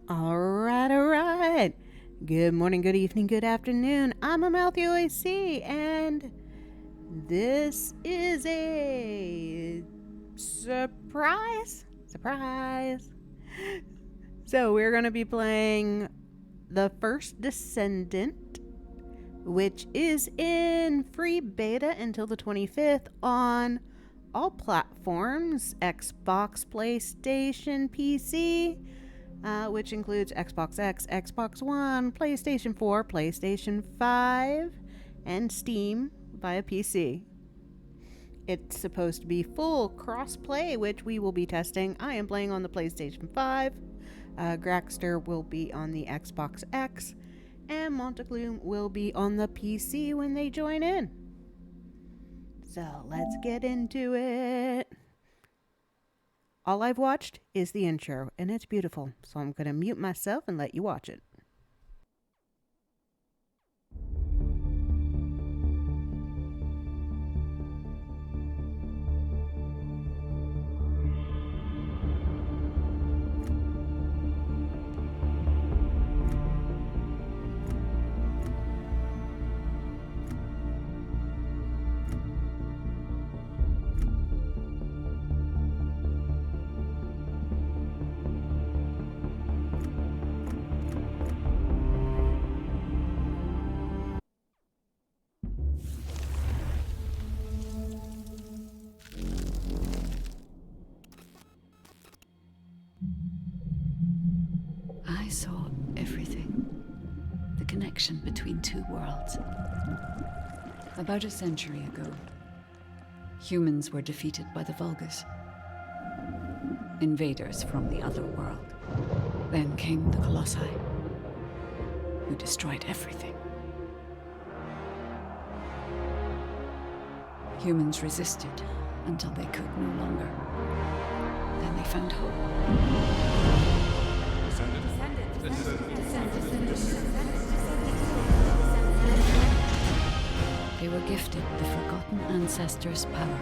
All right. Good morning, good evening, good afternoon. I'm AmaltheaAoiSi, and this is a surprise. So we're going to be playing the first Descendant, which is in free beta until the 25th on all platforms: Xbox, PlayStation, PC, which includes Xbox X, Xbox One, PlayStation 4, PlayStation 5, and Steam via PC. It's supposed to be full cross-play, which we will be testing. I am playing on the PlayStation 5. Grackster will be on the Xbox X, and MontyGloom will be on the PC when they join in. So let's get into it. All I've watched is the intro, and it's beautiful, so I'm going to mute myself and let you watch it. I saw everything. The connection between two worlds. About a century ago, humans were defeated by the Vulgus. Invaders from the other world. Then came the Colossi, who destroyed everything. Humans resisted until they could no longer. Then they found hope. They were gifted the forgotten ancestors' power.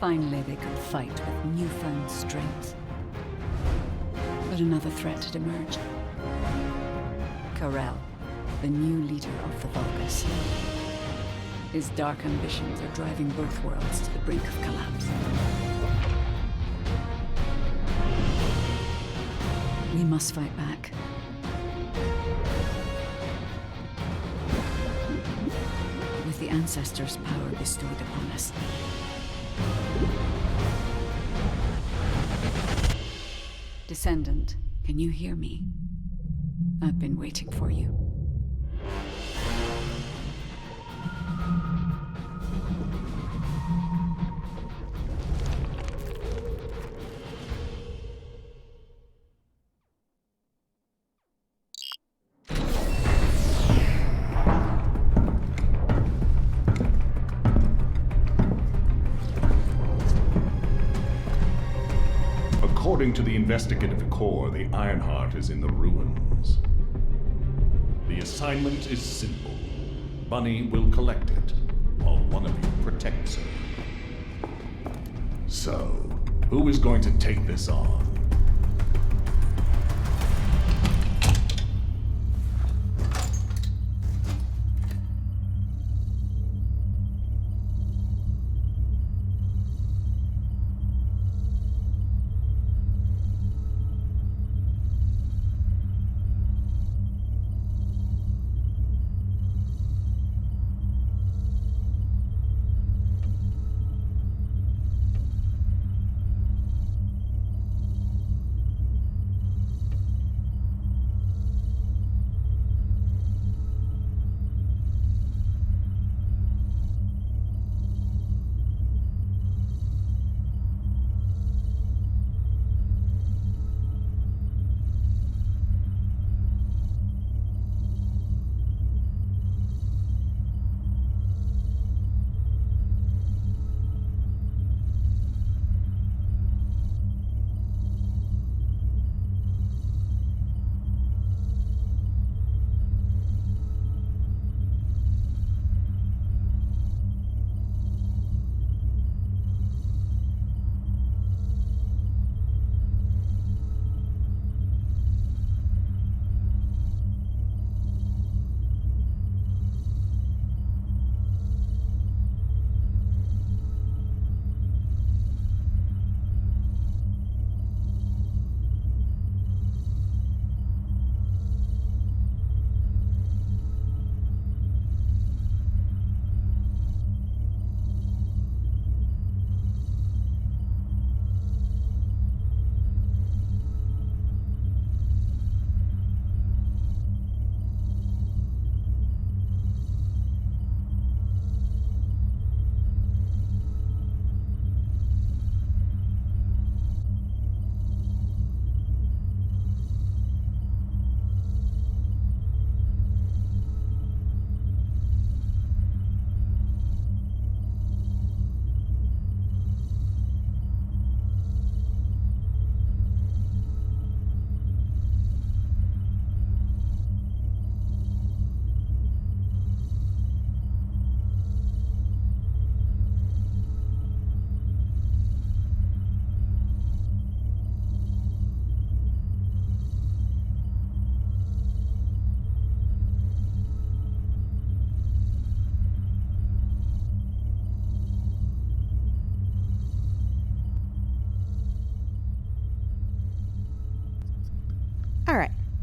Finally, they could fight with newfound strength. But another threat had emerged. Karel, the new leader of the Vulgus. His dark ambitions are driving both worlds to the brink of collapse. We must fight back. With the ancestors' power bestowed upon us. Descendant, can you hear me? I've been waiting for you. According to the investigative core, the Ironheart is in the ruins. The assignment is simple. Bunny will collect it, while one of you protects her. So, who is going to take this on?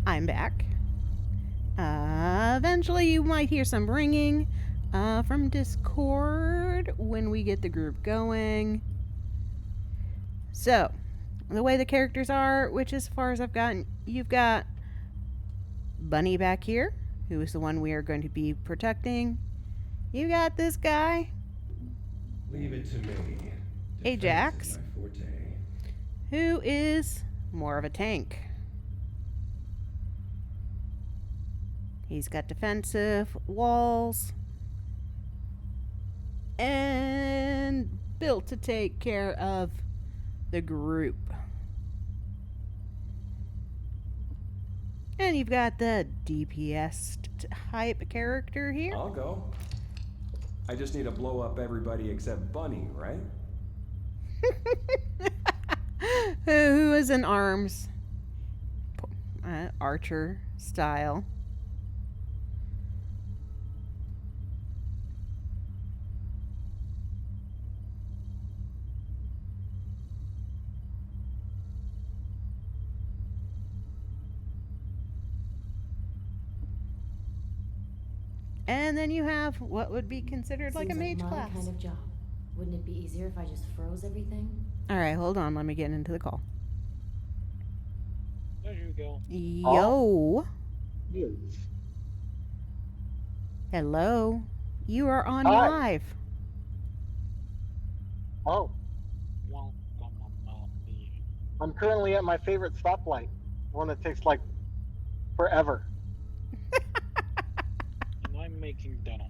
I'm back. Eventually you might hear some ringing from Discord when we get the group going. So, the way the characters are, which as far as I've gotten, you've got Bunny back here, who is the one we are going to be protecting. You got this guy, Leave it to me. Ajax, Defense is my forte. who is more of a tank. He's got defensive walls and built to take care of the group. And you've got the DPS type character here. I'll go. I just need to blow up everybody except Bunny, right? Who is an arms archer style. And then you have what would be considered like a Seems mage my class. kind of job. Wouldn't it be easier if I just froze everything? All right, hold on. Let me get into the call. There you go. Yo. Hello. You are on Hi. live. Oh, Welcome, Amalthea. I'm currently at my favorite stoplight. One that takes like forever. And I'm making dinner.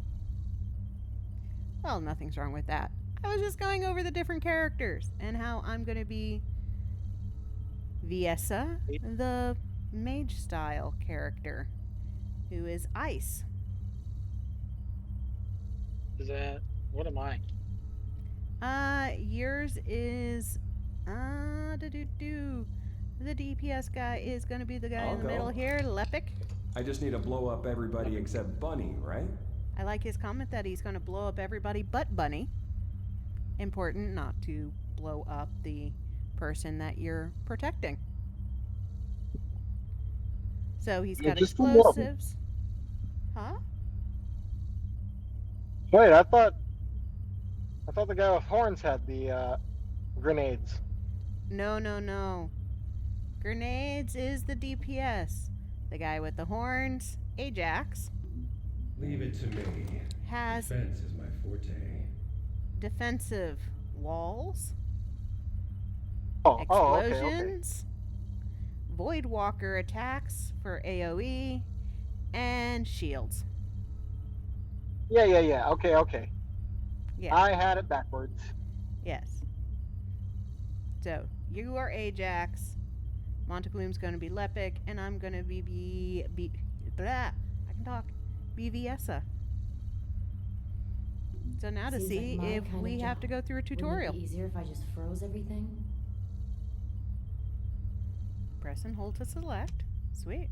Well, nothing's wrong with that. I was just going over the different characters and how I'm going to be Viessa, the mage style character, who is Ice. Is that... what am I? Yours is the DPS guy is going to be the guy I'll in the go. middle here, Lepic. I just need to blow up everybody except Bunny, right? I like his comment that he's going to blow up everybody but Bunny. Important not to blow up the person that you're protecting. So he's Yeah, got just the one. explosives. Huh? Wait, I thought the guy with horns had the grenades. No. Grenades is the DPS. The guy with the horns, Ajax, Leave it to me. has Defense is my forte. defensive walls, Oh, okay. explosions, Void Walker attacks for AoE, and shields. Yeah. Okay. Yeah. I had it backwards. Yes. So, you are Ajax, MontyGloom's going to be Lepic, and I'm going to be Viessa. So now to Seems see like my if kind of we have job. to go through a tutorial. Wouldn't it be easier if I just froze everything? Press and hold to select. Sweet.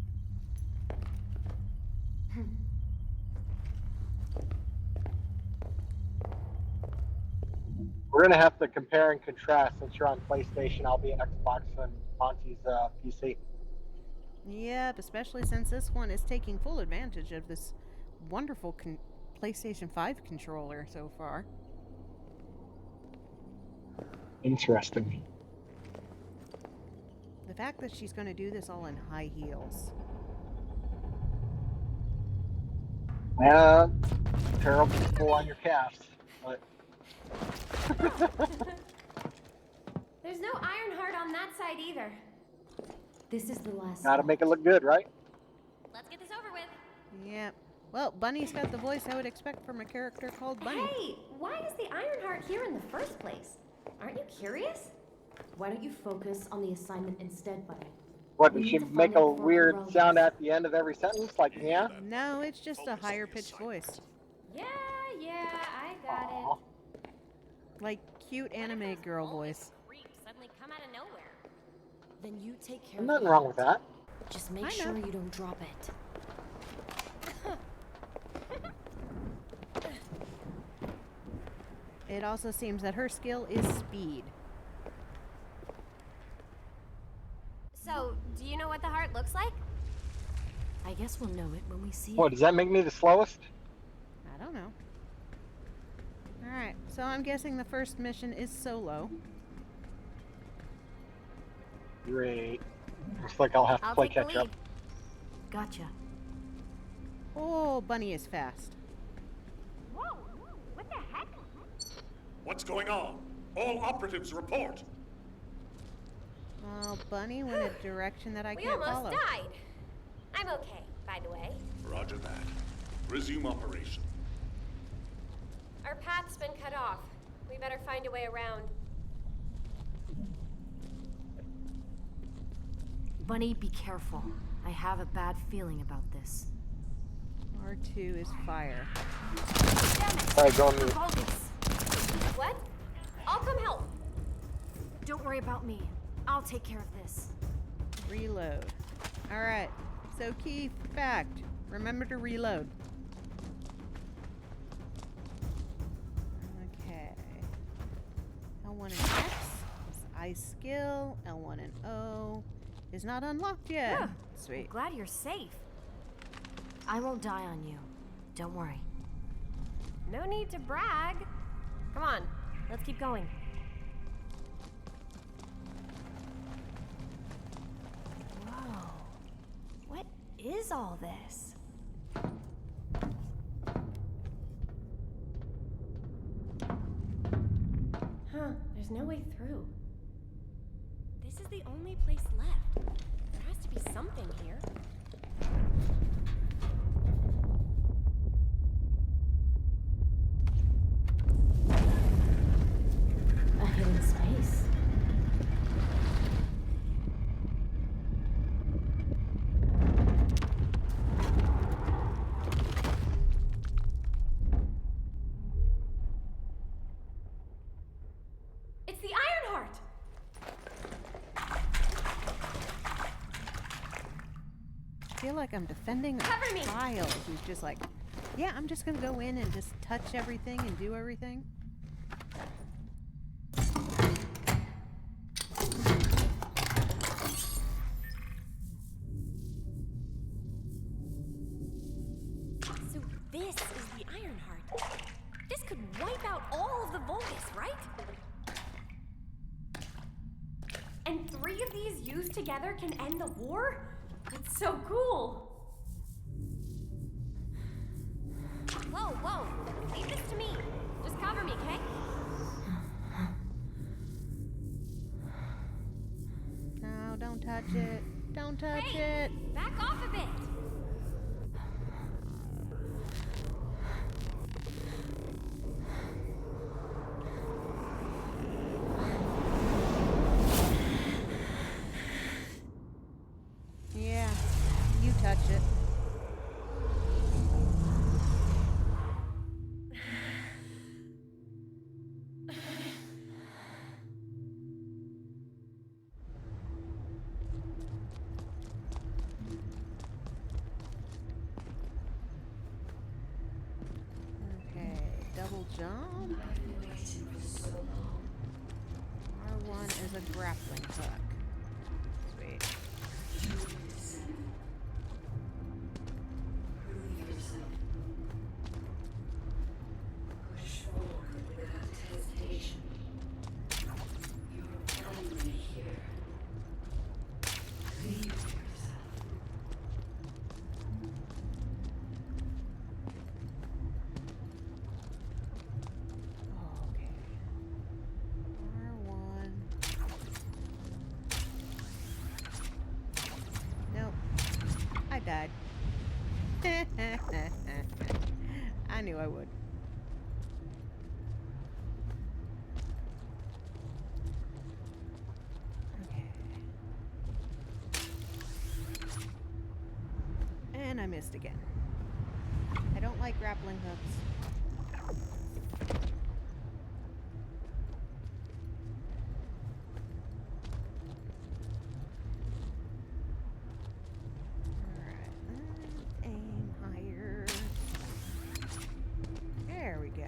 We're gonna have to compare and contrast. Since you're on PlayStation, I'll be on Xbox and Monty's PC. Yep, especially since this one is taking full advantage of this wonderful PlayStation 5 controller so far. Interesting. The fact that she's going to do this all in high heels. Terrible pull on your calves, but There's no Ironheart on that side either. This is the last. gotta make it look good, right? Let's get this over with. Yep. Well, Bunny's got the voice I would expect from a character called Bunny. Hey, why is the Ironheart here in the first place? Aren't you curious? Why don't you focus on the assignment instead, Bunny? What, We does need she to make find a out for weird our sound relatives. at the end of every sentence? Like, yeah? No, it's just a higher pitched voice. Yeah, I got Aw. Like cute anime girl voice. Creep suddenly come out of nowhere. Then you take care There's of nothing the wrong with others. that. Just I make know. sure you don't drop it. It also seems that her skill is speed. So, do you know what the heart looks like? I guess we'll know it when we see What, it. does that make me the slowest? I don't know. Alright, so I'm guessing the first mission is solo. Great. Looks like I'll have to I'll play take the catch up. lead. Gotcha. Oh, Bunny is fast. Whoa! What the heck? What's going on? All operatives report. Well, Bunny went a direction that I We can't almost follow. died. I'm okay, by the way. Roger that. Resume operation. Our path's been cut off. We better find a way around. Bunny, be careful. I have a bad feeling about this. R2 is fire. Damn it! Alright, go on mute. Vulgus. What? I'll come help. Don't worry about me. I'll take care of this. Reload. Alright, so key fact. Remember to reload. Okay. L1 and X is I skill. L1 and O is not unlocked yet. Yeah. Sweet. Glad you're safe. I won't die on you. Don't worry. No need to brag. Come on, let's keep going. Whoa. What is all this? Huh, there's no way through. This is the only place left. There has to be something here. A hidden space. It's the Ironheart! I feel like I'm defending a Cover me. child who's just like, yeah, I'm just gonna go in and just touch everything and do everything. So this is the Ironheart. This could wipe out all of the Vulgus, right? And 3 of these used together can end the war? It's so cool! Whoa, whoa! Leave this to me. Just cover me, okay? No, don't touch it. Don't touch Hey! it. Back off a bit! Yeah, you touch it. Okay, double jump. R1 is a grappling hook. Sweet. Okay. R1. Nope. I died. I knew I would. Okay. And I missed again. I don't like grappling hooks. Alright, let's aim higher. There we go.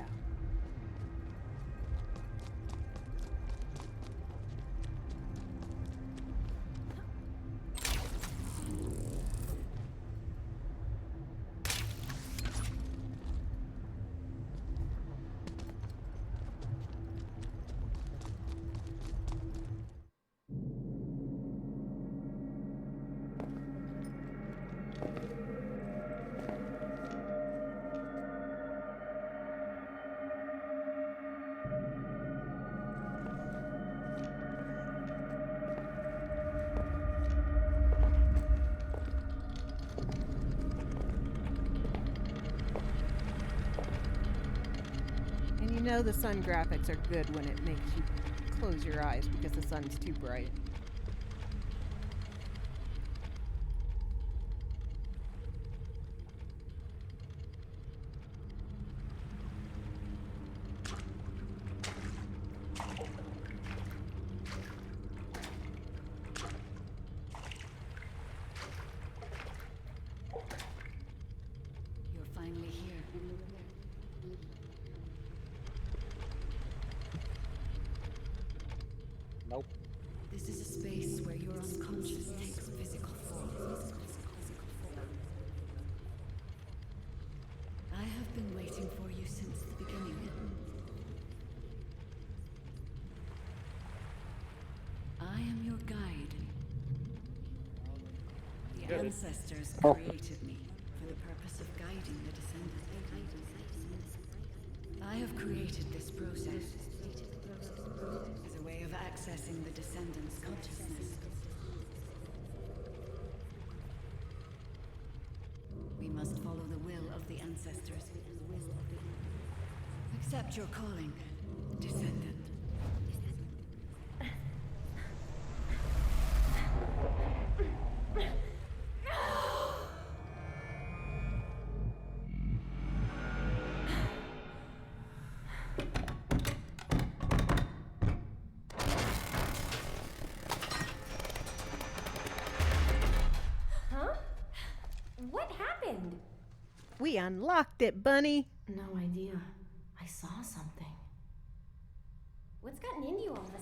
know the sun graphics are good when it makes you close your eyes because the sun's too bright. You're finally here. Nope. This is a space where your unconscious takes physical form. I have been waiting for you since the beginning. I am your guide. The Good. ancestors Oh. created me for the purpose of guiding the descendants. I have created this process as a way of accessing the descendants' consciousness. We must follow the will of the ancestors. Accept your calling, descendant. Huh? What happened? We unlocked it, Bunny. No idea. I saw something. What's gotten into you all of a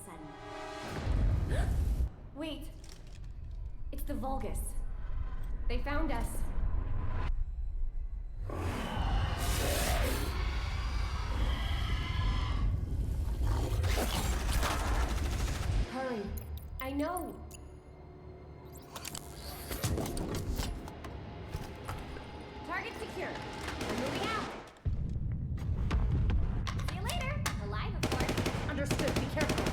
sudden? Wait. It's the Vulgus. They found us. Hurry. I know. Target secure. We're moving out. See you later. Alive, of course. Understood. Be careful.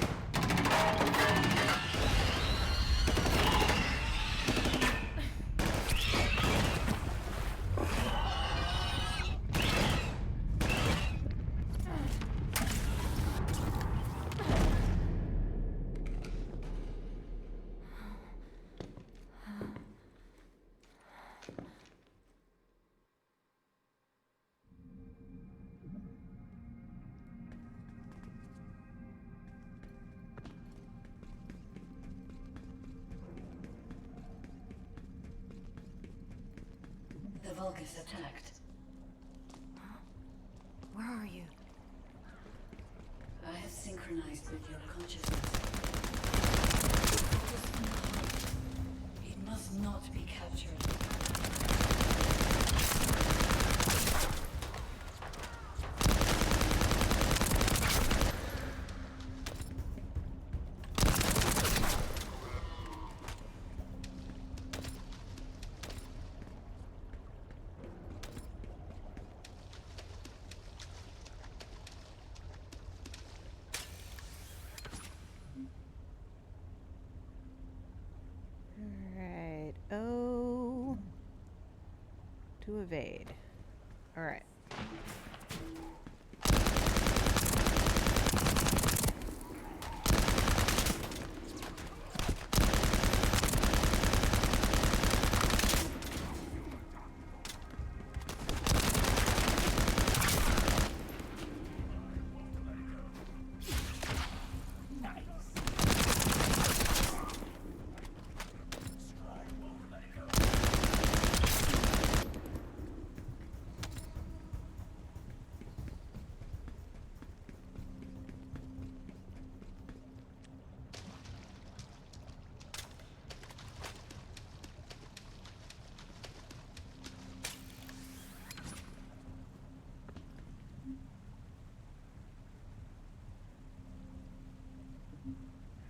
The Vulgus attacked. Where are you? I have synchronized with your consciousness. It must not be captured. Alright. Oh. To evade. Alright.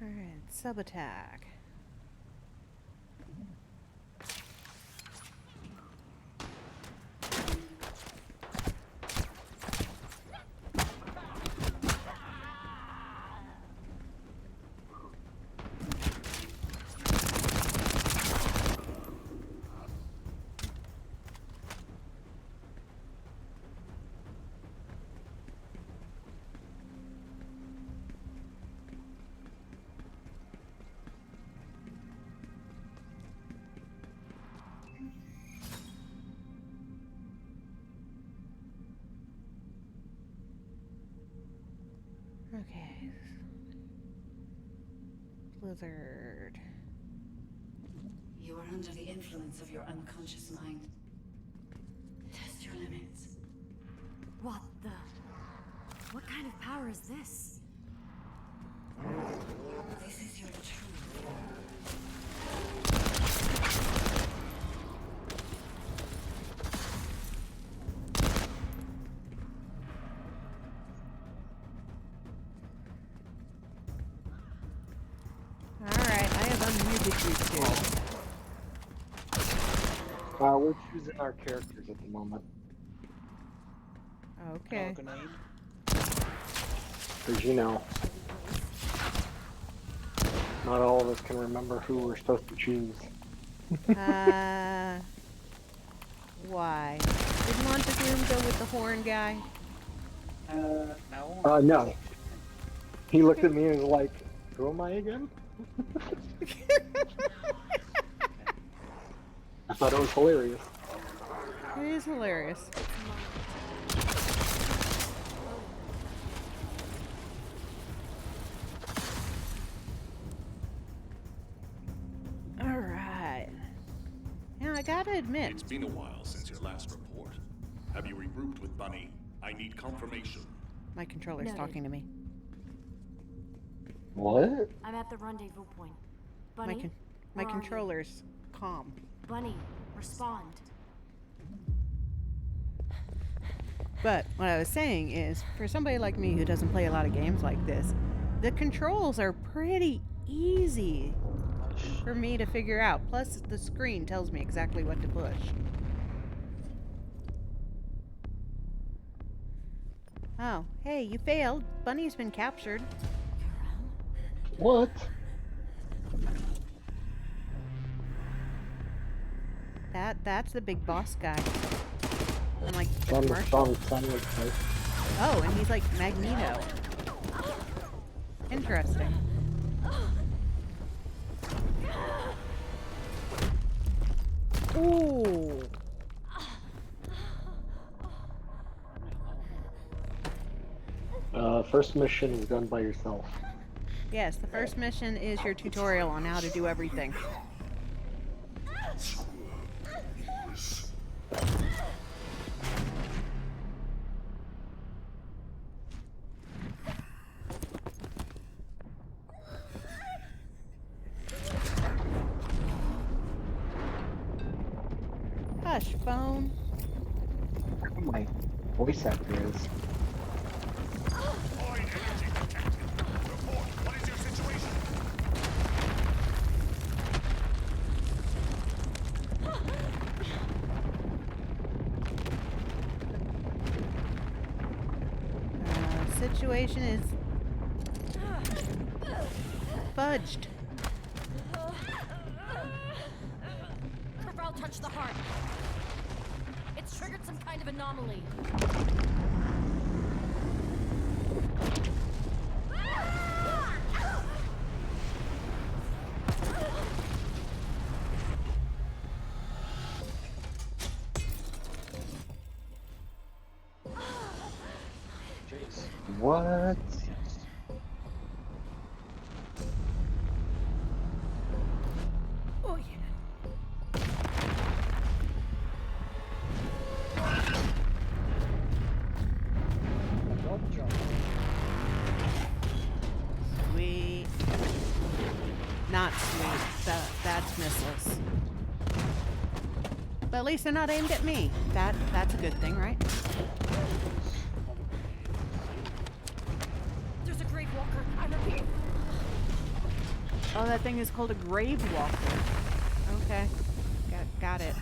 Alright, sub-attack. Okay. Blizzard. You are under the influence of your unconscious mind. Test your limits. What the? What kind of power is this? This is your truth. Alright, I have unmuted you two. We're choosing our characters at the moment. Okay. Because, you know, not all of us can remember who we're supposed to choose. Why? Did MontyGloom go with the horn guy? No. No. He looked at me and was like, who am I again? I thought it was hilarious. It is hilarious. Alright. Now, I gotta admit, It's been a while since your last report. Have you regrouped with Bunny? I need confirmation. my controller's Noted. talking to me. What? I'm at the rendezvous point. My, Bunny? my where are you? controller's calm. Bunny, respond. But what I was saying is, for somebody like me who doesn't play a lot of games like this, the controls are pretty easy for me to figure out. Plus, the screen tells me exactly what to push. Oh, hey, you failed. Bunny's been captured. What? That's the big boss guy. I'm like, the On the commercial. silent type. Oh, and he's like Magneto. Interesting. Ooh. First mission is done by yourself. Yes, the first mission is your tutorial on how to do everything. Hush, phone. Who my voice actor is. Void energy detected. Report. What is your situation? Situation is fudged. Corral touched the heart. It's triggered some kind of anomaly. Jeez. What? Oh yeah. Don't jump. Sweet. Not sweet. That's missiles. But at least they're not aimed at me. That's a good thing, right? There's a Grave Walker. I repeat. Oh, that thing is called a grave walker. Okay. Got it.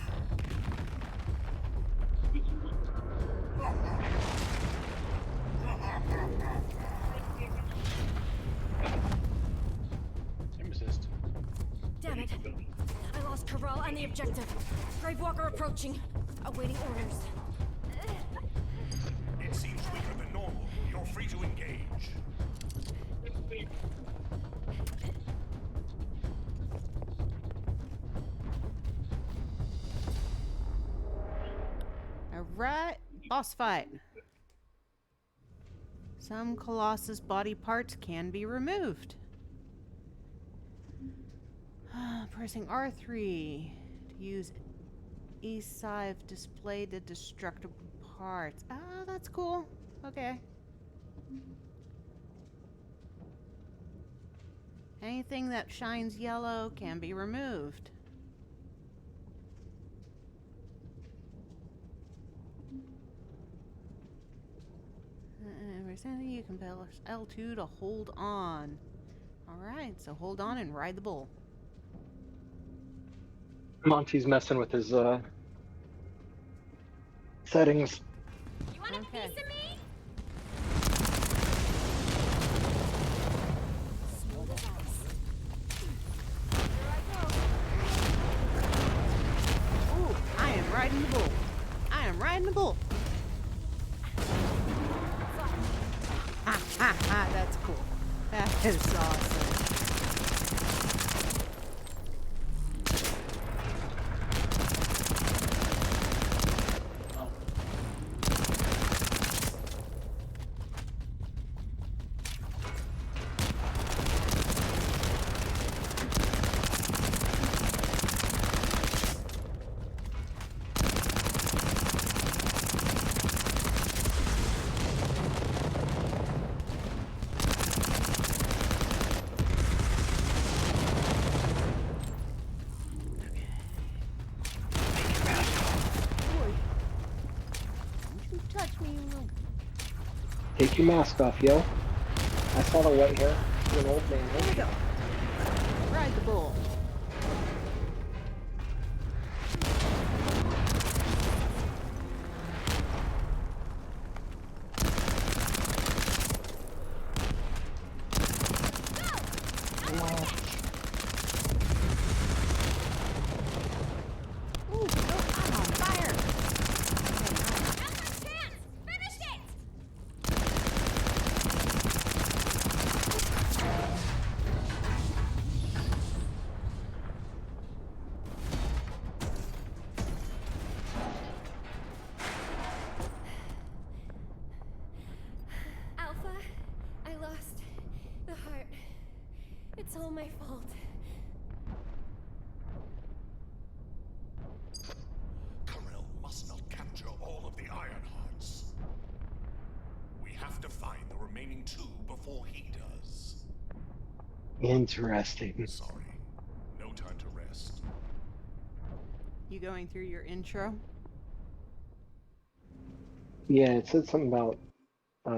Aim assist. Damn it. I lost Corral and the objective. Grave Walker approaching. Awaiting orders. It seems weaker than normal. You're free to engage. Alright. Boss fight. Some Colossus body parts can be removed. Pressing R3 to use AoiSi display the destructible parts. Ah, that's cool. Okay. Anything that shines yellow can be removed. You can press L2 to hold on. Alright, so hold on and ride the bull. Monty's messing with his settings. You want a piece of me? Smooth as ice. Here I go. Ooh, I am riding the bull. I am riding the bull. Ha ha ha, that's cool. That is awesome. Take your mask off, yo. I saw the white hair. You're an old man. Here we go. Ride the bull. Ooh, no, I'm on fire. Now's my chance! Finish it! Alpha, I lost the heart. It's all my fault. Corel must not capture all of the Iron Hearts. We have to find the remaining two before he does. Interesting. Sorry, no time to rest. You going through your intro? Yeah, it said something about I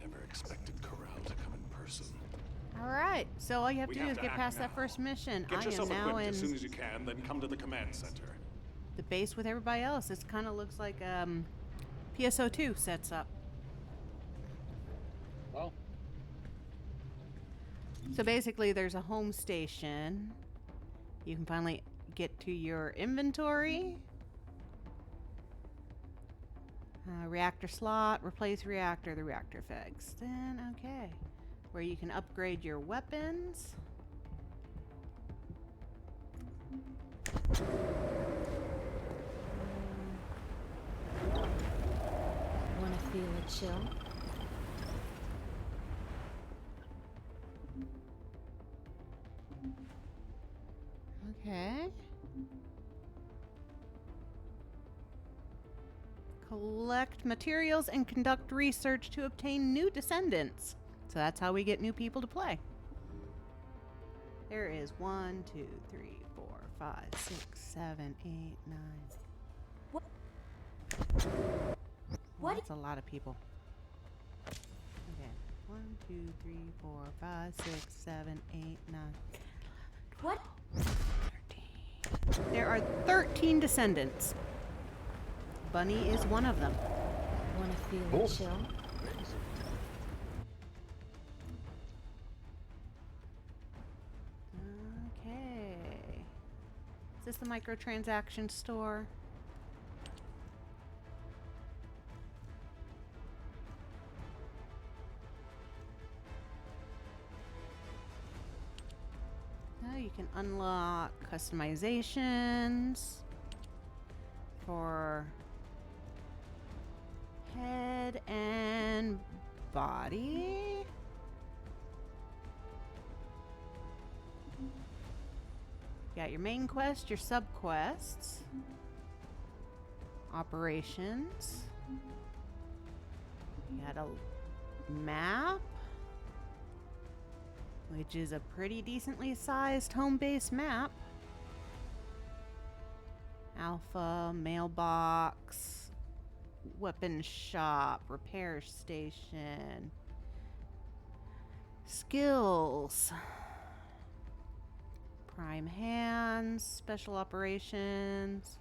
never expected Corel to come in person. Alright, so all you have We to do have is to get act past now. that first mission. Get I am yourself now equipped in as soon as you can, then come to the command center. the base with everybody else. This kind of looks like PSO2 sets up. Well, So basically there's a home station. You can finally get to your inventory. Reactor slot, replace reactor, the reactor fixed. Then, okay. Where you can upgrade your weapons. Wanna feel a chill? Okay. Collect materials and conduct research to obtain new descendants. So that's how we get new people to play. There is 1, 2, 3, 4, 5, 6, 7, 8, 9. What? Well, What? that's a lot of people. Okay. 1, 2, 3, 4, 5, 6, 7, 8, 9. What? 13. There are 13 descendants. Bunny is one of them. Wanna feel a chill? Okay. Is this the microtransaction store? Oh, you can unlock customizations for Head and body. You got your main quest, your sub quests, operations. You got a map, which is a pretty decently sized home base map. Alpha, mailbox, weapon shop, repair station, skills, prime hands, special operations.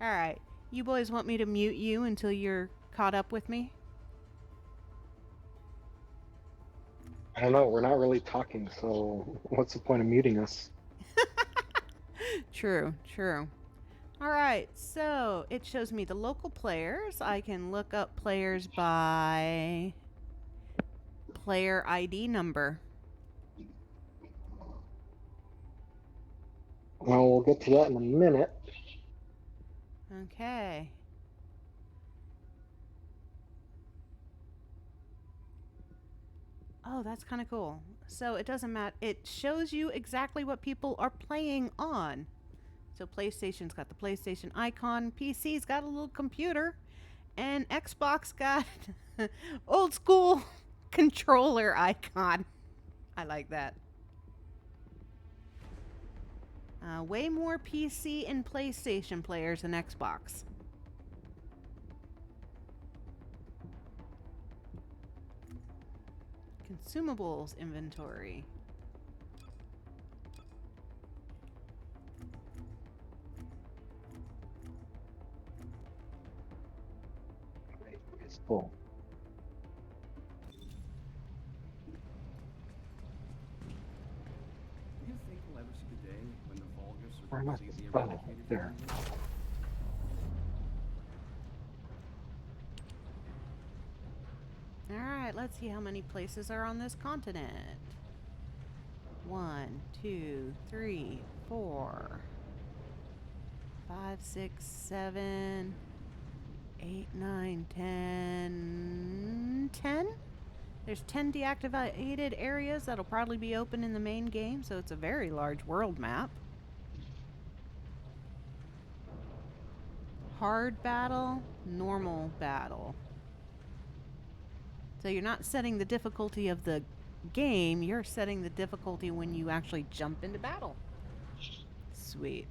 Alright, you boys want me to mute you until you're caught up with me? I don't know. We're not really talking, so what's the point of muting us? True, true. Alright, so it shows me the local players. I can look up players by player ID number. Well, we'll get to that in a minute. Okay. Oh, that's kind of cool. So it doesn't matter. It shows you exactly what people are playing on. So PlayStation's got the PlayStation icon, PC's got a little computer, and Xbox got old school controller icon. I like that. Way more PC and PlayStation players than Xbox. Consumables inventory. It's full. Do you think we'll ever see the day when the Vulgus Where are am I? completely Oh, eradicated? there. Alright, let's see how many places are on this continent. 1, 2, 3, 4, 5, 6, 7, 8, 9, 10. 10? There's 10 deactivated areas that'll probably be open in the main game, so it's a very large world map. Hard battle, normal battle. So you're not setting the difficulty of the game, you're setting the difficulty when you actually jump into battle. Sweet.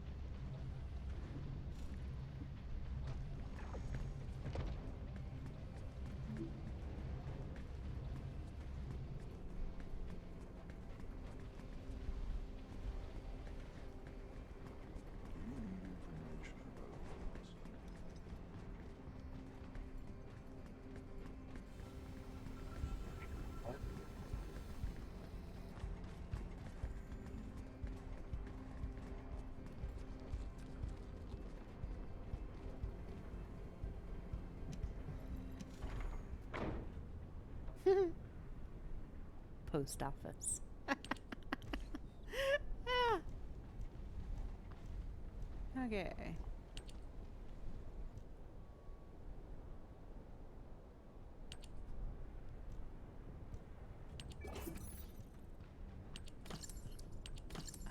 Post office. Ah. Okay.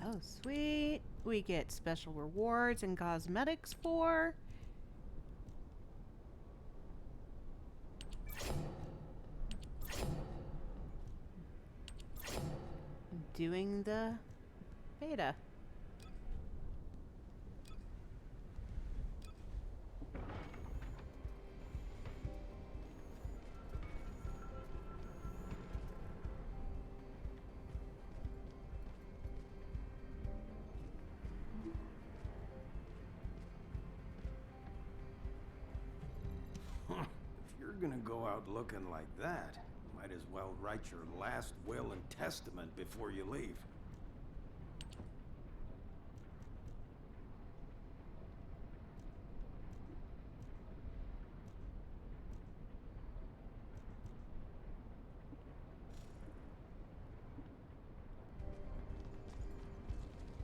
Oh, sweet. We get special rewards and cosmetics for doing the beta. If you're gonna go out looking like that, might as well write your last will and testament before you leave.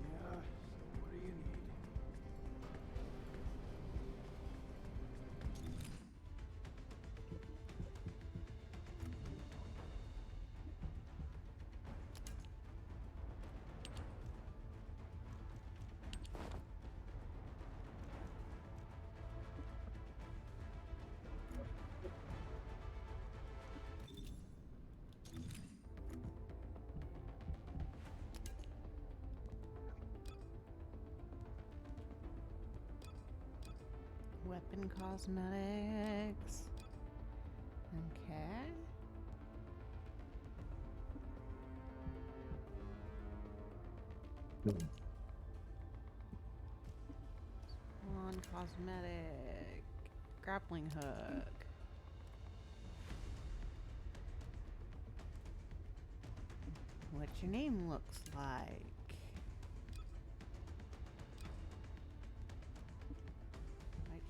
Yeah, so what do you need? Weapon cosmetics. Okay. On cosmetic. Grappling hook. What your name looks like. What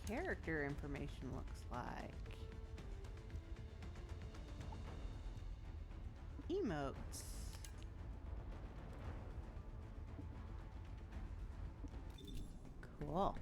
your character information looks like. Emotes. Cool.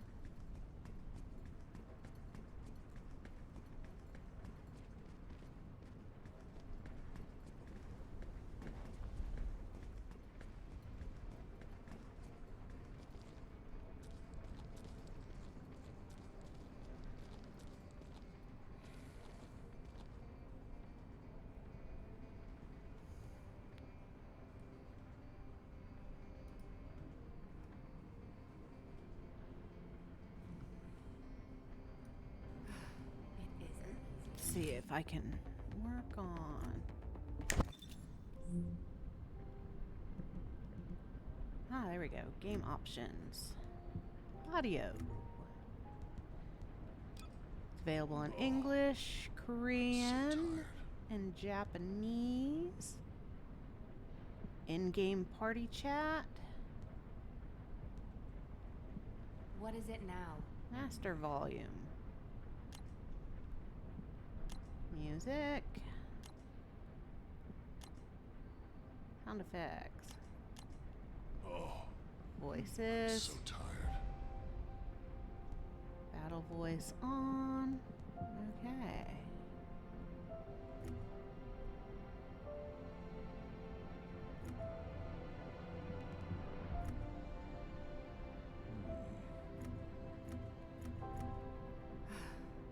See if I can work on. Ah, there we go. Game options. Audio. It's available in English, Korean, and Japanese. In-game party chat. What is it now? Master volume. Music. Sound effects. Oh, Voices. so tired. Battle voice on. Okay.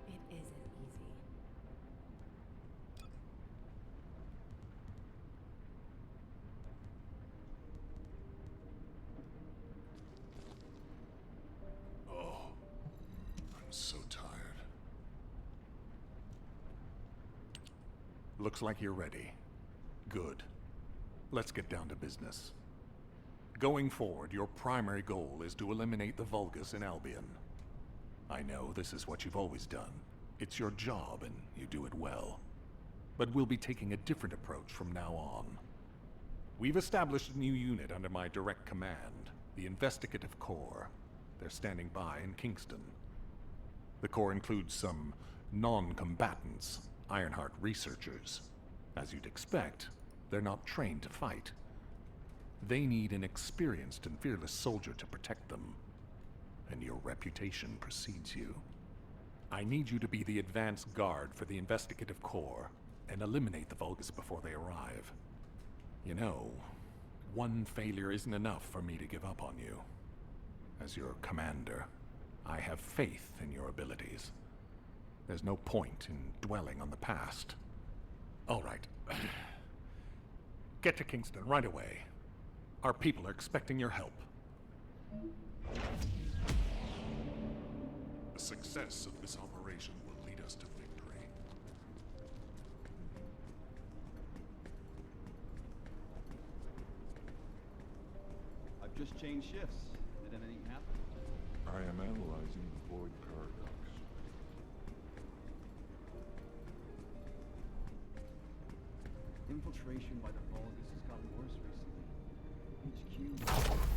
It isn't easy. Oh, I'm so tired. Looks like you're ready. Good. Let's get down to business. Going forward, your primary goal is to eliminate the Vulgus in Albion. I know this is what you've always done. It's your job, and you do it well. But we'll be taking a different approach from now on. We've established a new unit under my direct command, the Investigative Corps. They're standing by in Kingston. The Corps includes some non-combatants, Ironheart researchers. As you'd expect, they're not trained to fight. They need an experienced and fearless soldier to protect them. And your reputation precedes you. I need you to be the advance guard for the Investigative Corps and eliminate the Vulgus before they arrive. You know, one failure isn't enough for me to give up on you. As your commander, I have faith in your abilities. There's no point in dwelling on the past. All right. Get to Kingston right away. Our people are expecting your help. The success of this operation will lead us to victory. I've just changed shifts. Did anything happen? I am analyzing the void paradox. Infiltration by the Vulgus has gotten worse recently. HQ about security.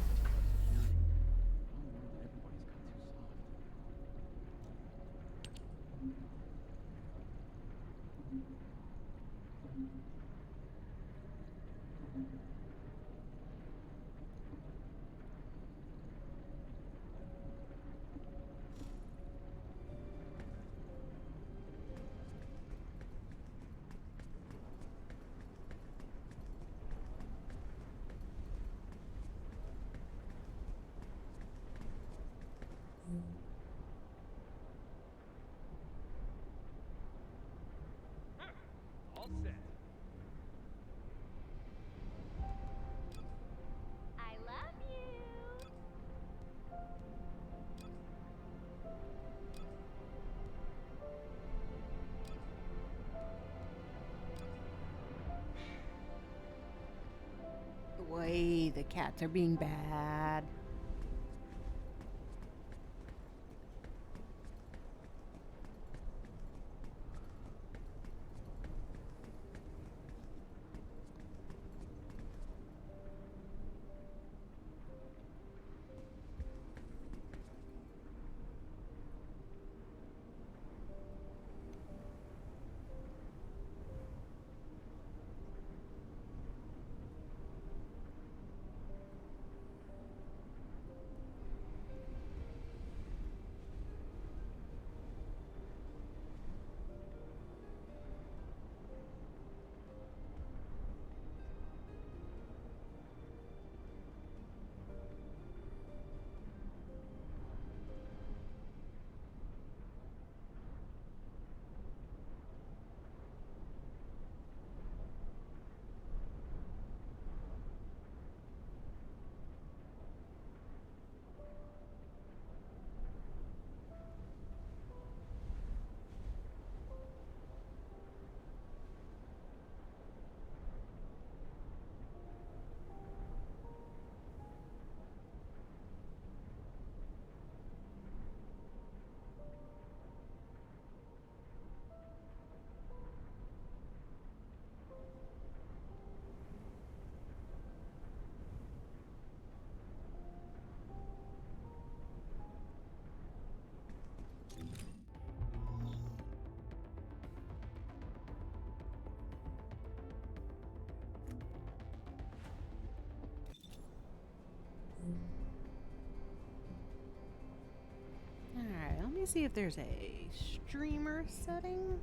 I'm worried that everybody's got too soft. cats are being bad. Alright, let me see if there's a streamer setting.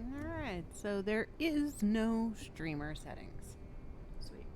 Alright, so there is no streamer settings. Sweet.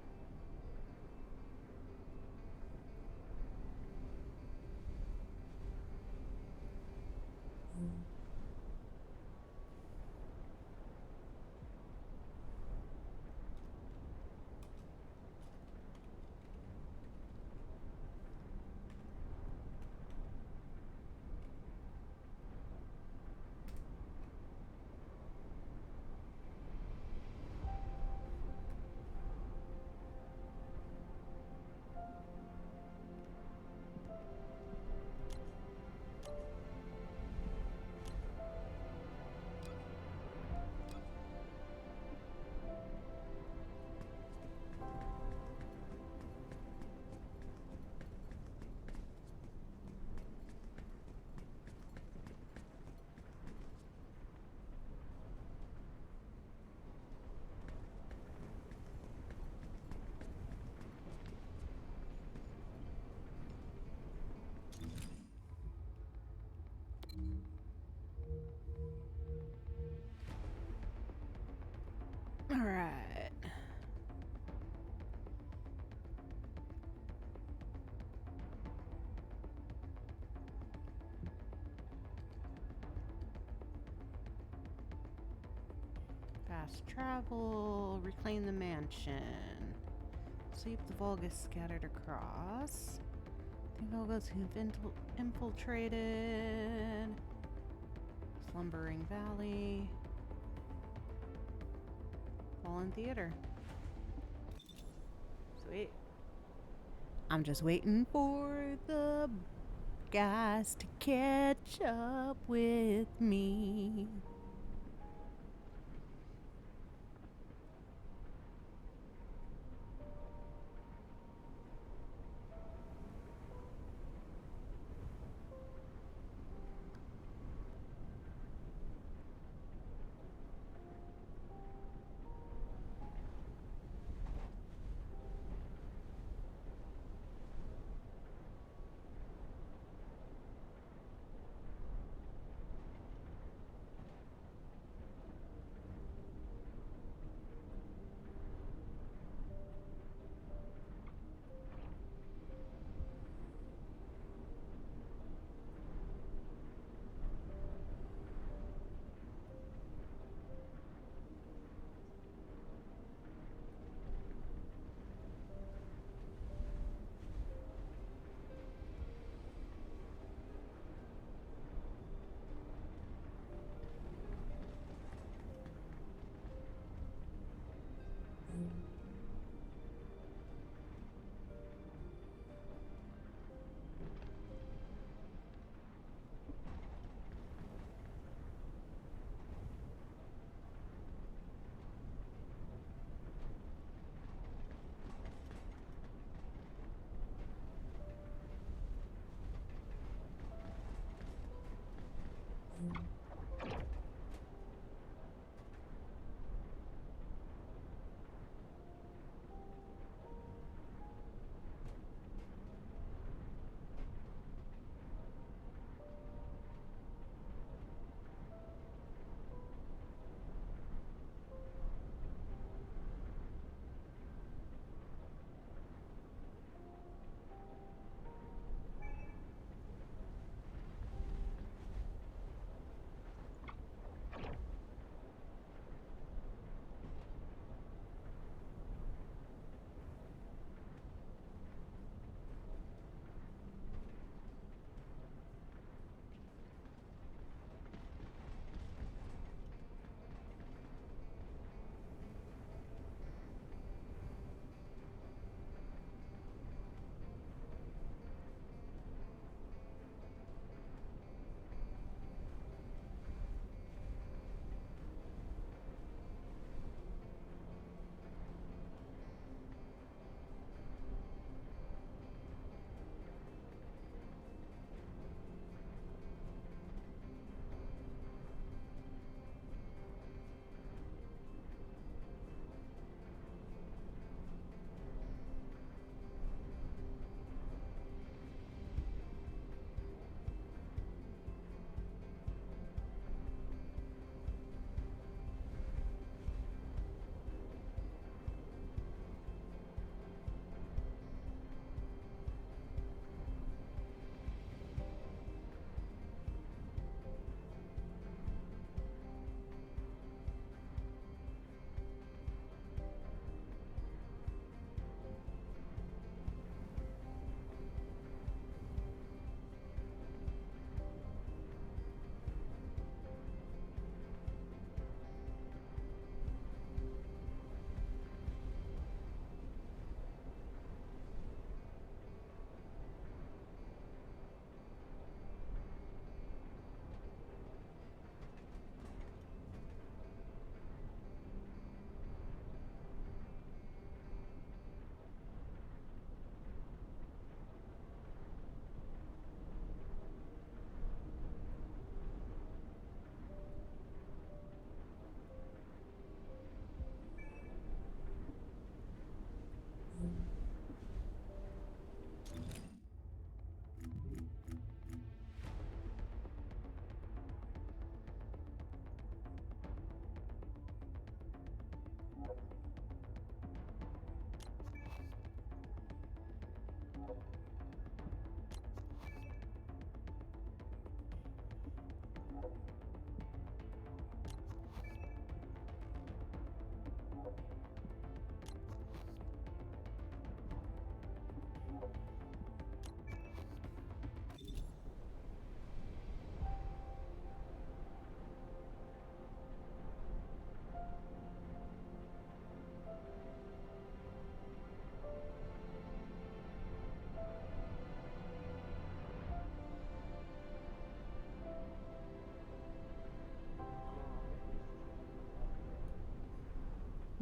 Alright. Fast travel, reclaim the mansion. Sweep the Vulgus scattered across. The Vulgus have infiltrated. Slumbering Valley. Fallen Theater. Sweet. I'm just waiting for the guys to catch up with me.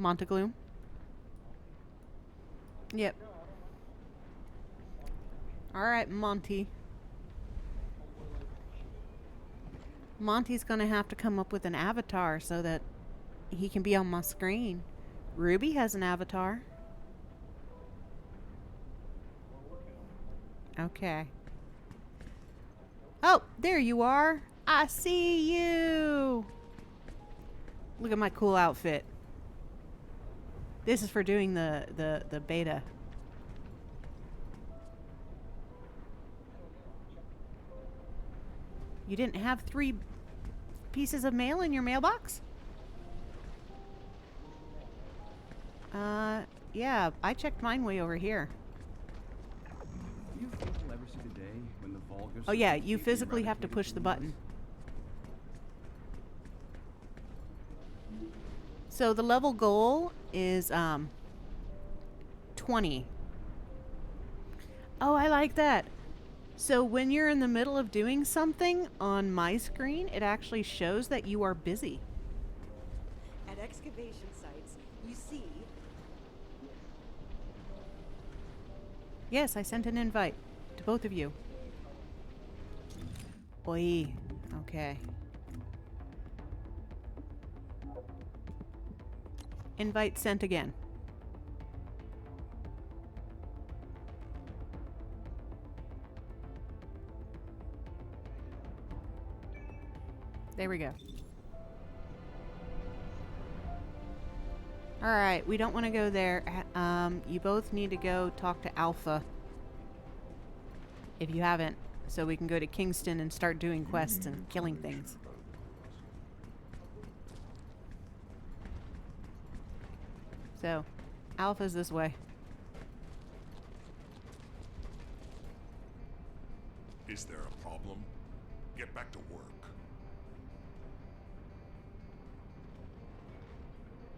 MontyGloom. Yep. Alright, Monty. Monty's gonna have to come up with an avatar so that he can be on my screen. Ruby has an avatar. Okay. Oh, there you are. I see you. Look at my cool outfit. This is for doing the beta. You didn't have 3 pieces of mail in your mailbox? Yeah, I checked mine way over here. Do you think we'll ever see the day when the vulgar... Oh yeah, you physically have to push the button. So the level goal is 20. Oh, I like that. So when you're in the middle of doing something on my screen, it actually shows that you are busy. At excavation sites, you see... Yes, I sent an invite to both of you. Oi. Okay. Invite sent again. There we go. Alright, we don't want to go there. You both need to go talk to Alpha. If you haven't, so we can go to Kingston and start doing quests and killing things. So, Alpha's this way. Is there a problem? Get back to work.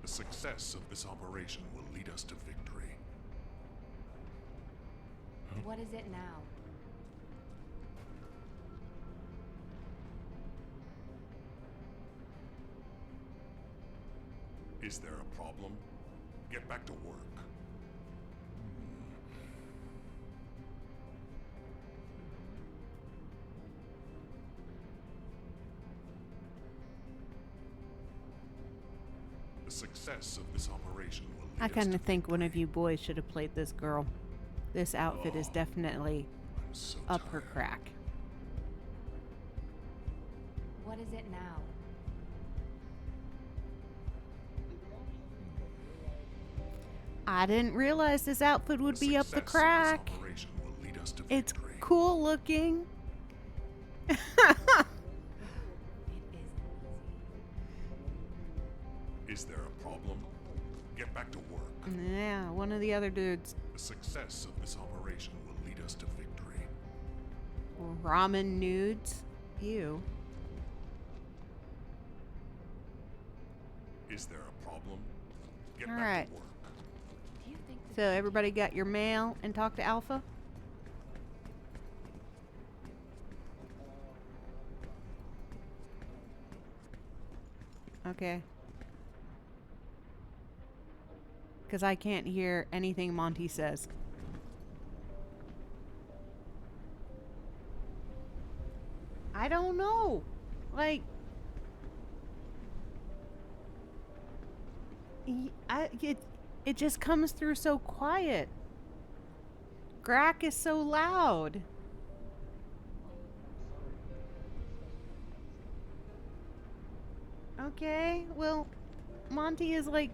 The success of this operation will lead us to victory. What is it now? Is there a problem? Get back to work. The success of this operation will lead I us kind to of think one victory. of you boys should have played this girl. This outfit is definitely I'm so up her tired. crack. What is it now? I didn't realize this outfit would be up the Success of this crack. operation will lead us to It's victory. cool looking. It isn't easy. Is there a problem? Get back to work. Yeah, one of the other dudes. The success of this operation will lead us to victory. Ramen nudes. Ew. Is there a problem? Get All back right. to work. Do you think So everybody got your mail and talked to Alpha? Okay. Because I can't hear anything Monty says. I don't know. Like... It just comes through so quiet. Grack is so loud. Okay, well, Monty is like...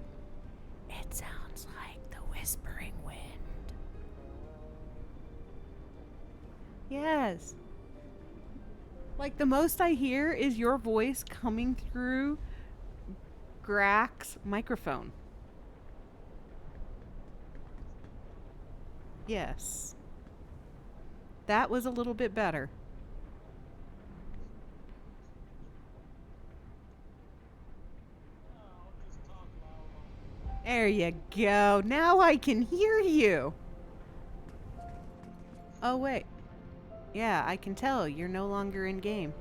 It sounds like the Whispering Wind. Yes. Like, the most I hear is your voice coming through Grack's microphone. Yes. That was a little bit better. There you go. Now I can hear you. Oh, wait. Yeah, I can tell you're no longer in game.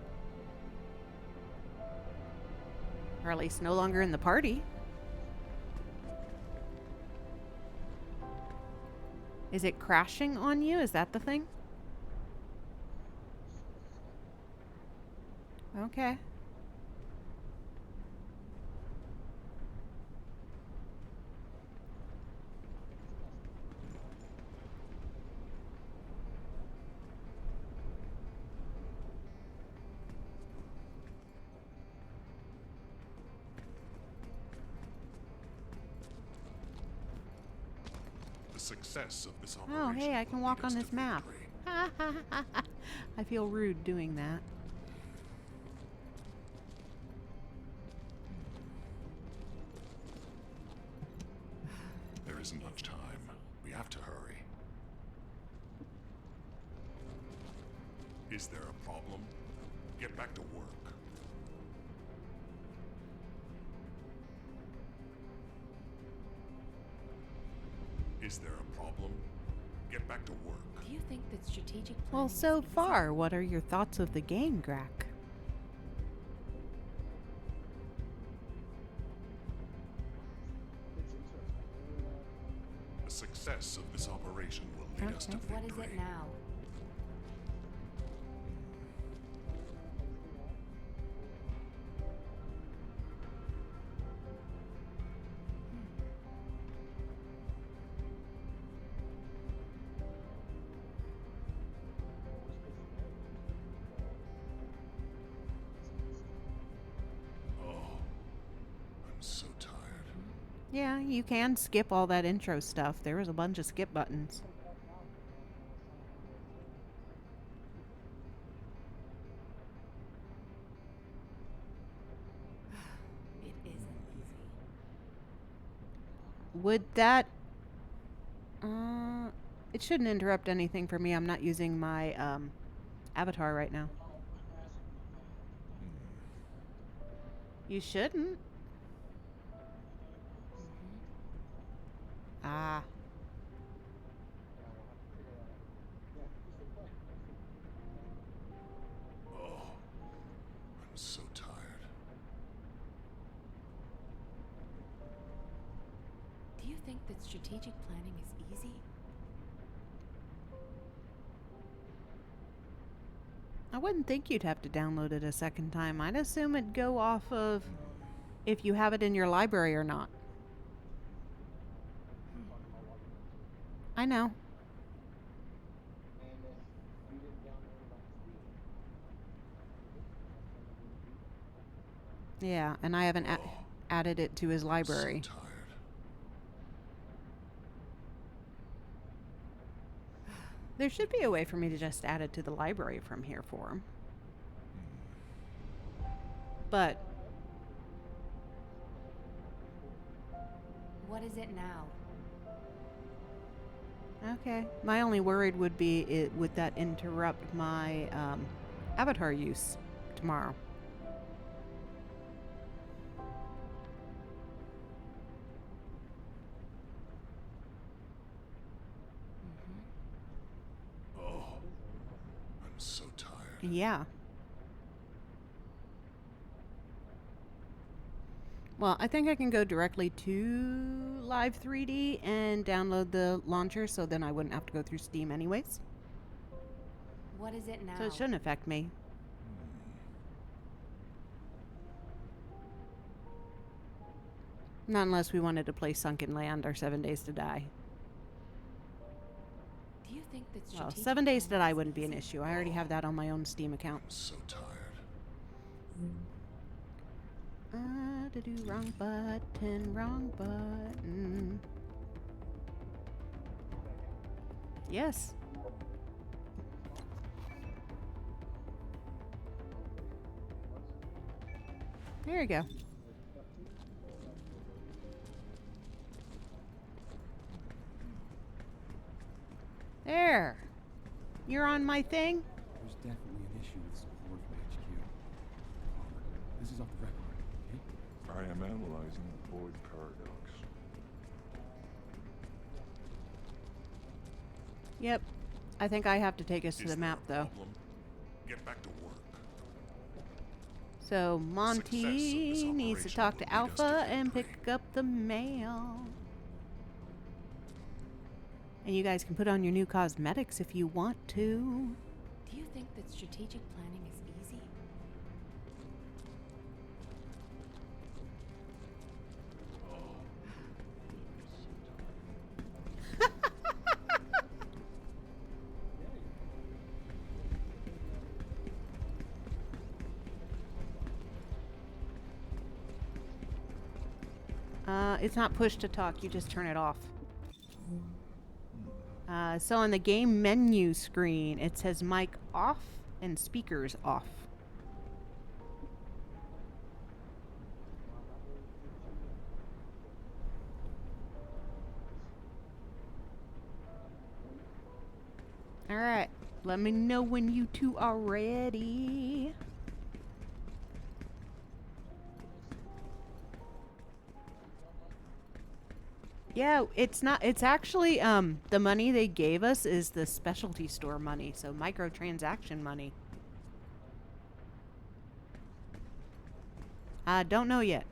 Or at least no longer in the party. Is it crashing on you? Is that the thing? Okay. The success of this Oh, operation hey, I can will walk lead us on to this map. victory. I feel rude doing that. There isn't much time. We have to hurry. Is there a problem? Get back to work. Is there a problem? Get back to work. Do you think that strategic Well, planning so is easy? far, what are your thoughts of the game, Grack? The success of this operation will lead us to Okay. What victory. is it now? Oh, I'm so tired. Yeah, you can skip all that intro stuff. There was a bunch of skip buttons. It isn't easy. Would that... it shouldn't interrupt anything for me. I'm not using my avatar right now. You shouldn't. Ah. Oh, I'm so tired. Do you think that strategic planning is easy? I wouldn't think you'd have to download it a second time. I'd assume it'd go off of if you have it in your library or not. I know. Yeah, and I haven't added it to his library. So tired. There should be a way for me to just add it to the library from here for him. But What is it now? okay, my only worry would be would that interrupt my avatar use tomorrow. Oh, I'm so tired. Yeah. Well, I think I can go directly to Live 3D and download the launcher, so then I wouldn't have to go through Steam anyways. What is it now? So it shouldn't affect me. Not unless we wanted to play Sunkenland or 7 Days to Die. Do you think that Well, strategic 7 Days to planning Die is wouldn't be an easy? issue. I already have that on my own Steam account. I'm so tired. To do wrong button, wrong button. Yes. There you go. There. You're on my thing? There's definitely an issue with support from HQ. Palmer, this is off the record, okay? I am analyzing the void paradox. Yep. I think I have to take us to Is the there map, a though. problem? Get back to work. So success of Monty this needs to operation talk will to lead us to Alpha and victory. pick up the mail. And you guys can put on your new cosmetics if you want to. Do you think that strategic planning is easy? It's not push to talk, you just turn it off. So on the game menu screen, it says mic off and speakers off. Alright, let me know when you two are ready. Yeah, it's not, it's actually, the money they gave us is the specialty store money, so microtransaction money. I don't know yet.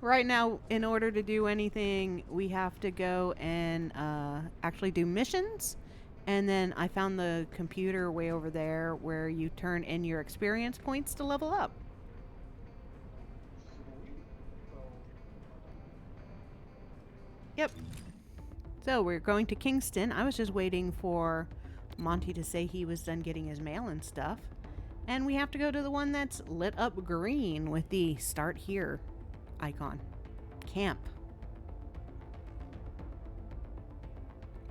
Right now, in order to do anything, we have to go and, actually do missions. And then I found the computer way over there where you turn in your experience points to level up. Yep. So we're going to Kingston. I was just waiting for Monty to say he was done getting his mail and stuff. And we have to go to the one that's lit up green with the start here icon. Camp.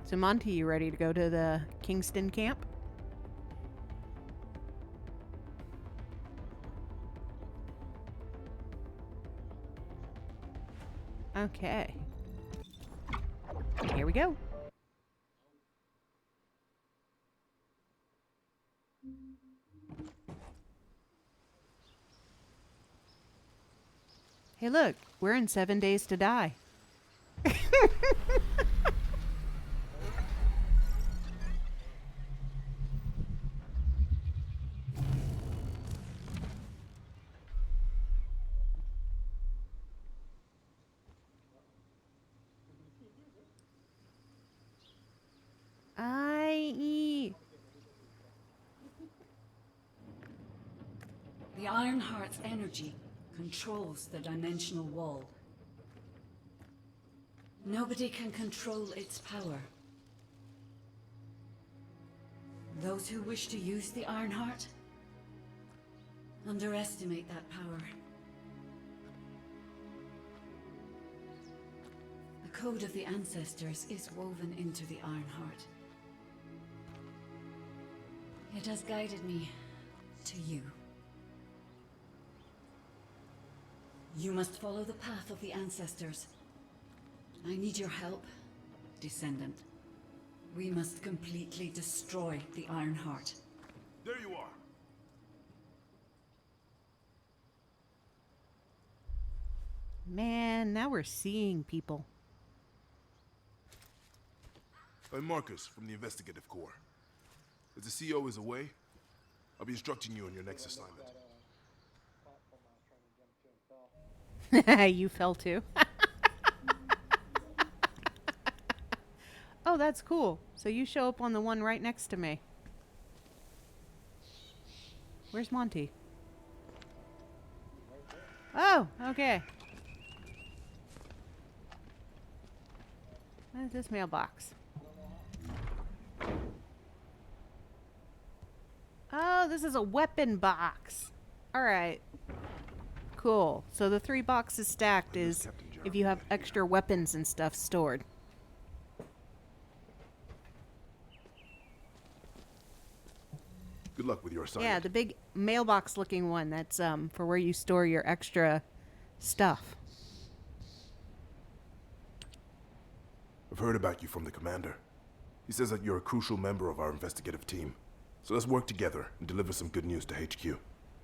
So Monty, you ready to go to the Kingston camp? Okay. Here we go. Hey, look, we're in 7 Days to Die. The Ironheart's energy controls the dimensional wall. Nobody can control its power. Those who wish to use the Ironheart underestimate that power. The code of the ancestors is woven into the Ironheart. It has guided me to you. You must follow the path of the ancestors. I need your help, Descendant. We must completely destroy the Ironheart. There you are. Man, now we're seeing people. I'm Marcus from the Investigative Corps. As the CO is away, I'll be instructing you on your next assignment. You fell too. Oh, that's cool. So you show up on the one right next to me. Where's Monty? Oh, okay. What is this mailbox? Oh, this is a weapon box. All right. Cool. So the 3 boxes stacked is if you have extra weapons and stuff stored. Good luck with your assignment. Yeah, the big mailbox looking one. That's for where you store your extra stuff. I've heard about you from the commander. He says that you're a crucial member of our investigative team. So let's work together and deliver some good news to HQ.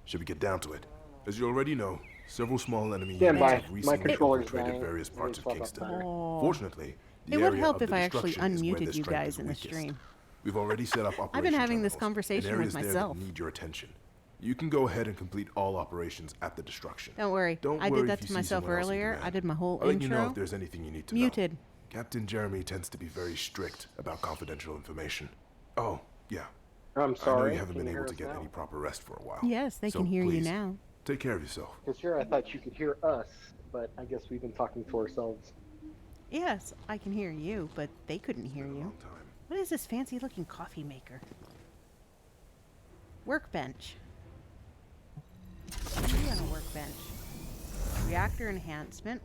Should we get down to it? As you already know, several small enemy units have recently infiltrated various parts of Kingston. Fortunately, the it would area help of if the I actually destruction is where unmuted their you strength guys is in the weakest. stream. We've already set up operation I've been having this terminals conversation in with areas there myself. that need your attention. You can go ahead and complete all operations at the destruction. Don't worry. Don't I worry did if that you to see myself someone else in earlier. command. I did my whole I'll let intro. you know if there's anything you need to know. Muted. Captain Jeremy tends to be very strict about confidential information. Oh, yeah. I'm I sorry. know you haven't Can been able hear to us get now? any proper rest for a while. Yes, they So can hear you please, now. take care of yourself. Because here I thought you could hear us, but I guess we've been talking to ourselves. Yes, I can hear you, but they couldn't hear Been a you. long time. What is this fancy looking coffee maker? Workbench. What do you on a workbench? Reactor enhancement,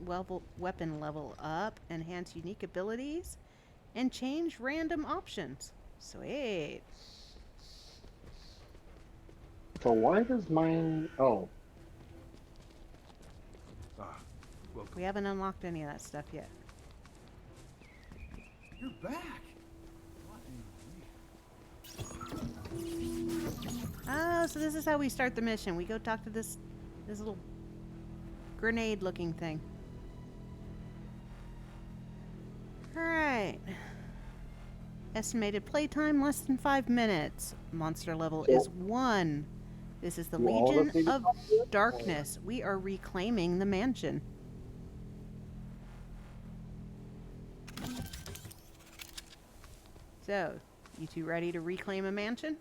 weapon level up, enhance unique abilities, and change random options. Sweet. So why does mine... Oh. Welcome. We haven't unlocked any of that stuff yet. You're back. Oh, so this is how we start the mission. We go talk to this little grenade-looking thing. Alright. Estimated playtime, less than 5 minutes. Monster level is 1. This is the Do all of us Legion need to of talk to it, or- Darkness. We are reclaiming the mansion. So, you two ready to reclaim a mansion?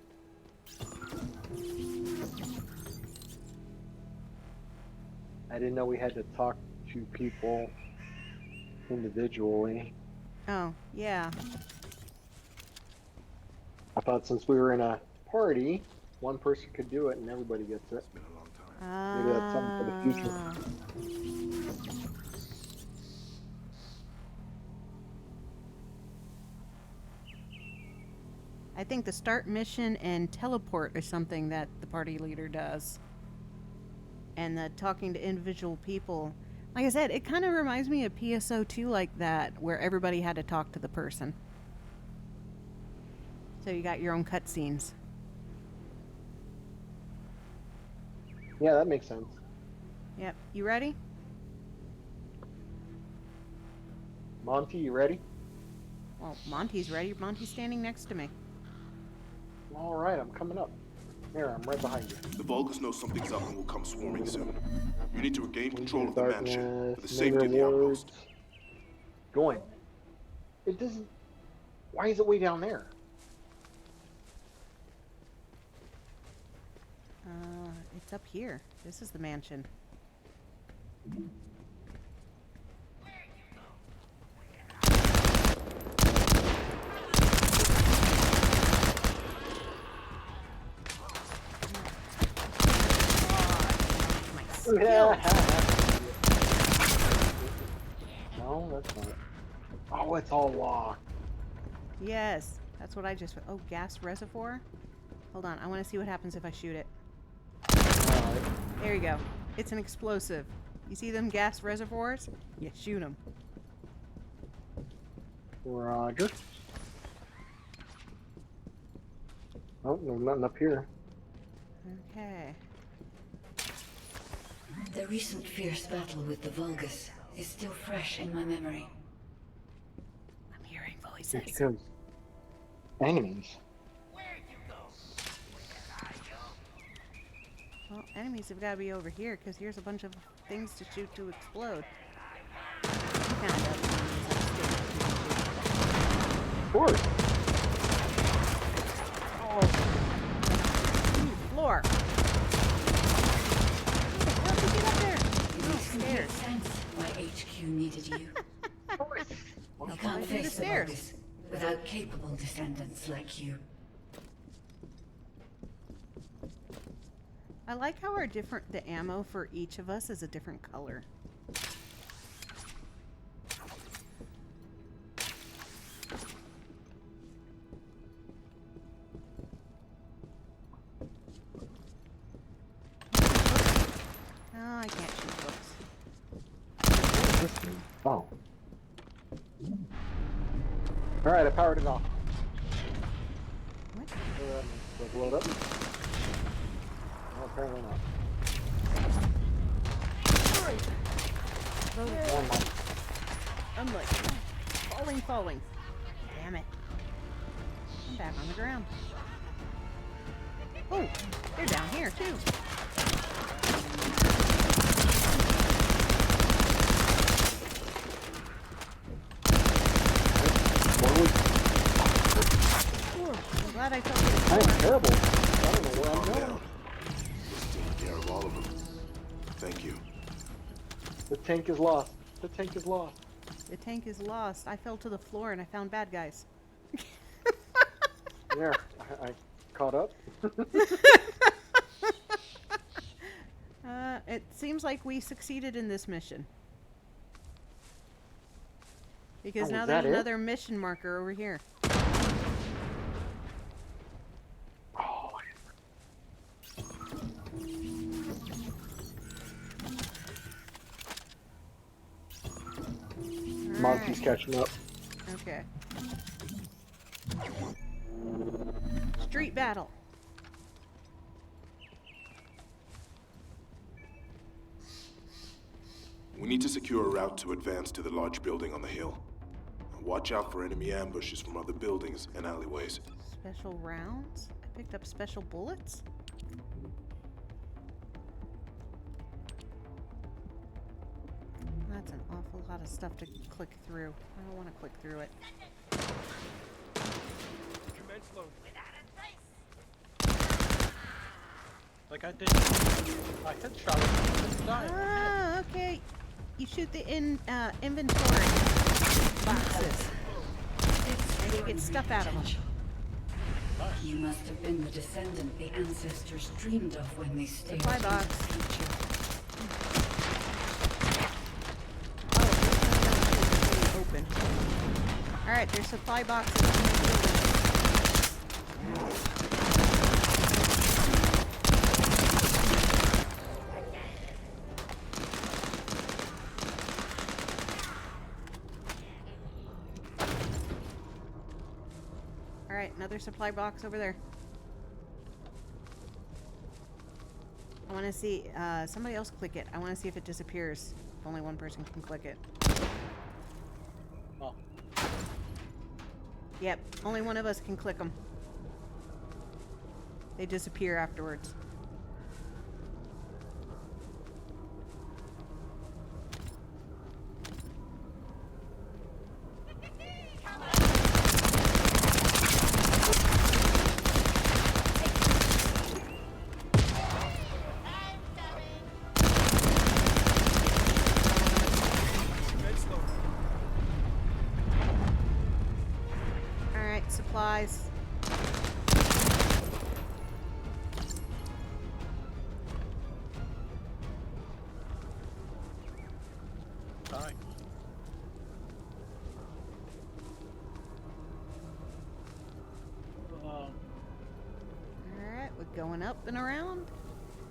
I didn't know we had to talk to people individually. Oh, yeah. I thought since we were in a party, one person could do it and everybody gets it. It's been a long time. Maybe that's something for the future. I think the start mission and teleport is something that the party leader does. And the talking to individual people. Like I said, it kind of reminds me of PSO2 like that, where everybody had to talk to the person. So you got your own cutscenes. Yeah, that makes sense. Yep. You ready? Monty, you ready? Well, Monty's ready. Monty's standing next to me. All right, I'm coming up. Here, I'm right behind you. The Vulgus know something's up and will come swarming soon. You need to regain control of the Darkness, mansion for the main safety of the rewards. outpost. Going. It doesn't... Why is it way down there? It's up here. This is the mansion. Yeah. No, that's not it. Oh, it's all locked. Yes, that's what I just... Oh, gas reservoir? Hold on, I want to see what happens if I shoot it. Alright. There you go. It's an explosive. You see them gas reservoirs? You shoot them. Roger. Oh, no, nothing up here. Okay. The recent fierce battle with the Vulgus is still fresh in my memory. I'm hearing It's voices. because enemies. Well, enemies have got to be over here, because here's a bunch of things to shoot to explode. Of course. Ooh, floor. How did you get up there? It makes complete stairs. sense why HQ needed you. You can't do the face the stairs. Vulgus without capable descendants like you. I like how the ammo for each of us is a different color. Oh, I can't shoot books. Oh. Alright, I powered it off. What? Does it load up? No, apparently not. One moment. I'm like falling. Damn it. I'm back on the ground. Oh, they're down here too. Thank you. The tank is lost. The tank is lost. The tank is lost. I fell to the floor and I found bad guys. There, I caught up. It seems like we succeeded in this mission. Because Oh, now is there's that it? another mission marker over here. Oh, Monty's catching up. Okay. Street battle. We need to secure a route to advance to the large building on the hill. Watch out for enemy ambushes from other buildings and alleyways. Special rounds? I picked up special bullets? That's an awful lot of stuff to click through. I don't want to click through it. Commence load. Like I did. I headshot him. Ah, okay. You shoot the inventory boxes. And you get stuff out of them. You must have been the descendant the ancestors dreamed of when they stared Supply into box. the future. Oh, open. Alright, there's supply boxes in the building. Alright, another supply box over there. I want to see, somebody else click it. I want to see if it disappears. If only one person can click it. Oh. Yep, only one of us can click them. They disappear afterwards. Alright, supplies. Die. Alright, we're going up and around.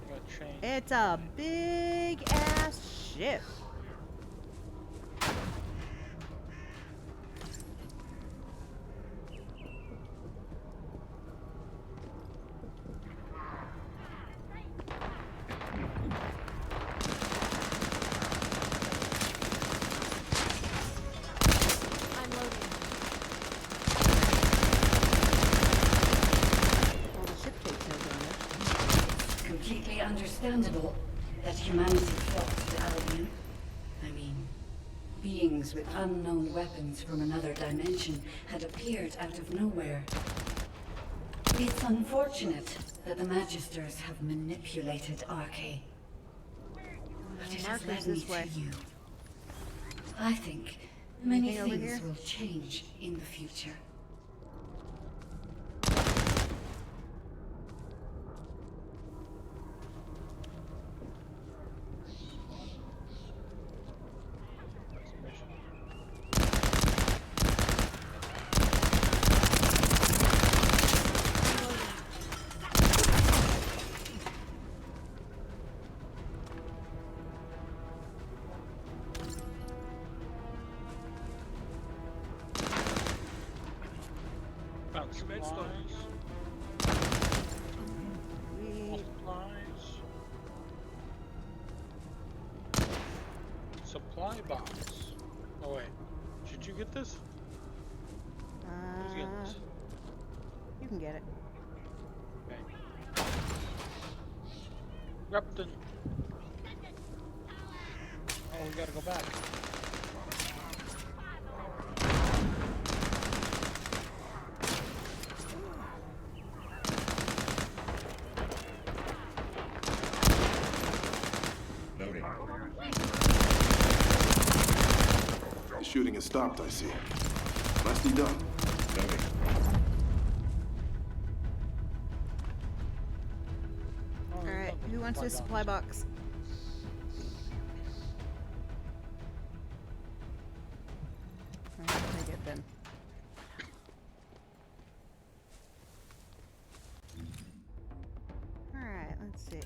Got chain. It's a big ass ship. I'm loading. Well, the ship takes no damage. Completely understandable that humanity flocked to Albion. I mean, beings with unknown weapons from another dimension had appeared out of nowhere. It's unfortunate that the Magisters have manipulated Arche. But it has Marker's led me this way. to you. I think many Anything over things here? will change in the future. That's a mission. Found supplies. More supplies. Supply box. Oh wait, should you get this? Who's getting this? You can get it. Okay. Repton. Oh, we gotta go back. No shooting has stopped, I see. Nicely done. Maybe. Alright, who wants this supply box? I'll take it then. Alright, let's see.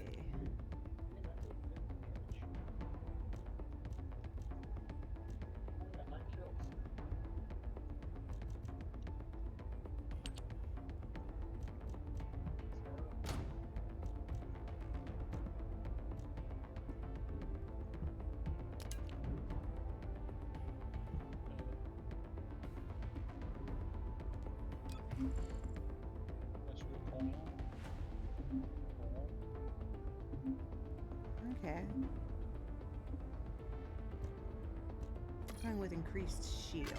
Okay. Going with increased shield.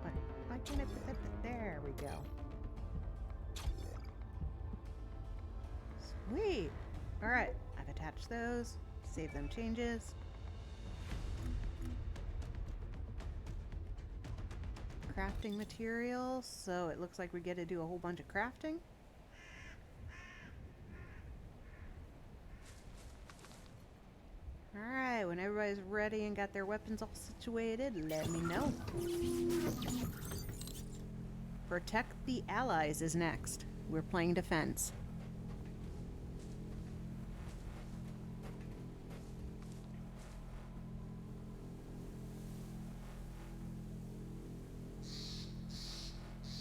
Why can't I put that? There we go. Sweet. All right, I've attached those. Save them changes. Crafting materials. So it looks like we get to do a whole bunch of crafting. Alright, when everybody's ready and got their weapons all situated, let me know. Protect the allies is next. We're playing defense.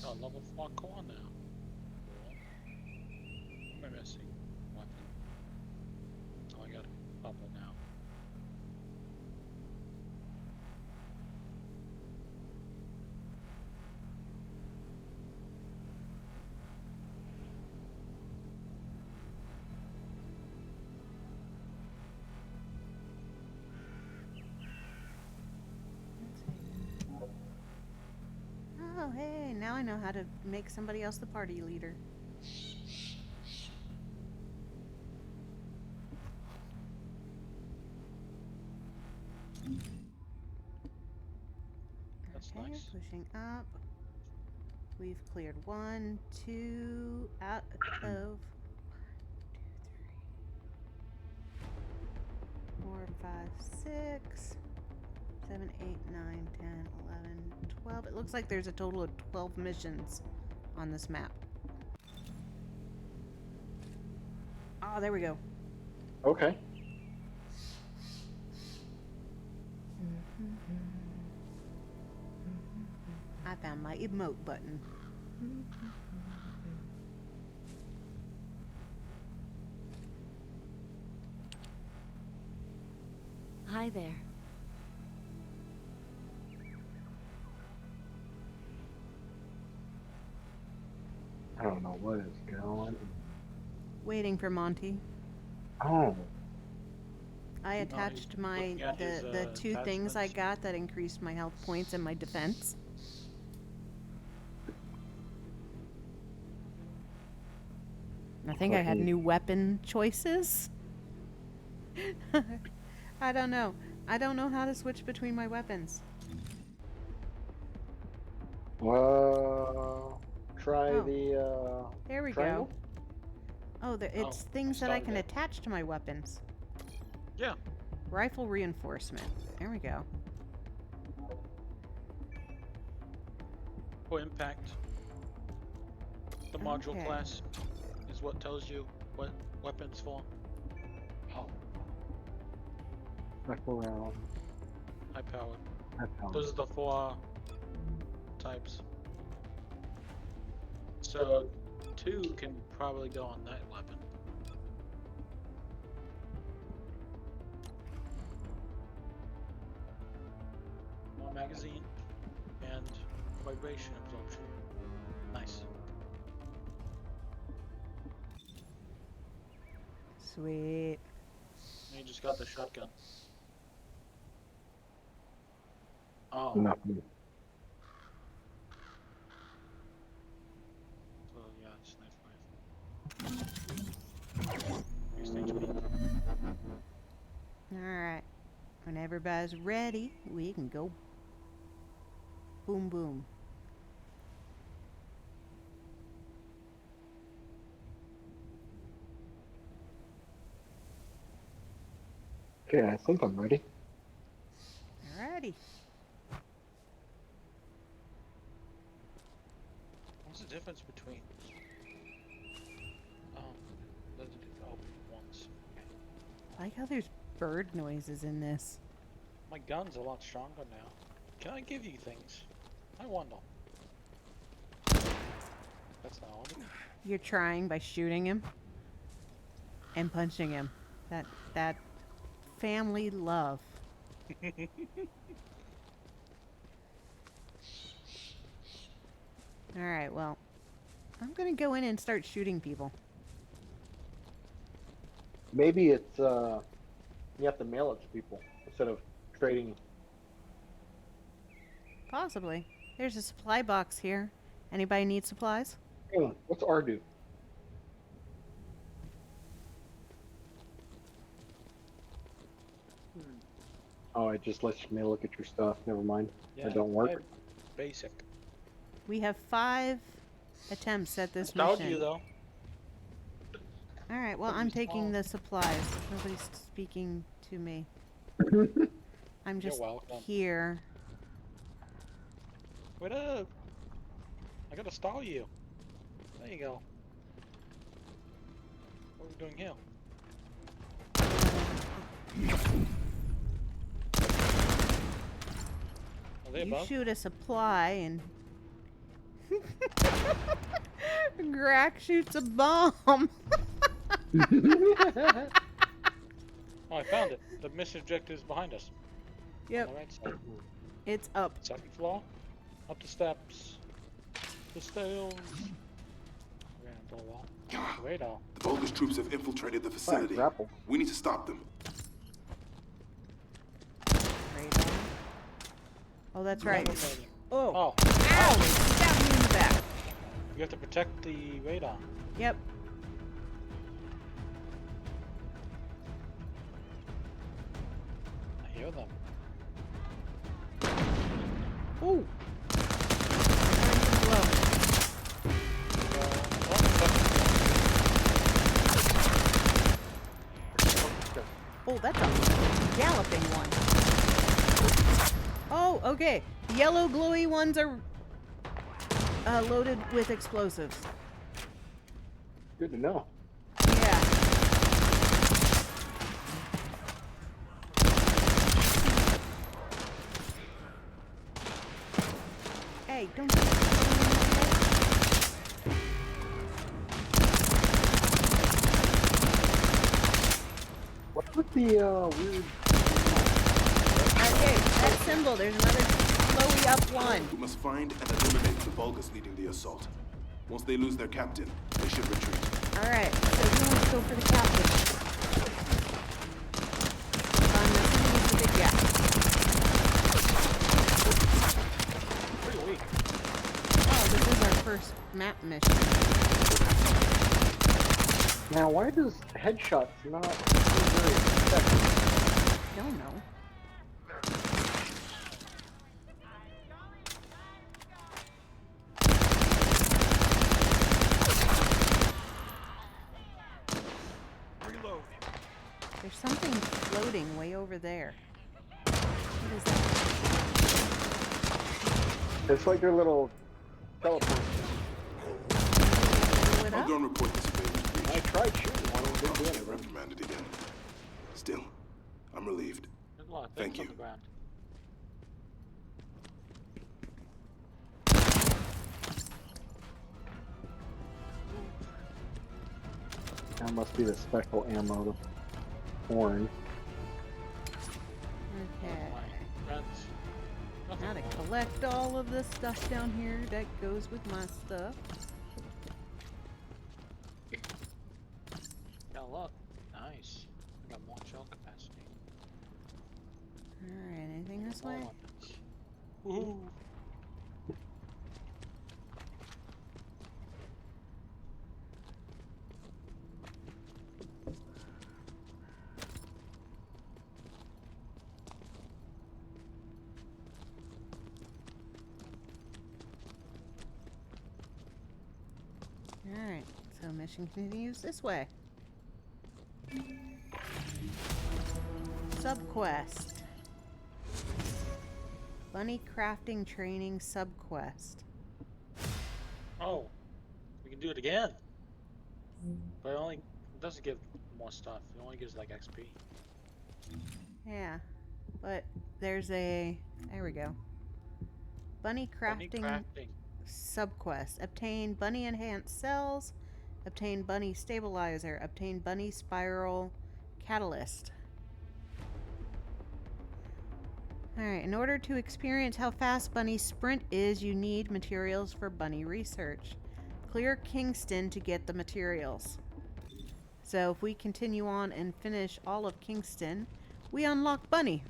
Oh, level 4 core now. What am I missing? Weapon. Oh, I got a couple now. Oh, hey, now I know how to make somebody else the party leader. That's Okay, nice. pushing up. We've cleared 1, 2 out of 4, 5, 6, 7, 8, 9, 10, 11, 12. It looks like there's a total of 12 missions on this map. Oh, there we go. Okay. I found my emote button. Hi there. I don't know what is going on. Waiting for Monty. Oh. I attached my looking at his, the two things I attachments. got that increased my health points and my defense. I think I had new weapon choices. I don't know. I don't know how to switch between my weapons. Try Oh. the There we triangle. go. Oh, it's things that I can attach to my weapons. Yeah. Rifle reinforcement. There we go. For impact. The module Okay. class is what tells you what weapons for. Oh. Rifle round. High powered. High power. Those are the 4 types. So 2 can probably go on that weapon. More magazine and vibration absorption. Nice. Sweet. And you just got the shotgun. Oh. Nothing. So yeah, it's nice rifle. Next stage me. Alright. When everybody's ready, we can go boom boom. Okay, I think I'm ready. Alrighty. What's the difference between once? I like how there's bird noises in this. My gun's a lot stronger now. Can I give you things? I wonder. That's not all. You're trying by shooting him and punching him. That family love. Alright, well, I'm gonna go in and start shooting people. Maybe it's you have to mail it to people instead of trading. Possibly. There's a supply box here. Anybody need supplies? Hey, what's R do? Oh, it just lets you look at your stuff. Never mind. Yeah, That don't work. Basic. We have 5 attempts at this Told mission. you though. Alright, well, I'm taking the supplies. Nobody's speaking to me. I'm just here. Wait up! I gotta stall you. There you go. What are we doing here? Are they You above? shoot a supply and Grack shoots a bomb. Oh, I found it. The mission objective is behind us. Yep. On the right side. It's up. Second floor. Up the steps. The stairs. Ran into the wall. Radar. The Vulgus troops have infiltrated the facility. grapple. We need to stop them. Radar. Oh, that's right. Oh. Oh. Ow! They stabbed me in the back. You have to protect the radar. Yep. I hear them. Ooh. Oh, that's a galloping one. Oh, okay. Yellow glowy ones are loaded with explosives. Good to know. Yeah. Hey, don't you... What's with the weird... Okay, that symbol, there's another glowy up one. We must find and eliminate the Vulgus leading the assault. Once they lose their captain, they should retreat. Alright, so who wants to go for the captain? I'm assuming he's the big guy. Pretty weak. Oh, this is our first map mission. Now, why does headshots not seem very effective? Don't know. Reload. There's something floating way over there. What is that? It's like their little teleport. Blow it I'll up? go and report this invader's breach. I tried shooting one and it didn't do I'll anything. reprimanded again. Still, I'm relieved. There's a lot of Thank things on you. the ground. That must be the special ammo, the horn. Okay. Friends. Now to collect all of the stuff down here that goes with my stuff. Got a lot. Nice. Got more shell capacity. Alright, anything this More way? weapons. Woohoo! mission continues this way. Subquest. Bunny crafting training subquest. Oh, we can do it again. But it doesn't give more stuff. It only gives like XP. Yeah, but there's a... There we go. Bunny crafting subquest. Obtain bunny enhanced cells. Obtain bunny stabilizer. Obtain bunny spiral catalyst. Alright, in order to experience how fast Bunny's sprint is, you need materials for Bunny research. Clear Kingston to get the materials. So if we continue on and finish all of Kingston, we unlock Bunny.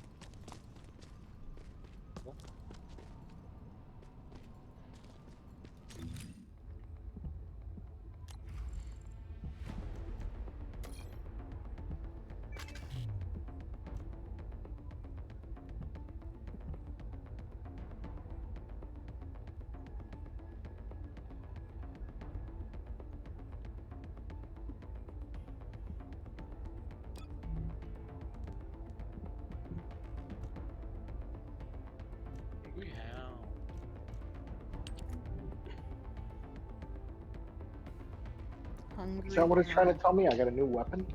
Hungry Is that what it's trying to Hound. tell me? I got a new weapon?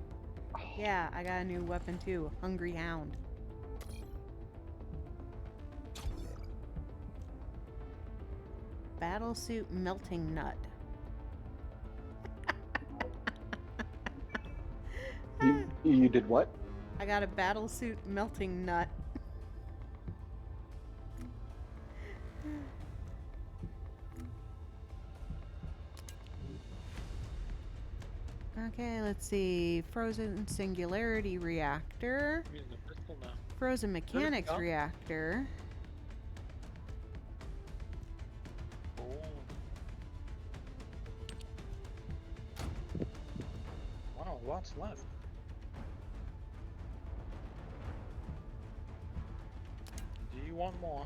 Yeah, I got a new weapon too. Hungry Hound. Battlesuit melting nut. You did what? I got a battlesuit melting nut. Okay, let's see. Frozen Singularity Reactor. I'm using the pistol now. Frozen Mechanics go? Reactor. Oh. Wow, lots left. Do you want more?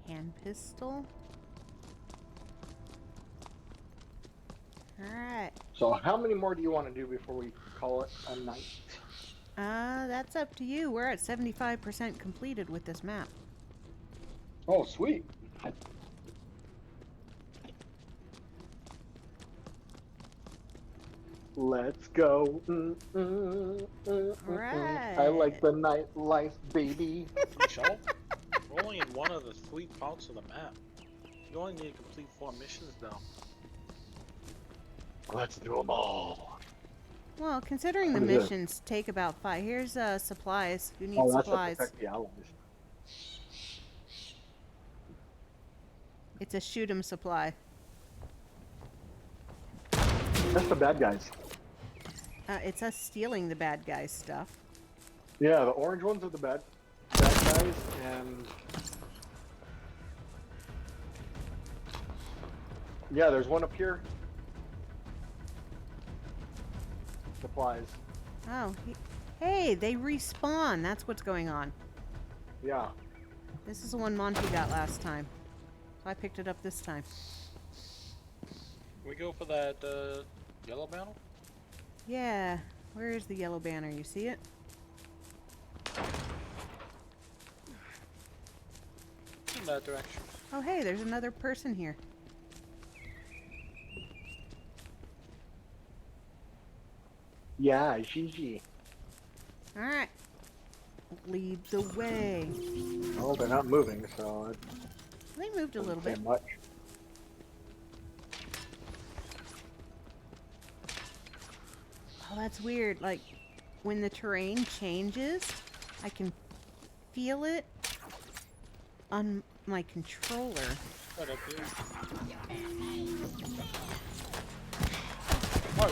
Hand pistol. Alright. So how many more do you want to do before we call it a night? That's up to you. We're at 75% completed with this map. Oh, sweet. Let's go. Right. I like the nightlife, baby. Michelle? We're only in one of the 3 parts of the map. You only need to complete 4 missions though. Let's do them all. Well, considering the What is this? missions take about 5. Here's supplies. Who needs Oh, that's to supplies? protect the allies. It's a shoot 'em supply. That's the bad guys. It's us stealing the bad guys' stuff. Yeah, the orange ones are the bad guys, and yeah, there's one up here. Supplies. Oh, hey, they respawn. That's what's going on. Yeah. This is the one Monty got last time. So I picked it up this time. Can we go for that yellow panel? Yeah. Where is the yellow banner? You see it? In that direction. Oh, hey, there's another person here. Yeah, Gigi. Alright. Lead the way. Oh, they're not moving, so it They moved a little doesn't say bit. much. Oh, that's weird. Like, when the terrain changes, I can feel it on my controller. Right up here.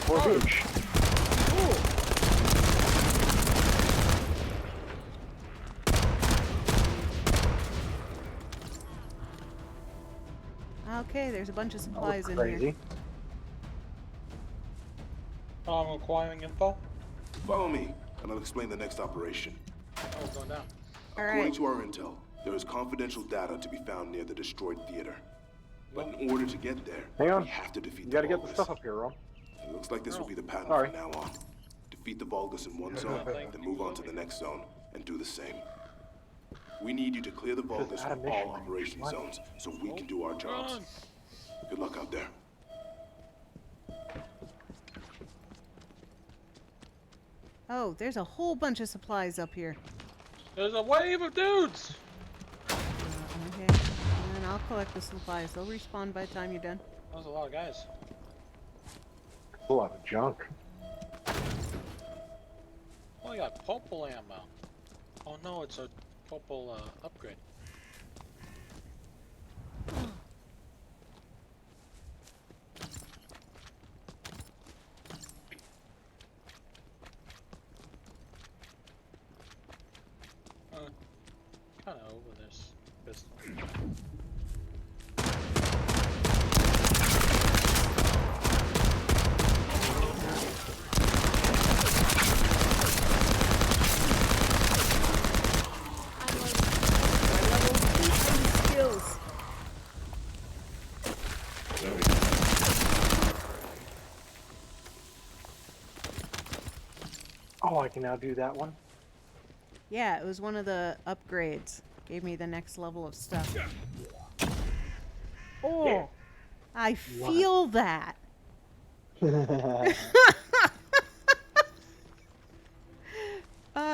More beach. Okay, there's a bunch of That supplies was in crazy. here. I'm acquiring info. Follow me, and I'll explain the next operation. Oh, going down. According Alright. to our intel, there is confidential data to be found near the destroyed theater. But in order to get there, Hang on. we have to defeat You the gotta get the Vulgus. stuff up here, Ron. It looks like this will be the pattern Sorry. from now on. Defeat the Vulgus in one zone, then move on to the next zone, and do the same. We need you to clear the Vulgus out of from all mission. operation What? zones, so we can do our jobs. Run. Good luck out there. Oh, there's a whole bunch of supplies up here. There's a wave of dudes. Okay. And then I'll collect the supplies. They'll respawn by the time you're done. There's a lot of guys. A lot of junk. Oh, I got purple ammo. Oh no, it's a purple upgrade. Kind of over this pistol. Skills. Oh, I can now do that one. Yeah, it was one of the upgrades. Gave me the next level of stuff. Oh, Yeah. I feel that.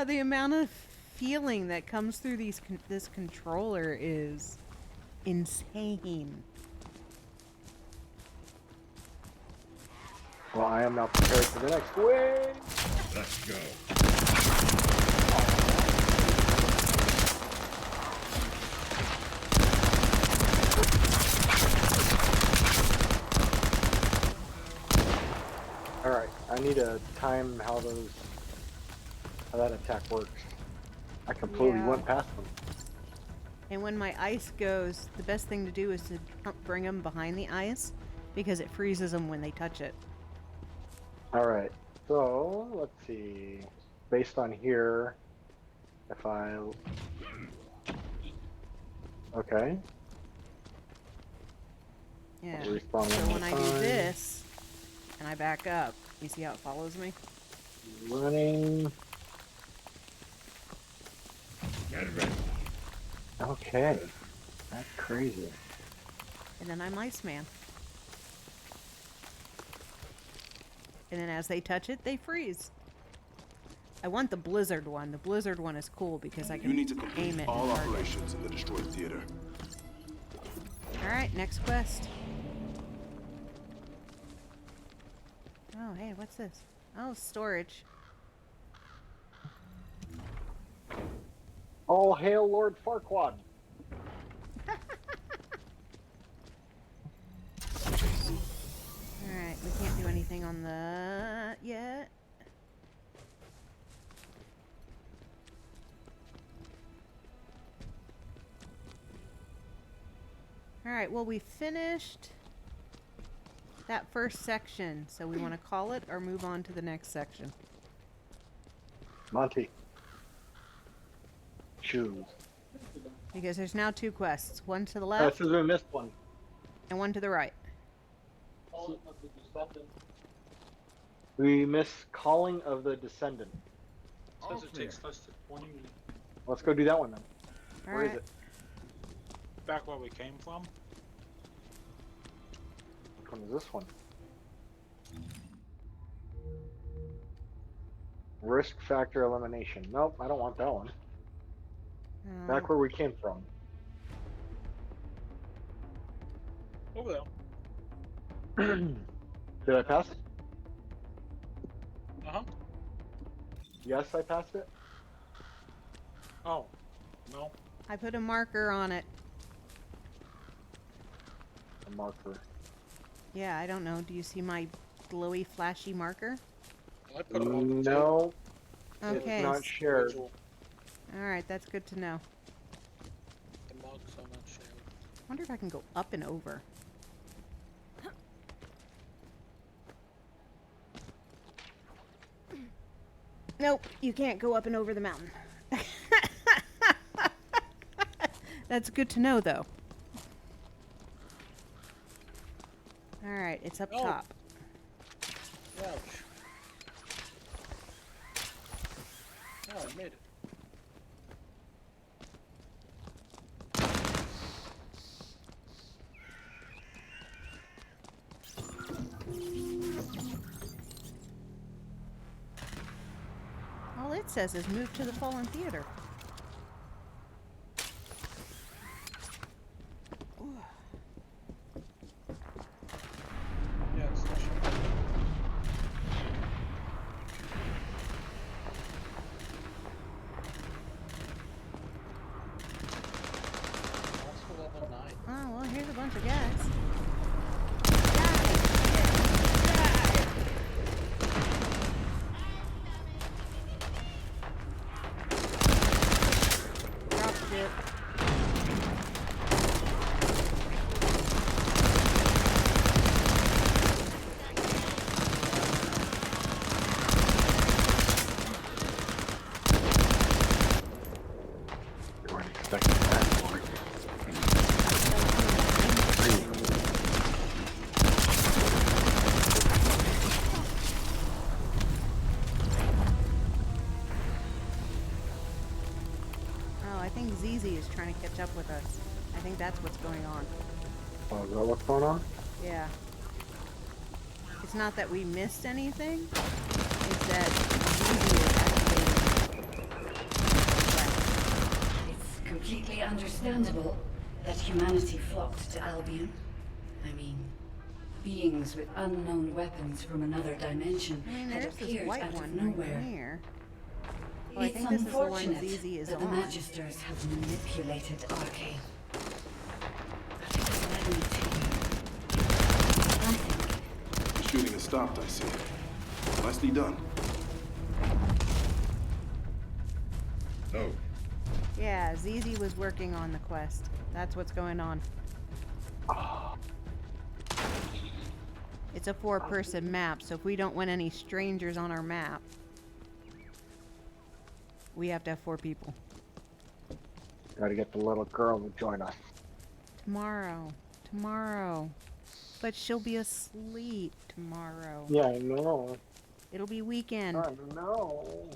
The amount of feeling that comes through this controller is insane. Well, I am now prepared for the next wave. Let's go. Alright, I need to time how that attack works. I completely Yeah. went past them. And when my ice goes, the best thing to do is to bring them behind the ice because it freezes them when they touch it. Alright, so let's see. Based on here, if I. Okay. Yeah. I'll respawn So one when I more do time. this and I back up, you see how it follows me? Running. Get ready. Okay. That's crazy. And then I'm Iceman. And then as they touch it, they freeze. I want the blizzard one. The blizzard one is cool because I can You need to aim complete it. all and target. operations in the destroyed theater. Alright, next quest. Oh, hey, what's this? Oh, storage. All hail Lord Farquaad. Alright, we can't do anything on that yet. Alright, well, we finished that first section, so we want to call it or move on to the next section. Monty. Choose. Because there's now two quests, one to the This left is we missed one. and one to the right. We miss Calling of the Descendant. Says it takes less than 20 minutes. Let's go do that one then. Where is Alright. it? Back where we came from. Which one is this one? Risk factor elimination. Nope, I don't want that one. Back where we came from. Over there. Did I pass it? Uh huh. Yes, I passed it. Oh. No. I put a marker on it. A marker. Yeah, I don't know. Do you see my glowy, flashy marker? I put them on the No, Okay. it's not shared. Alright, that's good to know. The mugs are not shared. I wonder if I can go up and over. Nope, you can't go up and over the mountain. That's good to know, though. Alright, it's up Oh. top. Ouch. Oh, I made it. All it says is move to the Fallen Theater. Yeah, it's not shared. Also level 9. Oh, well, here's a bunch of guys. Dropped it. You weren't expecting that one. Oh, I think ZZ is trying to catch up with us. I think that's what's going on. Oh, is that what's going on? Yeah. It's not that we missed anything. It's that ZZ is activating. It's completely understandable that humanity flocked to Albion. I mean, beings with unknown weapons from another dimension I mean, had there's this appeared white out one of nowhere. right here. Oh, I It's think this is the one unfortunate ZZ is that the on. Magisters have manipulated Arcane. But it has led me to you. I think The shooting has stopped, I see. Nicely done. Oh, Yeah, ZZ was working on the quest. That's what's going on. It's a 4-person map, so if we don't want any strangers on our map, we have to have 4 people. Gotta get the little girl to join us. Tomorrow. But she'll be asleep tomorrow. Yeah, I know. It'll be weekend. I know.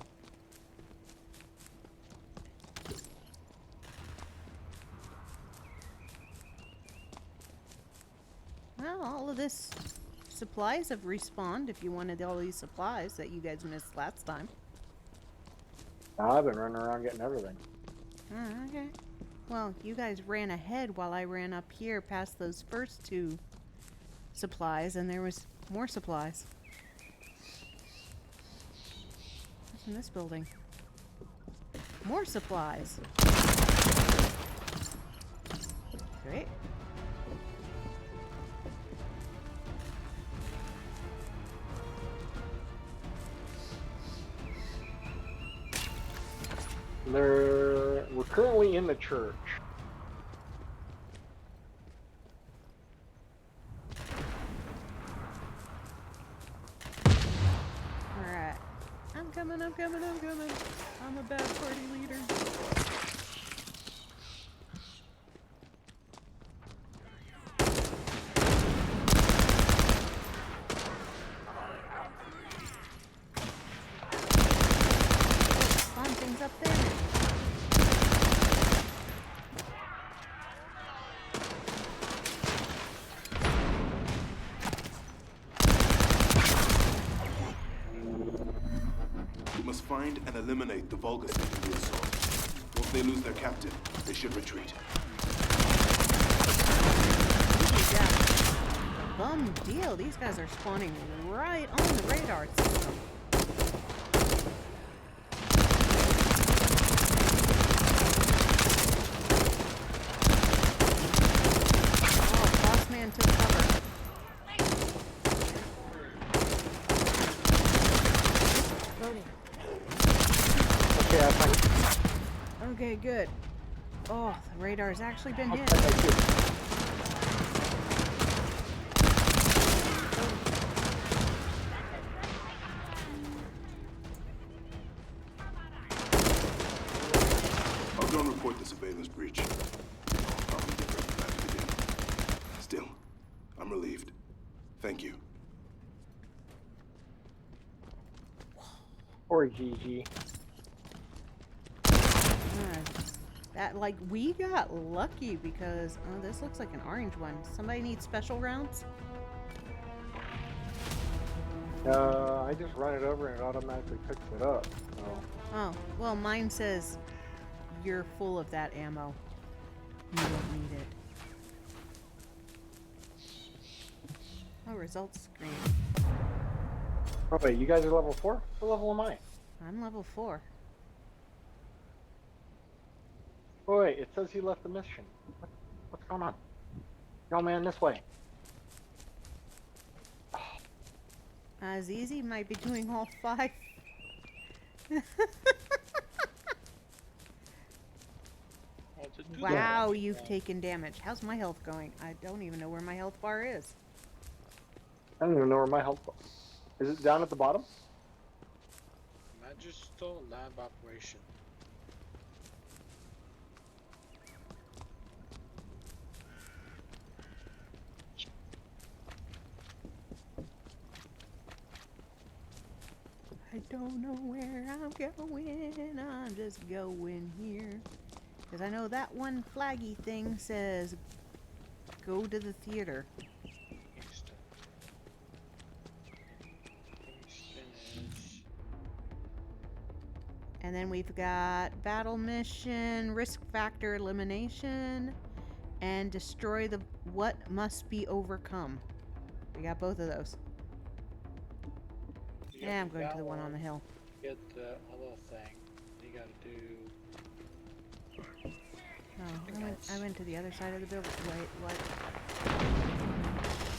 Well, all of this supplies have respawned if you wanted all these supplies that you guys missed last time. I've been running around getting everything. Oh, okay. Well, you guys ran ahead while I ran up here past those first 2 supplies, and there was more supplies. What's in this building? More supplies. Great. We're currently in the church. Alright. I'm coming. I'm a bad party leader. Fun things up there. We must find and eliminate the Vulgus in the assault. Once they lose their captain, they should retreat. Bum deal. These guys are spawning right on the radar system. good. Oh, the radar's actually been hit. I'll go and report the surveillance breach. I'll probably get ready for that to begin. Still, I'm relieved. Thank you. Or GG. That, like, we got lucky because, oh, this looks like an orange one. Somebody needs special rounds? I just run it over and it automatically picks it up. So. Oh, well, mine says you're full of that ammo. You don't need it. Oh, results screen. Oh wait, you guys are level 4? What level am I? I'm level 4. Oh wait, it says you left the mission. What's going on? Yo man, this way. Azizi might be doing all 5. Wow, you've taken damage. How's my health going? I don't even know where my health bar is. I don't even know where my health bar is. It down at the bottom? Magister Lab Operation. I don't know where I'm going. I'm just going here. Because I know that one flaggy thing says go to the theater. And then we've got battle mission, risk factor elimination, and destroy the what must be overcome. We got both of those. Yeah, I'm going to the one on the hill. Get the other thing. You gotta do. Oh, I went to the other side of the building. Wait, what?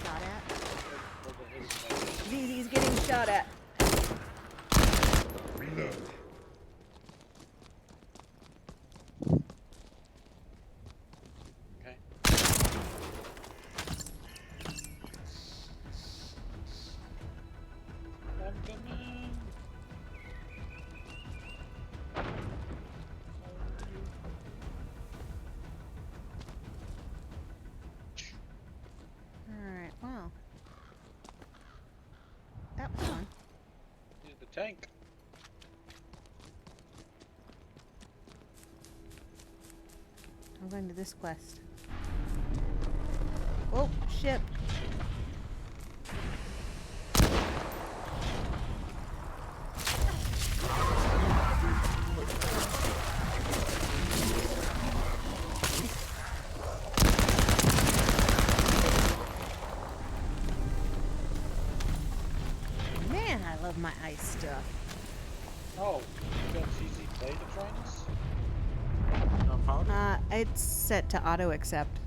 Shot at? He's getting shot at. Reload. Okay. I'm coming. Alright, well. That was fun. Here's the tank. I'm going to this quest. Oh, ship. Man, I love my ice stuff. Oh, you got CZ Play to join us? It's set to auto accept.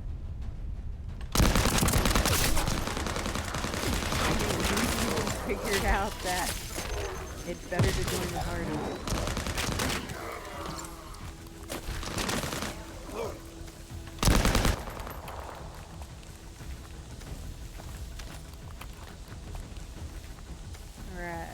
Figured out that it's better to join the party. Alright.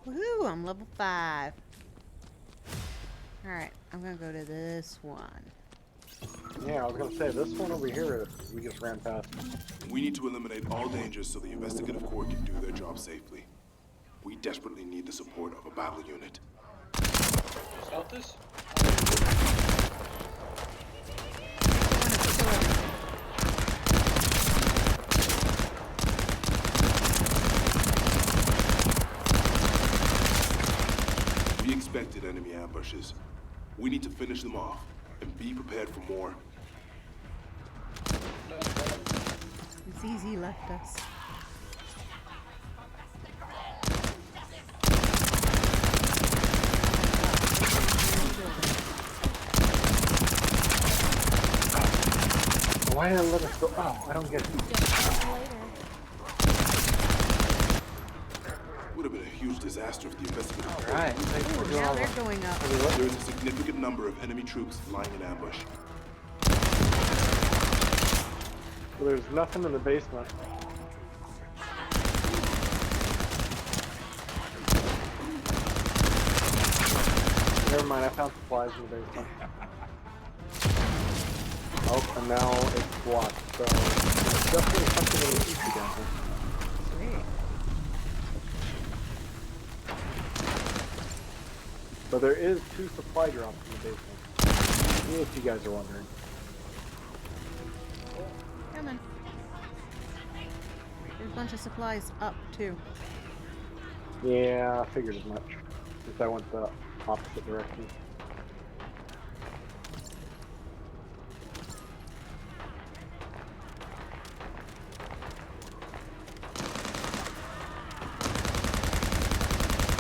Woohoo, I'm level 5. Alright, I'm gonna go to this one. Yeah, I was gonna say, this one over here, we just ran past. We need to eliminate all dangers so the investigative corps can do their job safely. We desperately need the support of a battle unit. Start this? We expected enemy ambushes. We need to finish them off and be prepared for more. ZZ left us. Why did it let us go? Oh, I don't get it. Would have been a huge disaster if the investigators. Right. Ooh, now they're going up. There is a significant number of enemy troops lying in ambush. Well, there's nothing in the basement. Never mind, I found supplies in the basement. Oh, and now it's blocked, so there's definitely something in the easy down here. Sweet. So there is 2 supply drops in the basement. If you guys are wondering. Coming. There's a bunch of supplies up too. Yeah, I figured as much. Since I went the opposite direction.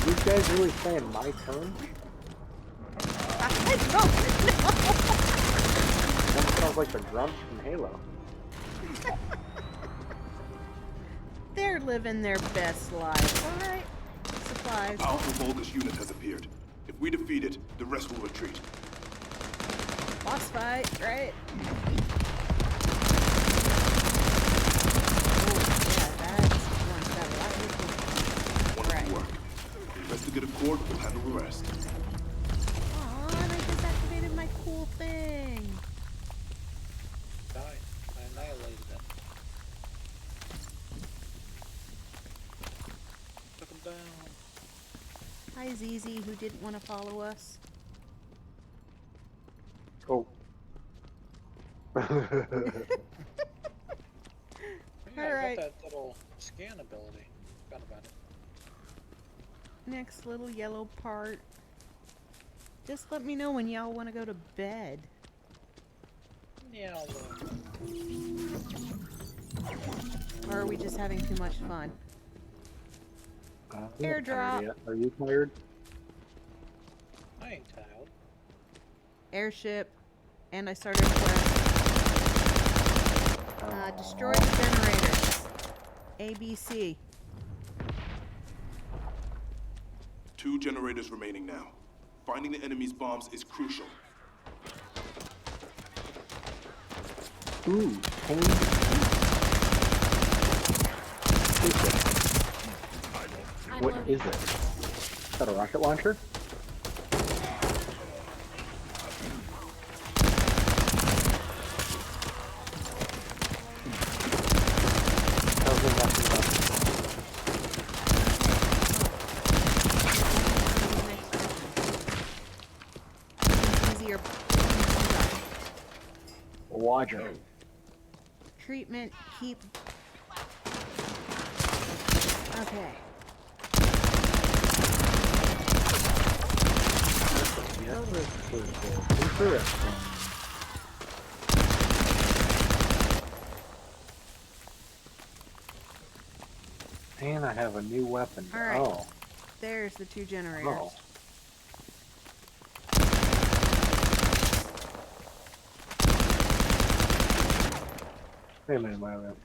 These guys really saying my turn? I don't know. That sounds like the grunts from Halo. They're living their best life. All right. Supplies. A powerful Vulgus unit has appeared. If we defeat it, the rest will retreat. Boss fight, right? Wonderful work. The investigative court will handle the rest. Aw, and I just activated my cool thing. Died. I annihilated them. Took them down. Hi, ZZ, who didn't want to follow us. Oh. Yeah, I Alright. got that little scan ability. Forgot about it. Next little yellow part. Just let me know when y'all want to go to bed. Yeah, I'll Or are we just having too much fun? I'm not Airdrop. tired yet. Are you tired? I ain't tired. Airship. And I started a quest. Destroy the generators. ABC. 2 generators remaining now. Finding the enemy's bombs is crucial. Ooh, what is it? Is that a rocket launcher? Easier. Roger. Treatment. Keep. Okay. Interesting. And I have a new weapon. All right. Oh. There's the 2 generators. Oh. Wait a minute,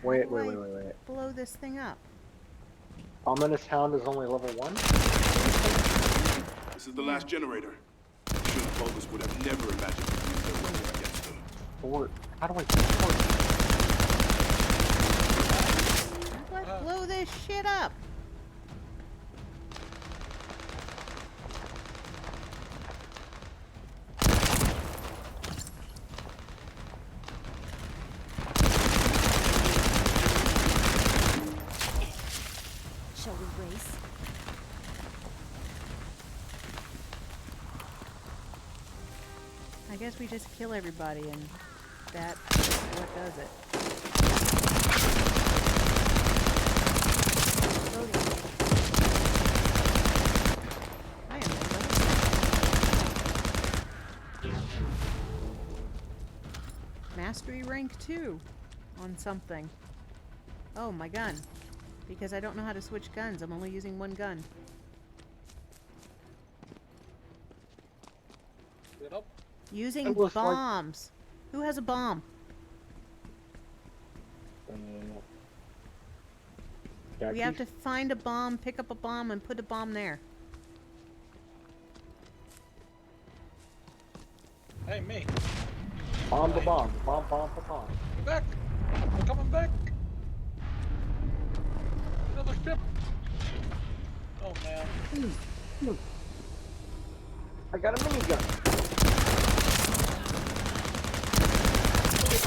wait. Blow this thing up. Ominous Hound is only level 1? This is the last generator. I'm sure the Vulgus would have never imagined to use their weapon against them. Or, how do I support it? Let's blow this shit up. Shall we race? I guess we just kill everybody and that's what does it. I am mastery rank 2 on something. Oh, my gun. Because I don't know how to switch guns. I'm only using one gun. Get up. Using It looks like- bombs. Who has a bomb? We have to find a bomb, pick up a bomb, and put a bomb there. Hey, me. Bomb the bomb. Bomb, bomb, bomb. Come back. I'm coming back. Another ship. Oh, man. I got a minigun.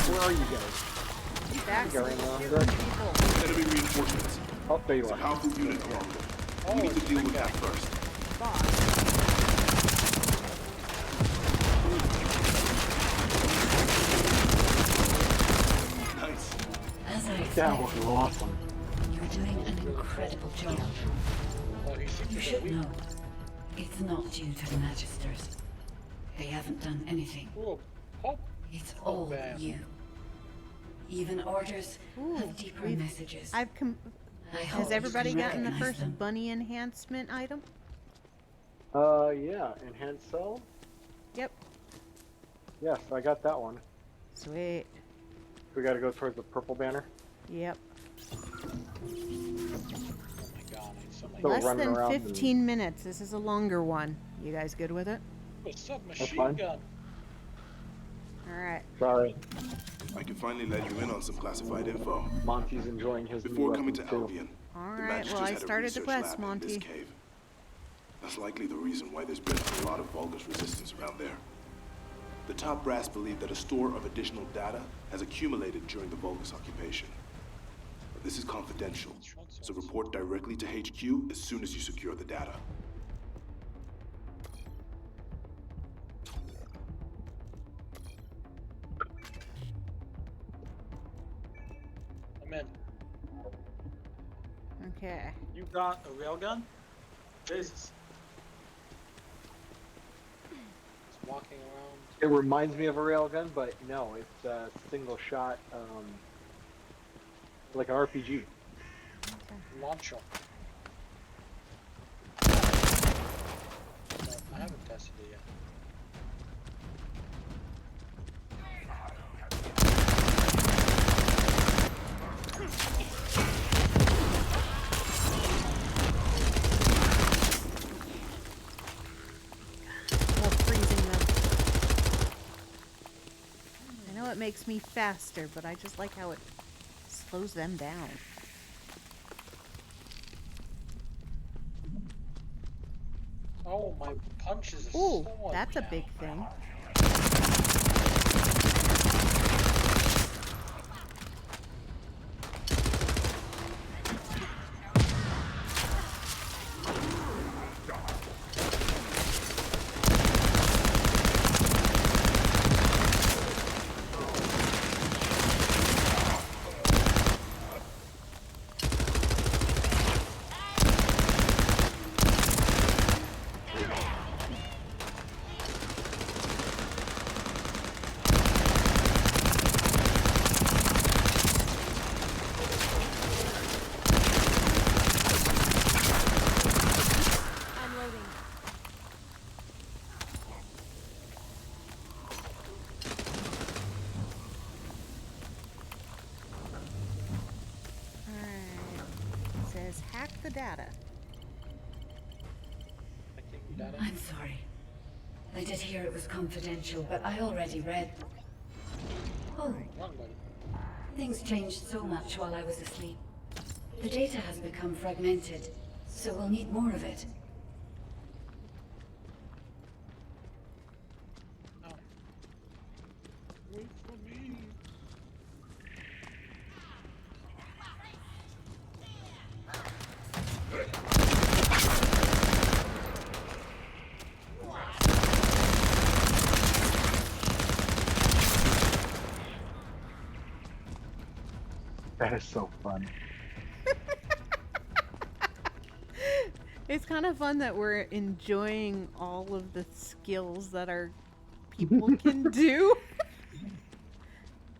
Where are you guys? That's Going around shooting there. people. Enemy reinforcements. Oh, there you It's a are. powerful unit along there. We need to deal with that first. Boss. Nice. As I That expected, was awesome. you're doing an incredible job. Oh, he's You should know, it's not due to the Magisters. They haven't done anything. Ooh, oh, It's all bam. you. Even orders Ooh, have deeper we've- messages. I've I hope Has you everybody can gotten the recognize first them. bunny enhancement item? Yeah. Enhanced cell? Yep. Yes, I got that one. Sweet. We gotta go towards the purple banner. Yep. oh my god, I need something. So Less running than around 15 minutes. This is a longer one. You guys good with it? A submachine fine. gun. Alright. Sorry. I can finally let you in on some classified info. Monty's enjoying his new Before coming to weapon, too. Albion, the Alright, Magisters well I had a started the research quest, lab in Monty. this cave. That's likely the reason why there's been a lot of Vulgus resistance around there. The top brass believe that a store of additional data has accumulated during the Vulgus occupation. But this is confidential, so report directly to HQ as soon as you secure the data. I'm in. Okay. You got a railgun? Jesus. Just walking around. It reminds me of a railgun, but no, it's a single shot, like an RPG. Launcher. No, I haven't tested it yet. Well, freezing them. I know it makes me faster, but I just like how it slows them down. Oh, my punch is a Ooh, sword that's a now. big thing. Unloading. Alright. It says hack the data. I think you got it. I'm sorry. I did hear it was confidential, but I already read. Oh, Wrong button. things changed so much while I was asleep. The data has become fragmented, so we'll need more of it. Oh. Wait for me. That is so fun. It's kind of fun that we're enjoying all of the skills that our people can do.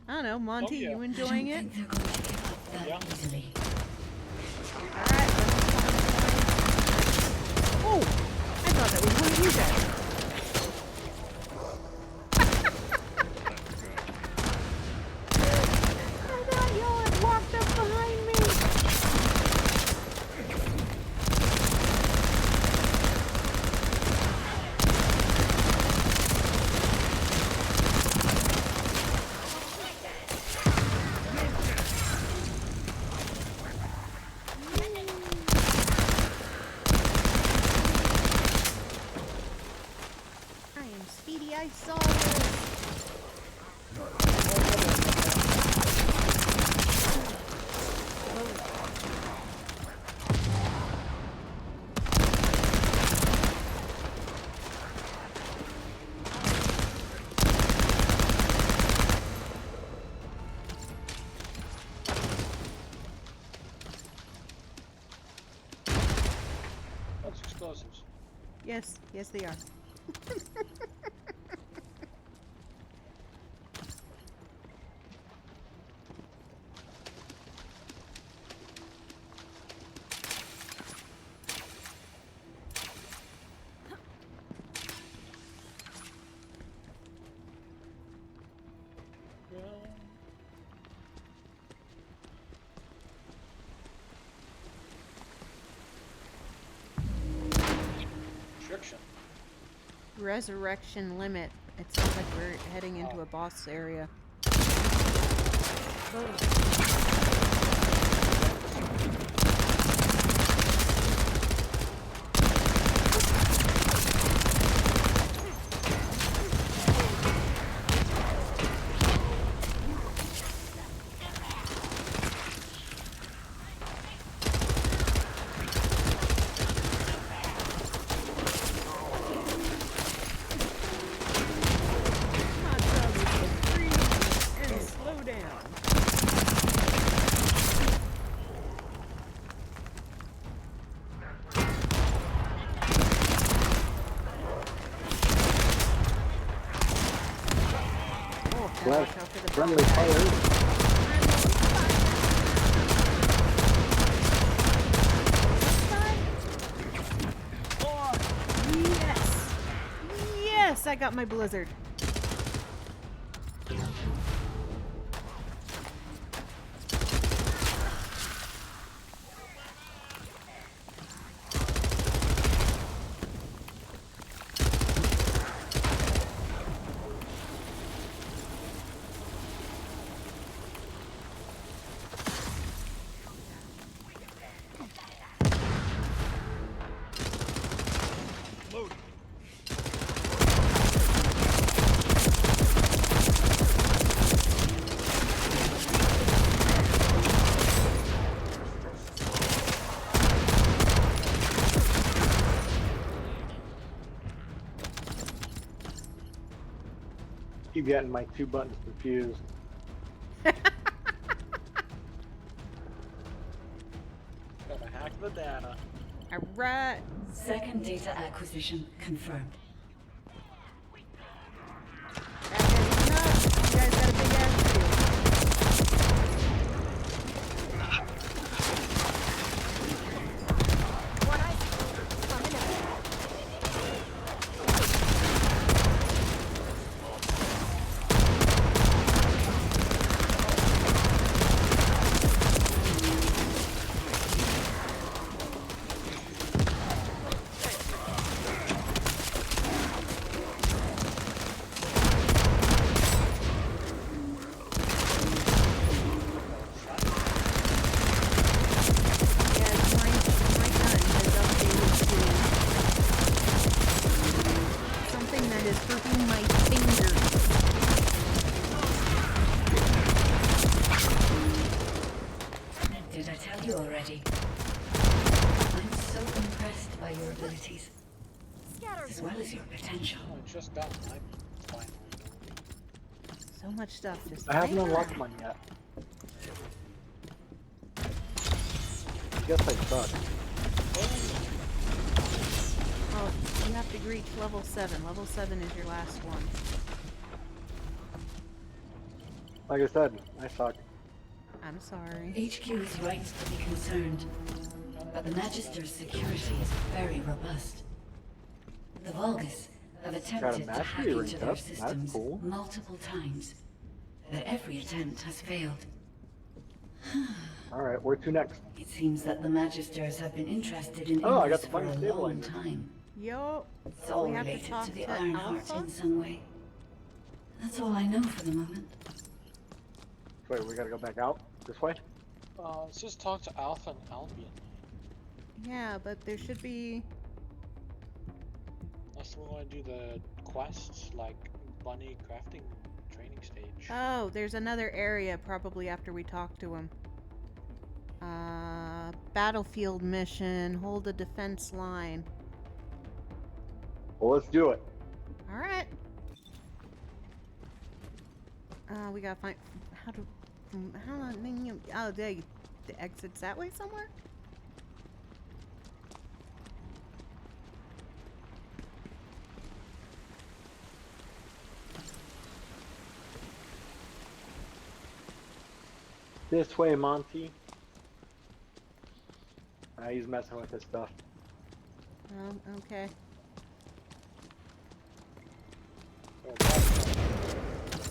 I don't know, Monty, yeah. you enjoying it? They're going to give up that Yeah. easily. Alright, oh! I thought that was one of you guys. I thought y'all had walked up behind me. I am Speedy, I saw this. That's explosives. Yes, yes they are. Restriction. Resurrection limit. It sounds like we're heading into a boss area. Hot dog with the freeze and slow down. Oh, gotta Well, watch out for the friendly bad guys. fire. Oh, yes! Yes, I got my blizzard. Keep getting my 2 buttons confused. Gotta hack the data. Alright. Second data acquisition confirmed. That guy's nuts. You guys got a big ass field. One eye. Coming up. Yes, my gun has updated to something that is hurting my fingers. Did I tell you already? I'm so impressed by your abilities, as well as your potential. Oh, I just got my final. So much stuff just I haven't there. unlocked mine yet. I guess I suck. Oh, you have to reach level 7. Level 7 is your last one. Like I said, I suck. I'm sorry. HQ is right to be concerned, but the Magister's security is very robust. The Vulgus have attempted to hack mastery into ring their up. That's systems cool. multiple times, but every attempt has failed. Alright, where to next? It seems that the Magisters have been interested in Oh, I got Invis the for button a long stabilizer. time. Yo, It's all we have to related talk to the to Ironheart Alpha? in some way. That's all I know for the moment. Wait, we gotta go back out? This way? Let's just talk to Alpha and Albion. Yeah, but there should be. Unless we want to do the quests, like bunny crafting training stage. Oh, there's another area probably after we talk to him. Battlefield mission. Hold a defense line. Well, let's do it. All right. We gotta find how to. Oh, there. The exit's that way somewhere. This way, Monty. He's messing with his stuff. Okay.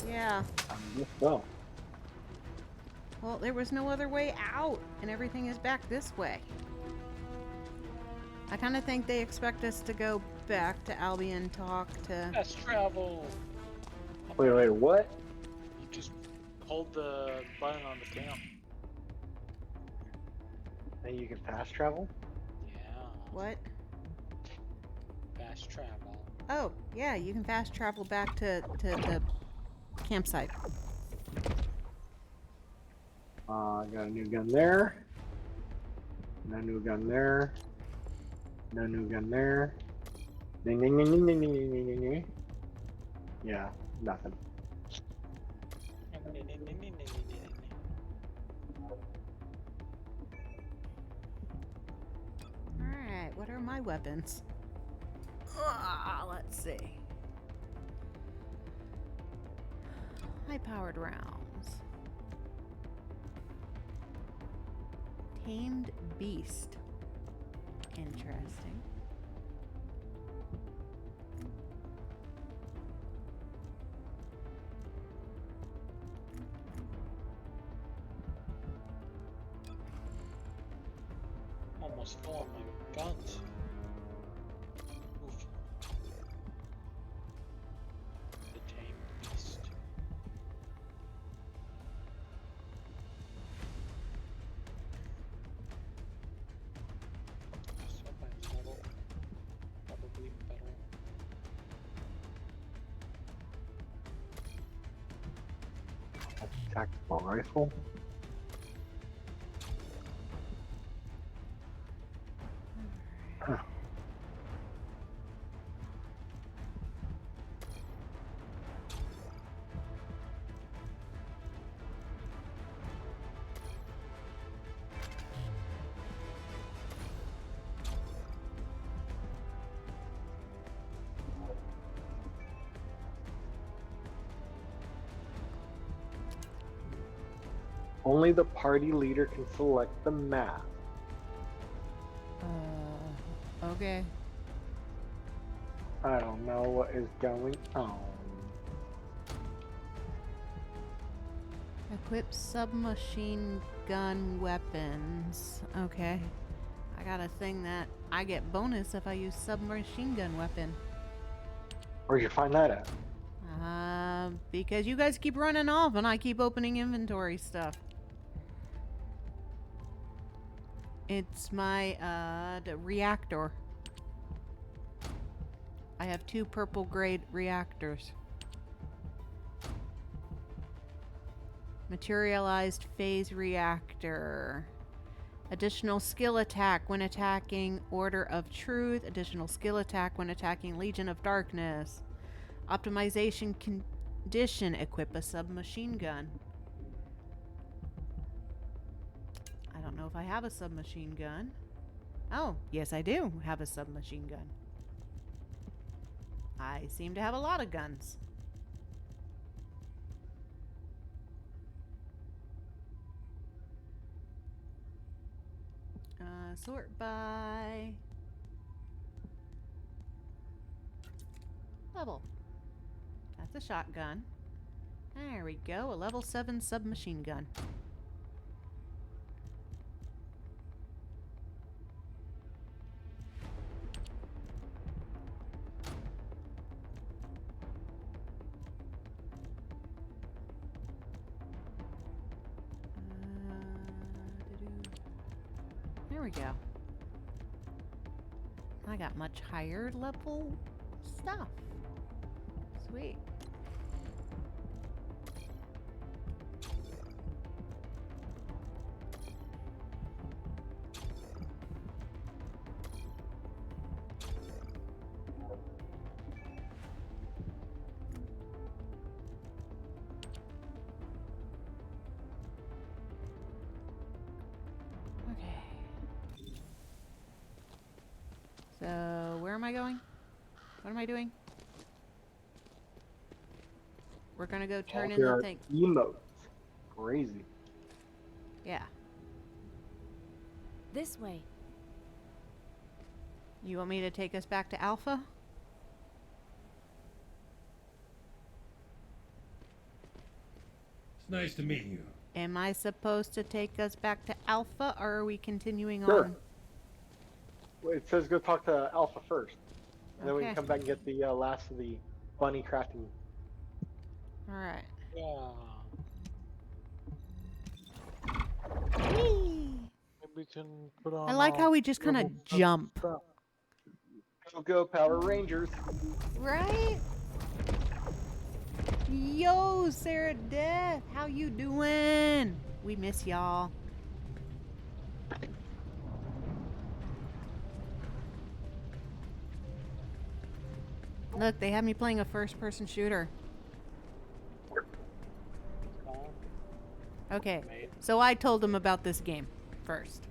Yeah. Oh. Well, there was no other way out, and everything is back this way. I kind of think they expect us to go back to Albion, talk to... Let's travel! Wait, what? You just hold the button on the cam. And you can fast travel? Yeah. What? Fast travel. Oh, yeah, you can fast travel back to the campsite. I got a new gun there. No new gun there. No new gun there. Ding ding ding ding ding ding ding ding ding. Yeah, nothing. Alright, what are my weapons? Let's see. High-powered rounds. Tamed beast. Interesting. Almost full on my guns. Oof. The tame beast. So by level, probably better. Tactical rifle. Only the party leader can select the map. Okay. I don't know what is going on. Equip submachine gun weapons. Okay. I got a thing that I get bonus if I use submachine gun weapon. Where'd you find that at? Because you guys keep running off and I keep opening inventory stuff. It's my, the reactor. I have 2 purple grade reactors. Materialized phase reactor. Additional skill attack when attacking Order of Truth. Additional skill attack when attacking Legion of Darkness. Optimization condition. Equip a submachine gun. I don't know if I have a submachine gun. Oh, yes I do have a submachine gun. I seem to have a lot of guns. Sort by level. That's a shotgun. There we go, a level 7 submachine gun. There we go. I got much higher level stuff. Sweet. So, where am I going? What am I doing? We're gonna go turn in the thing. Emotes. Crazy. Yeah. This way. You want me to take us back to Alpha? It's nice to meet you. Am I supposed to take us back to Alpha, or are we continuing Sure. on? Well, it says go talk to Alpha first. And then we can Okay. come back and get the last of the bunny crafting. Alright. Yeah. Whee! Maybe we can put on. I like how we just kind of jump. Go Power Rangers. Right? Yo, Sarah Death, how you doing? We miss y'all. Look, they have me playing a first-person shooter. Okay, so I told them about this game first.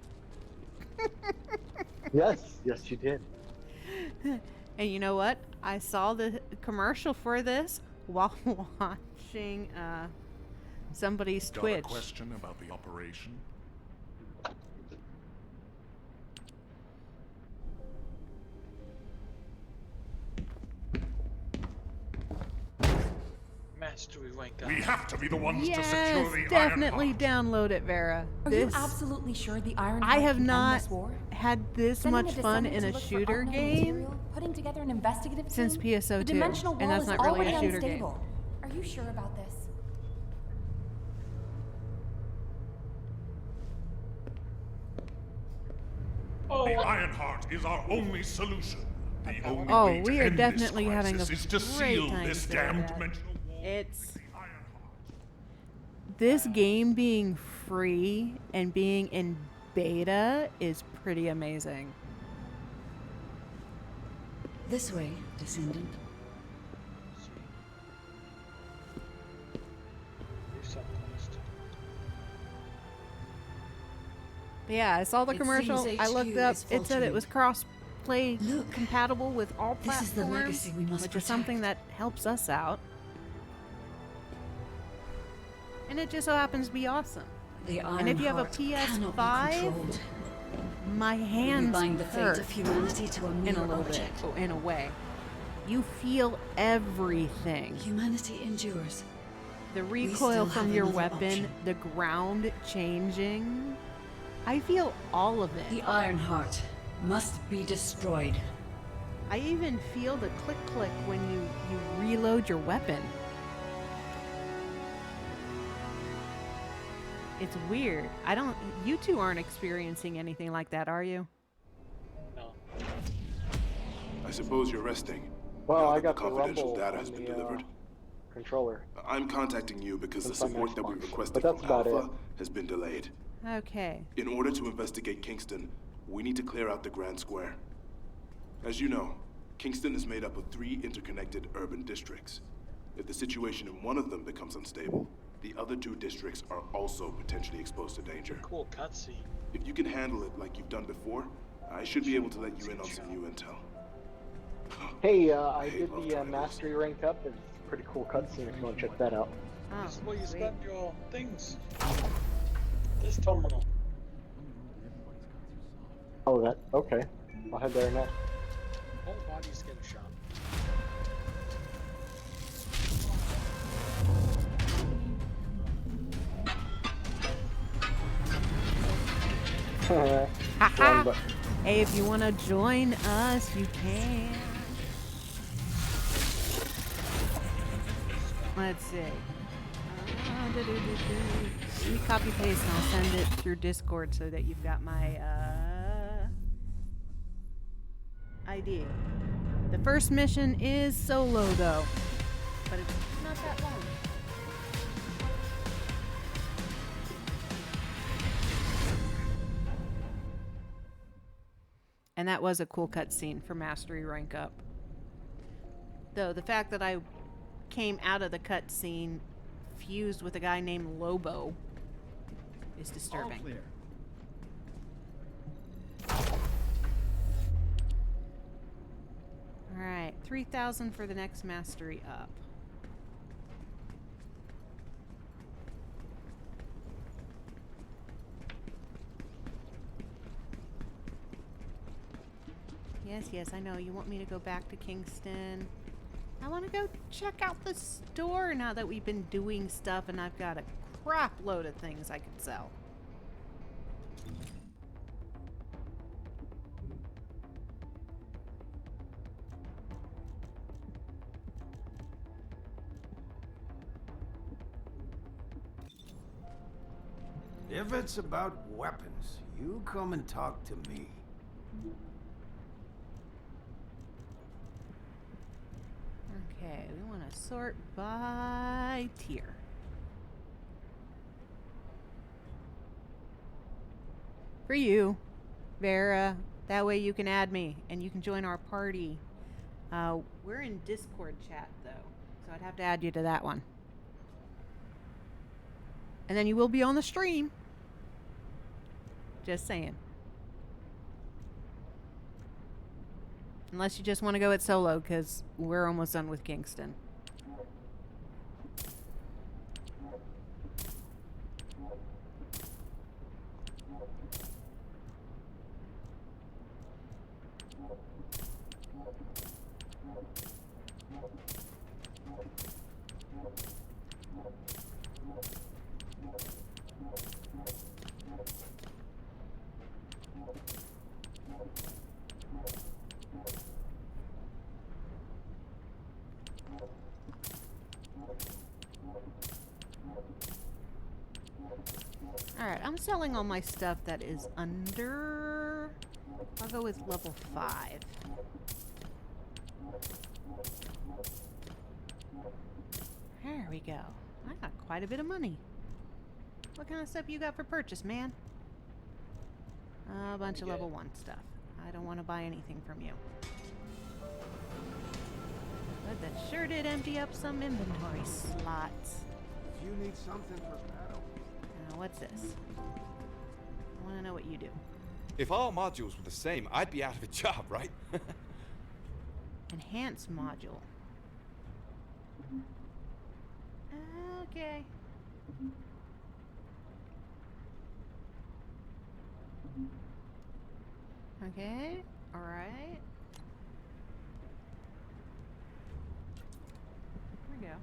Yes, yes you did. And you know what? I saw the commercial for this while watching somebody's Got Twitch. a question about the operation? Mastery rank up. We have to be the ones to secure Yes, the definitely Ironheart. download it, Vera. Are This, you absolutely sure the Iron I Heart have can end not this war? had this Sending much a fun descendant in to a look for shooter unknown game material, putting together an investigative since team? PSO2, The dimensional and wall that's is not really already a shooter game. unstable. Are you sure about this? The Ironheart is our only solution. The only Oh, way to we are end definitely this having a crisis is to great seal time this together, damned Dad. dimensional wall It's with the Ironheart. this game being free and being in beta is pretty amazing. This way, Descendant. But yeah, I saw the It commercial. seems I looked HQ up. is It said it was cross-play Look, compatible with all this platforms, is the legacy we must which is something that protect. helps us out. And it just so happens to be awesome. The And if you have a Ironheart cannot be PS5, controlled. my We hands bind the fate hurt of humanity to a in mere a little bit, object. in a way. You feel everything. Humanity endures. The still recoil have from your another weapon, option. the ground changing. I feel all of it. The Ironheart must be destroyed. I even feel the click when you reload your weapon. It's weird. You two aren't experiencing anything like that, are you? No. I suppose you're resting. Well, now I that got the the confidential rumble data has on been the delivered. controller. I'm contacting you because the It's on support that we Xbox, requested but that's from about Alpha it. has been delayed. Okay. In order to investigate Kingston, we need to clear out the Grand Square. As you know, Kingston is made up of 3 interconnected urban districts. If the situation in one of them becomes unstable, the other 2 districts are also potentially exposed to danger. Cool cutscene. If you can handle it like you've done before, I should be able to let you in on some new intel. Hey, I hate did love the triangles. mastery rank up. It's a pretty cool cutscene if you want to check that out. Oh, This is where you sweet. spend your things. This terminal. Oh, that. Okay. I'll head there next. Whole body's getting shot. Haha! But Hey, if you want to join us, you can. Let's see. Let me copy paste and I'll send it through Discord so that you've got my ID. The first mission is solo though, but it's not that long. And that was a cool cutscene for mastery rank up. Though the fact that I came out of the cutscene fused with a guy named Lobo is disturbing. All clear. Alright, 3,000 for the next mastery up. Yes, I know. You want me to go back to Kingston. I want to go check out the store now that we've been doing stuff and I've got a crap load of things I could sell. If it's about weapons, you come and talk to me. Okay, we want to sort by tier. For you, Vera. That way you can add me and you can join our party. We're in Discord chat though, so I'd have to add you to that one. And then you will be on the stream. Just saying. Unless you just want to go it solo, because we're almost done with Kingston. Alright, I'm selling all my stuff that is under... I'll go with level 5. There we go. I got quite a bit of money. What kind of stuff you got for purchase, man? A bunch of level 1 stuff. I don't want to buy anything from you. But that sure did empty up some inventory slots. If you need something for battle. What's this? I want to know what you do. If all modules were the same, I'd be out of a job, right? Enhance module. Okay. Okay. All right. Here we go.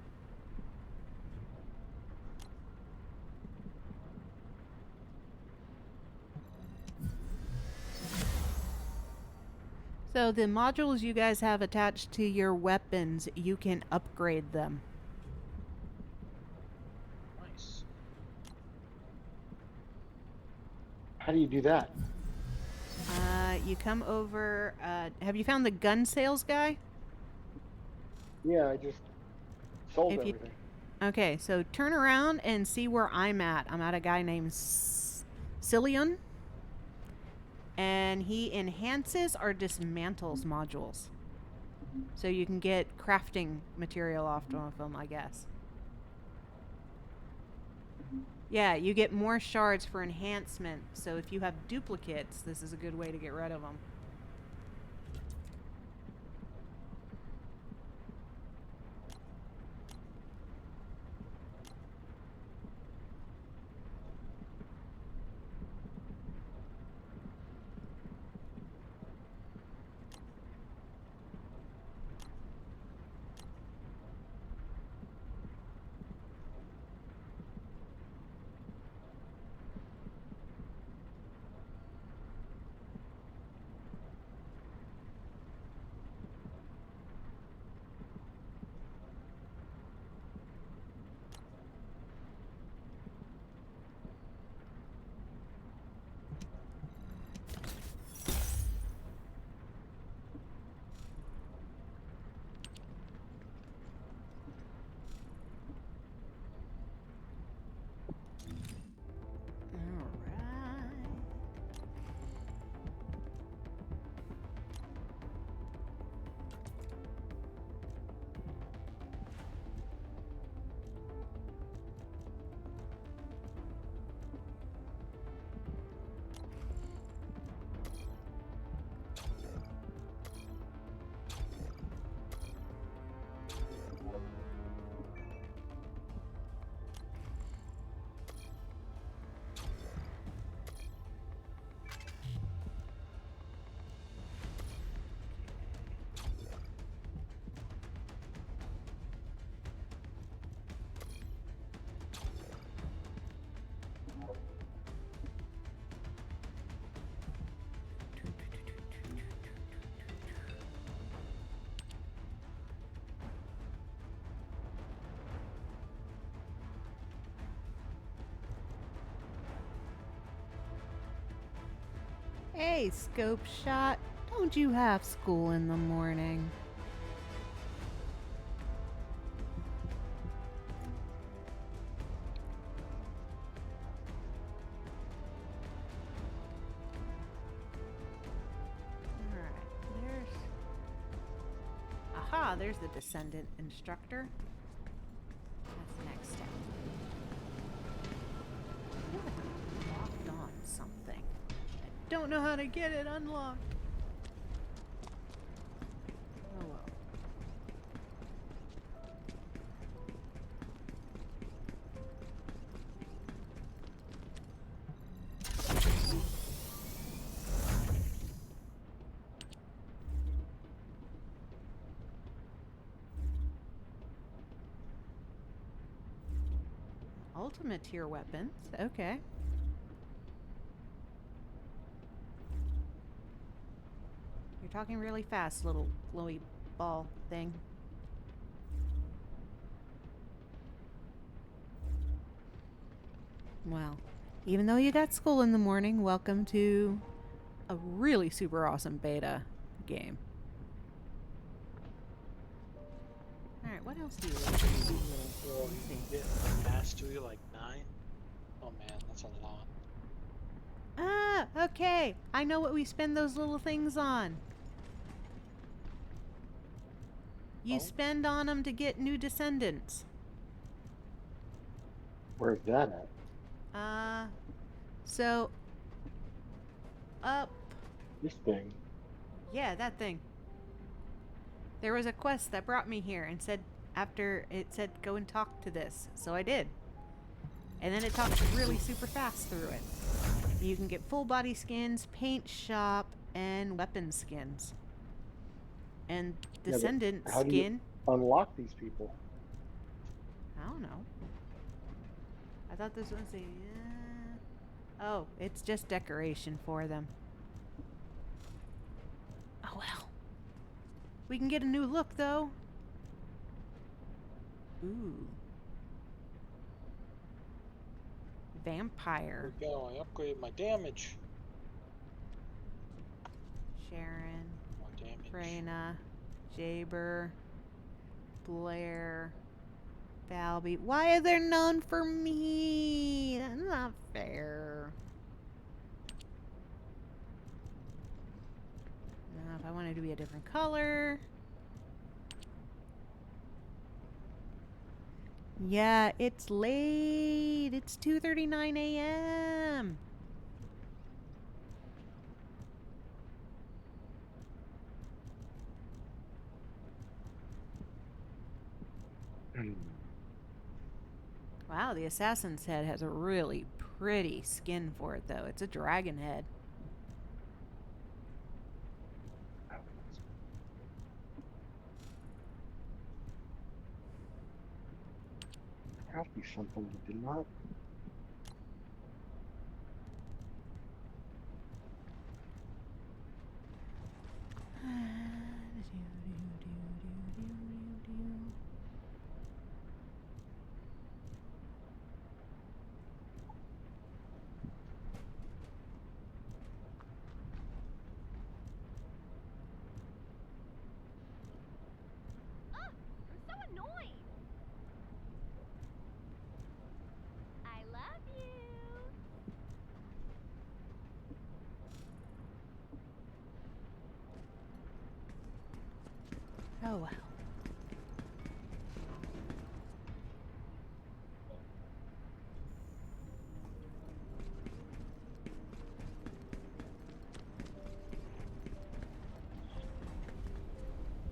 So the modules you guys have attached to your weapons, you can upgrade them. Nice. how do you do that? You come over. Have you found the gun sales guy? Yeah, I just sold If you- everything. Okay, so turn around and see where I'm at. I'm at a guy named Cillian. And he enhances or dismantles modules. So you can get crafting material off of them, I guess. Yeah, you get more shards for enhancement. So if you have duplicates, this is a good way to get rid of them. Hey, Scope Shot. Don't you have school in the morning? Aha, there's the Descendant instructor. That's the next step. I feel like I'm locked on something. I don't know how to get it unlocked. Oh well. Ultimate tier weapons. Okay. You're talking really fast, little glowy ball thing. Well, even though you got school in the morning, welcome to a really super awesome beta game. Alright, what else do you want to do? Well, you can get mastery like 9. Oh man, that's a lot. Ah, okay. I know what we spend those little things on. You spend on them to get new descendants. Where's that at? So up. This thing. Yeah, that thing. There was a quest that brought me here and said, after it said go and talk to this. So I did. And then it talks really super fast through it. You can get full body skins, paint shop, and weapon skins. And Descendant how skin. do you unlock these people? I don't know. I thought this was a... oh, it's just decoration for them. Oh well. We can get a new look though. Ooh. Vampire. There we go. I upgraded my damage. Sharon. More damage. Freyna. Jaber. Blair. Falby. Why are there none for me? That's not fair. Now, if I wanted to be a different color. Yeah, it's late. It's 2:39 a.m. Wow, the assassin's head has a really pretty skin for it, though. It's a dragon head. There has to be something you did not. Oh well.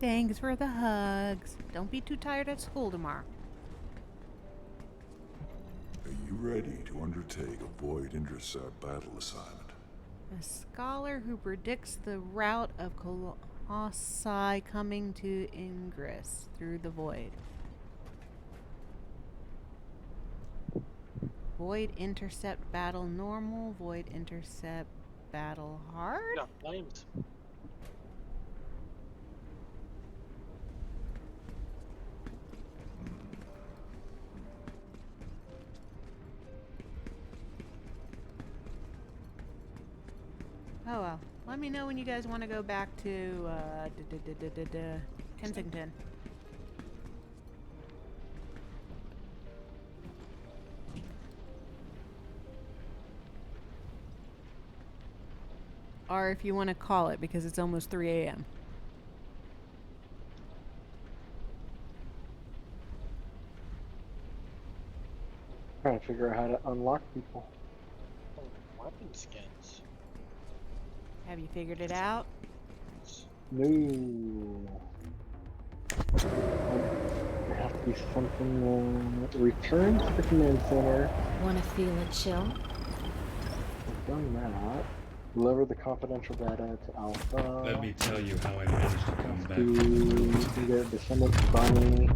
Thanks for the hugs. Don't be too tired at school tomorrow. Are you ready to undertake a Void Intercept battle assignment? A scholar who predicts the route of CROSSPLAY coming to Ingress through the Void. Void Intercept battle normal, Void Intercept battle hard? Yeah, flames. Oh well. Let me know when you guys want to go back to Kensington. Or if you want to call it, because it's almost 3 a.m. Trying to figure out how to unlock people. Weapon skins. Have you figured it out? No. There has to be something. Return to the command center. Wanna feel a chill? I've done that. Deliver the confidential data to Alpha. Let me tell you how I managed to come back. You can get Descendant Bunny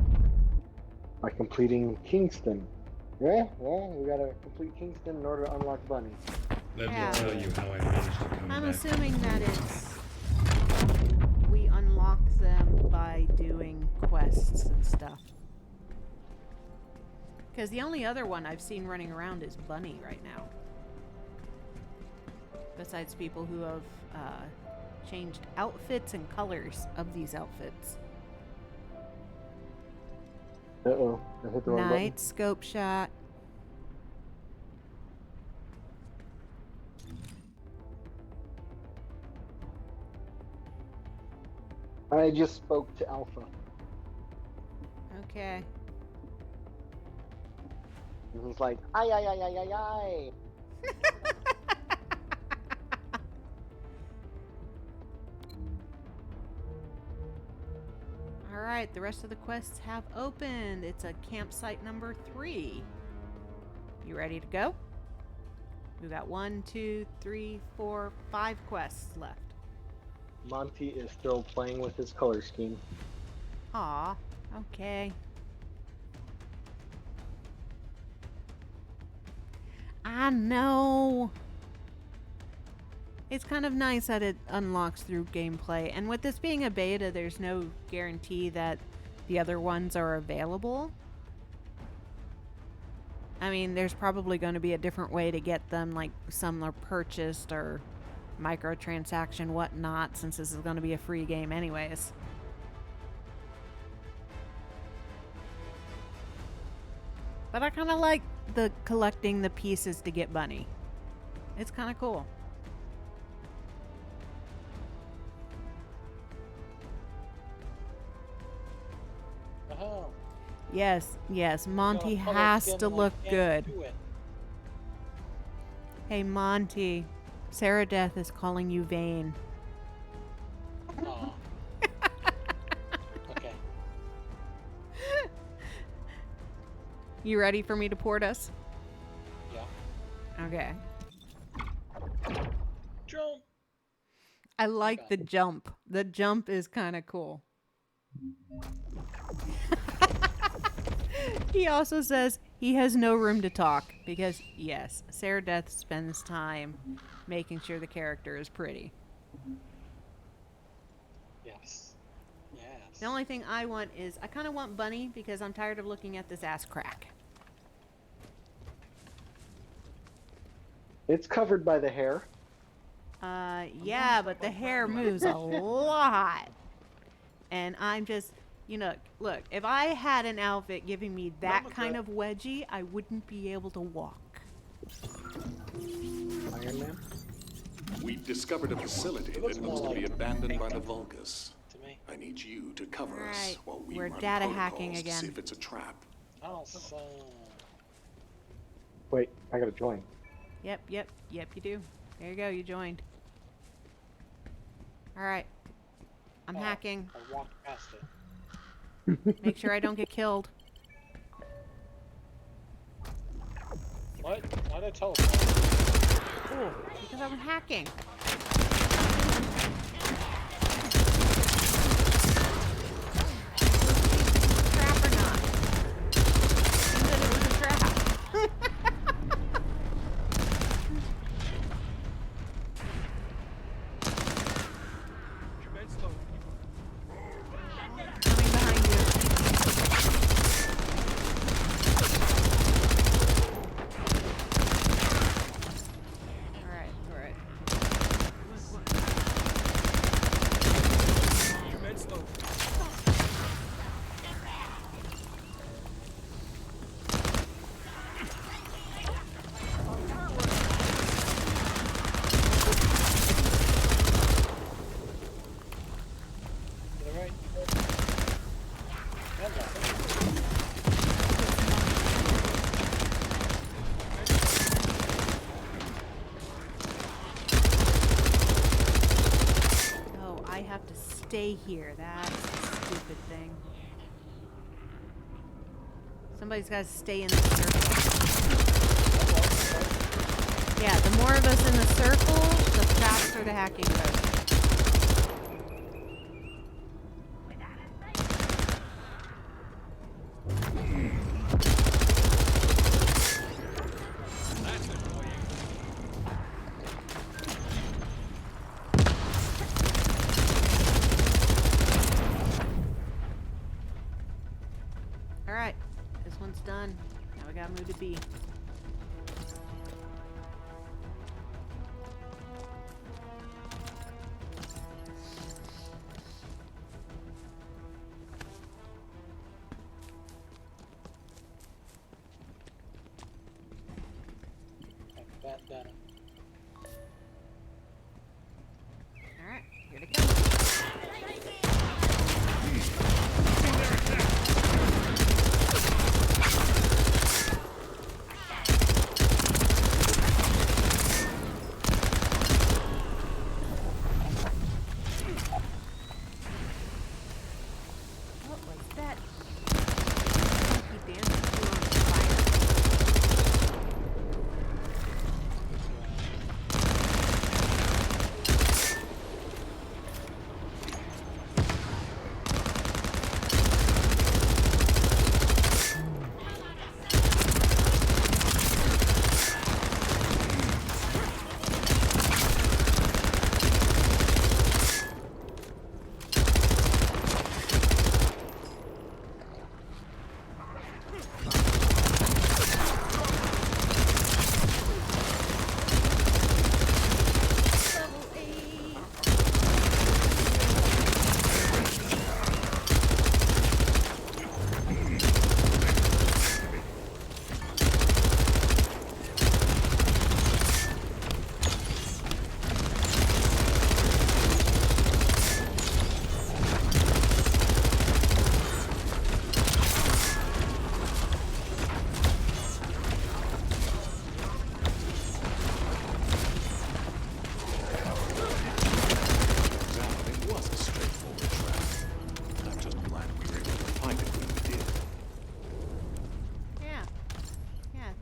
by completing Kingston. Yeah, we gotta complete Kingston in order to unlock Bunny. Let me tell you how I managed to come back. I'm assuming that it's... we unlock them by doing quests and stuff. Because the only other one I've seen running around is Bunny right now. Besides people who have changed outfits and colors of these outfits. Uh-oh, I hit the wrong button. Night, scope shot. I just spoke to Alpha. Okay. And he's like, ay, ay, ay, ay, ay, ay. Alright, the rest of the quests have opened. It's a campsite number 3. You ready to go? We've got 1, 2, 3, 4, 5 quests left. Monty is still playing with his color scheme. Aw, okay. I know. It's kind of nice that it unlocks through gameplay, and with this being a beta, there's no guarantee that the other ones are available. I mean, there's probably going to be a different way to get them, like some are purchased or microtransaction, whatnot, since this is going to be a free game anyways. But I kind of like the collecting the pieces to get Bunny. It's kind of cool. Oh. Yes, yes, Monty has to look good. Hey, Monty, Sarah Death is calling you vain. Oh. Okay. You ready for me to port us? Yeah. Okay. Jump. I like the jump. The jump is kind of cool. He also says he has no room to talk because, yes, Sarah Death spends time making sure the character is pretty. Yes. Yes. The only thing I want is, I kind of want Bunny because I'm tired of looking at this ass crack. It's covered by the hair. Yeah, but the hair moves a lot. And I'm just, you know, look, if I had an outfit giving me that kind of wedgie, I wouldn't be able to walk. Iron Man? We've discovered a facility that looks to be abandoned by the Vulgus. I need you to cover us while we We're run data protocols hacking to again. see if it's a trap. Awesome. Wait, I gotta join. Yep, you do. There you go, you joined. Alright. I'm hacking. I walked past it. Make sure I don't get killed. What? Why'd I teleport? Oh, because I'm hacking. Trap or not? You said it was a trap. Coming behind you. Alright. stay here. That's the stupid thing. Somebody's got to stay in the circle. Yeah, the more of us in the circle, the faster the hacking goes. Alright, this one's done. Now we gotta move to B. That done. Alright, here to go. What was that? Monkey dancing through on fire.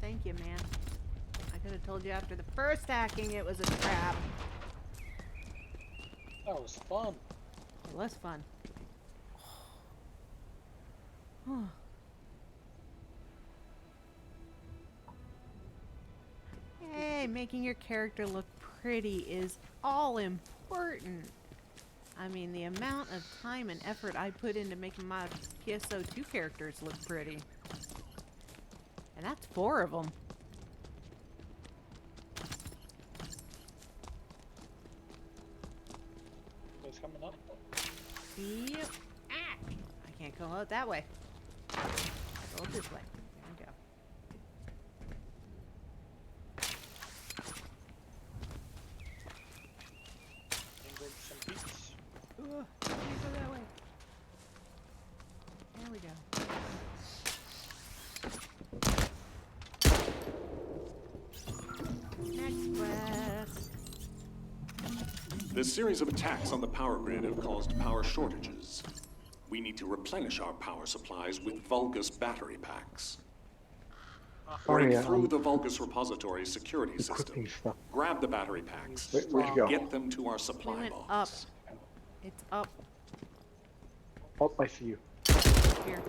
Thank you, man. I could have told you after the first hacking it was a trap. That was fun. It was fun. Hey, making your character look pretty is all important. I mean, the amount of time and effort I put into making my PSO2 characters look pretty. And that's 4 of them. It's coming up. Yep. Ah! I can't go out that way. Go this way. There we go. Some beats. Ooh, can't go that way. There we go. Next quest. This series of attacks on the power grid have caused power shortages. We need to replenish our power supplies with Vulgus battery packs. Break through the Vulgus repository security system. Grab the battery packs. Where'd you go? Get them to our supply We went box. up. It's up Oh, I see you. here.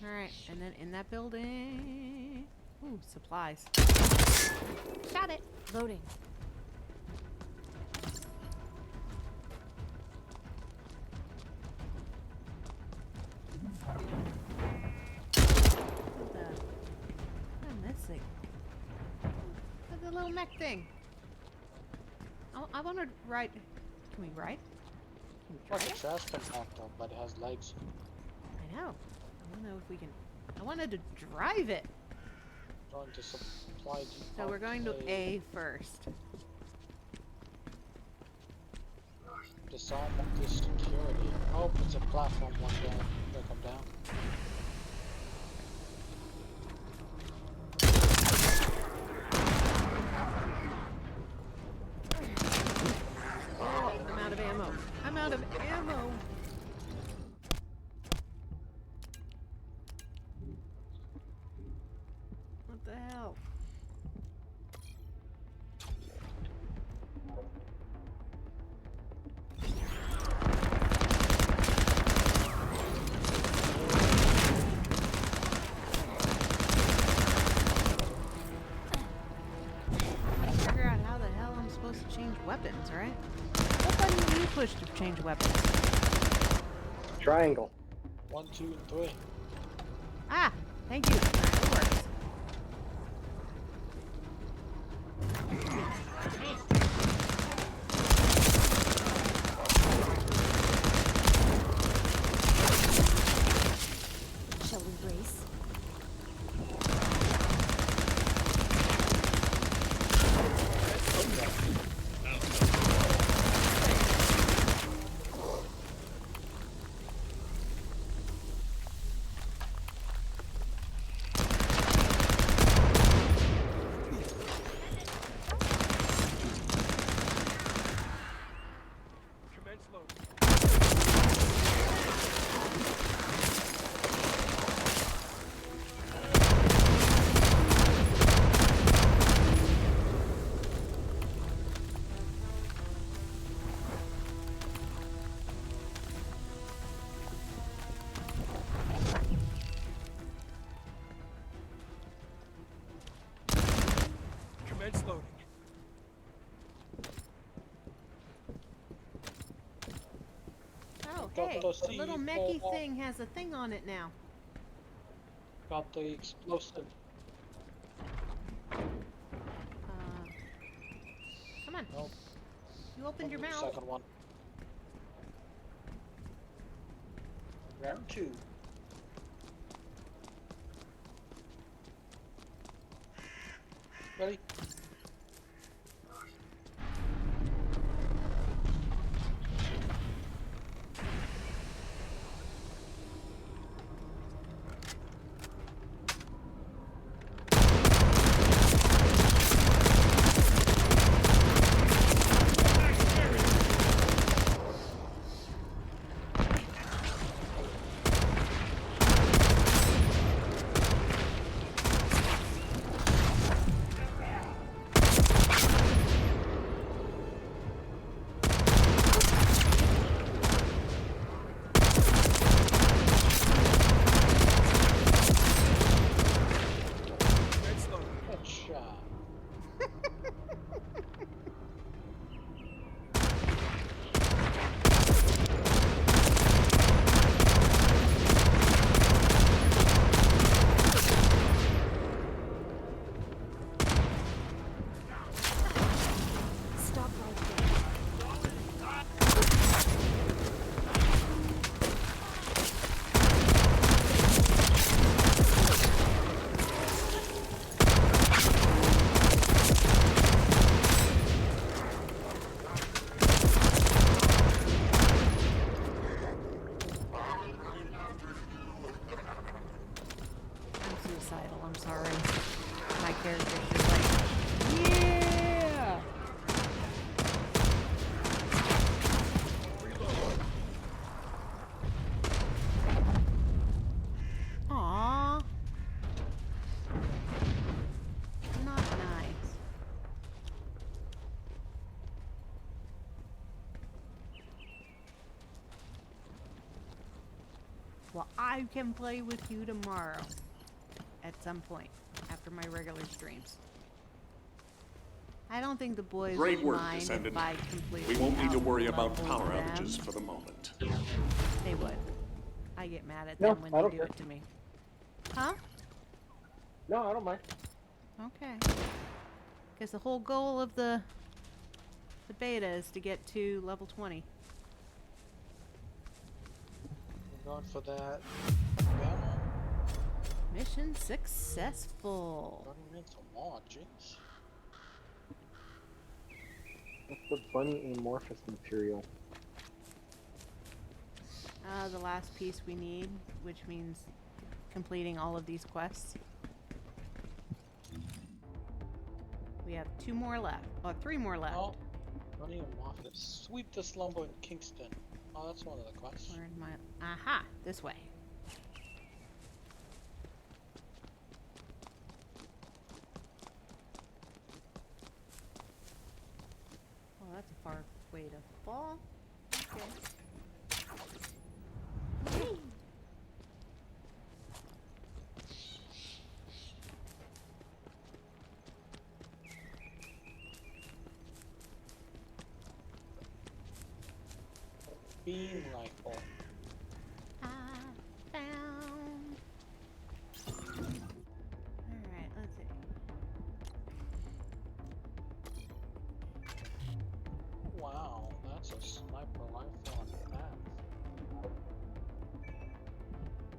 Alright, and then in that building... Ooh, supplies. Got it! Loading. What am I missing? Look at the little mech thing. I want to ride... Can we ride? Can we Well, try the it? trash compactor, but it has legs. I know. I don't know if we can... I wanted to drive it. Going to supply. So we're going to A first. Disarm the security. Oh, it's a platform one down. They'll come down. out of ammo. I'm out of ammo. What the hell? Figure out how the hell I'm supposed to change weapons, right? What button do you push to change weapons? Triangle. 1, 2, and 3. Ah, thank you. It works. Shall we race? Commence loading. Commence loading. Oh, Got hey, the the little C4. mechy thing has a thing on it now. Got the explosive. Come on. Nope. You opened your Only the mouth. Second one. Round 2. Ready? Commence loading. Headshot. Stop right there. I'm suicidal, I'm sorry. My character's just like, yeah! Aww. Not nice. Well, I can play with you tomorrow. At some point. After my regular streams. I don't think the boys Great will work, mind Descendant. if I completely We won't need to worry about out-level power them. outages for the moment. They would. I get mad at No, them when I they don't do care. it to me. Huh? No, I don't mind. Okay. Because the whole goal of the beta is to get to level 20. We're going for that. Gamma. Mission successful. Running into more, jeez. What's the bunny amorphous material? The last piece we need, which means completing all of these quests. We have 2 more left. Oh, 3 more left. Oh, Running a mafia. Sweep the slumber in Kingston. Oh, that's one of the quests. Where am I? Aha! This way. Well, that's a far way to fall. Okay. Whee! Beam rifle. I found. Alright, let's see. Wow, that's a sniper rifle on that.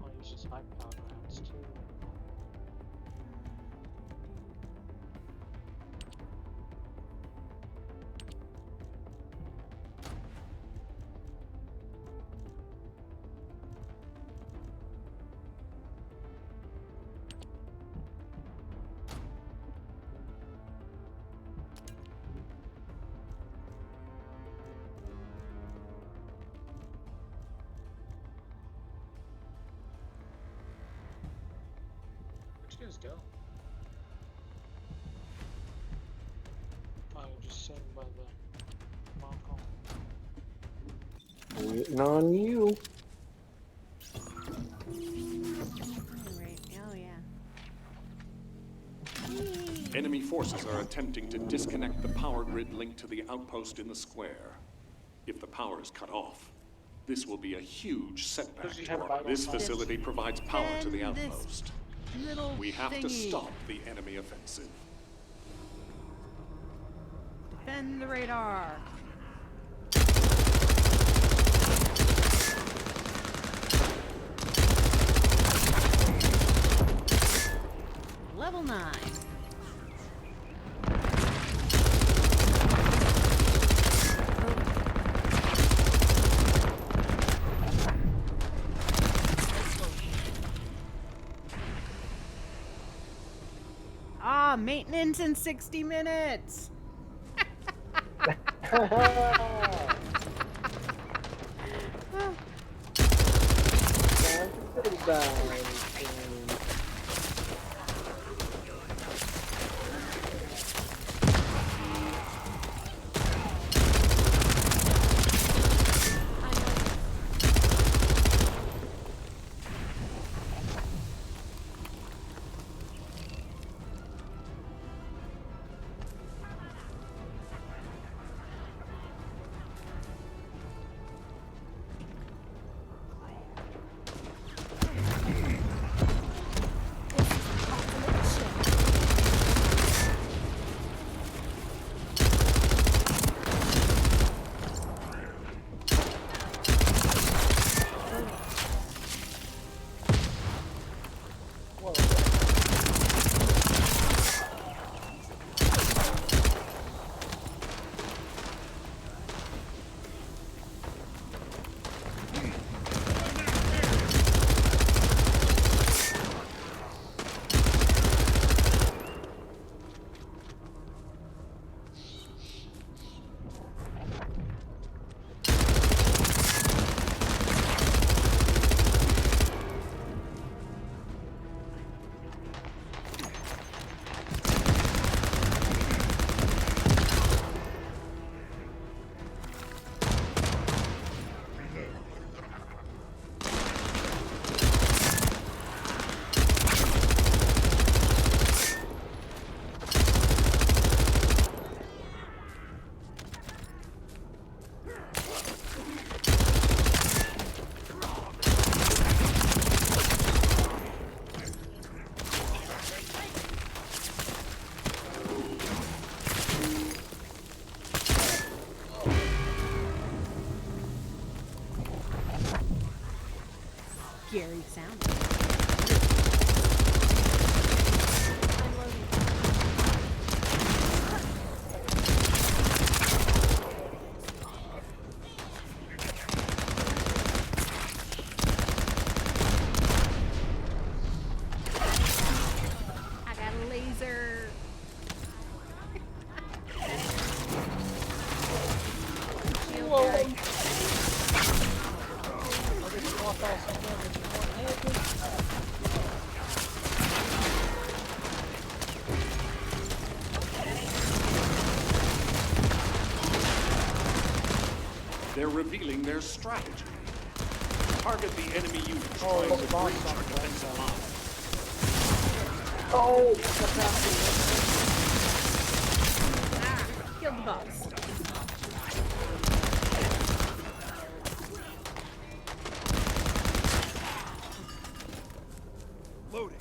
I'll use just high powered rounds too. Where'd you guys go? Oh, you're just sitting by the balcony. Waiting on you. Alright, oh yeah. Enemy forces are attempting to disconnect the power grid linked to the outpost in the square. If the power is cut off, this will be a huge setback Does he to have our... vital This signs? facility provides power to the And this outpost. Little We have to thingy. stop the enemy offensive. Defend the radar. Level 9. Ah, maintenance in 60 minutes. Scary sound. I got a laser. They're revealing their strategy. Target the enemy units trying to breach our defensive line. Oh! Killed the boss. Loading.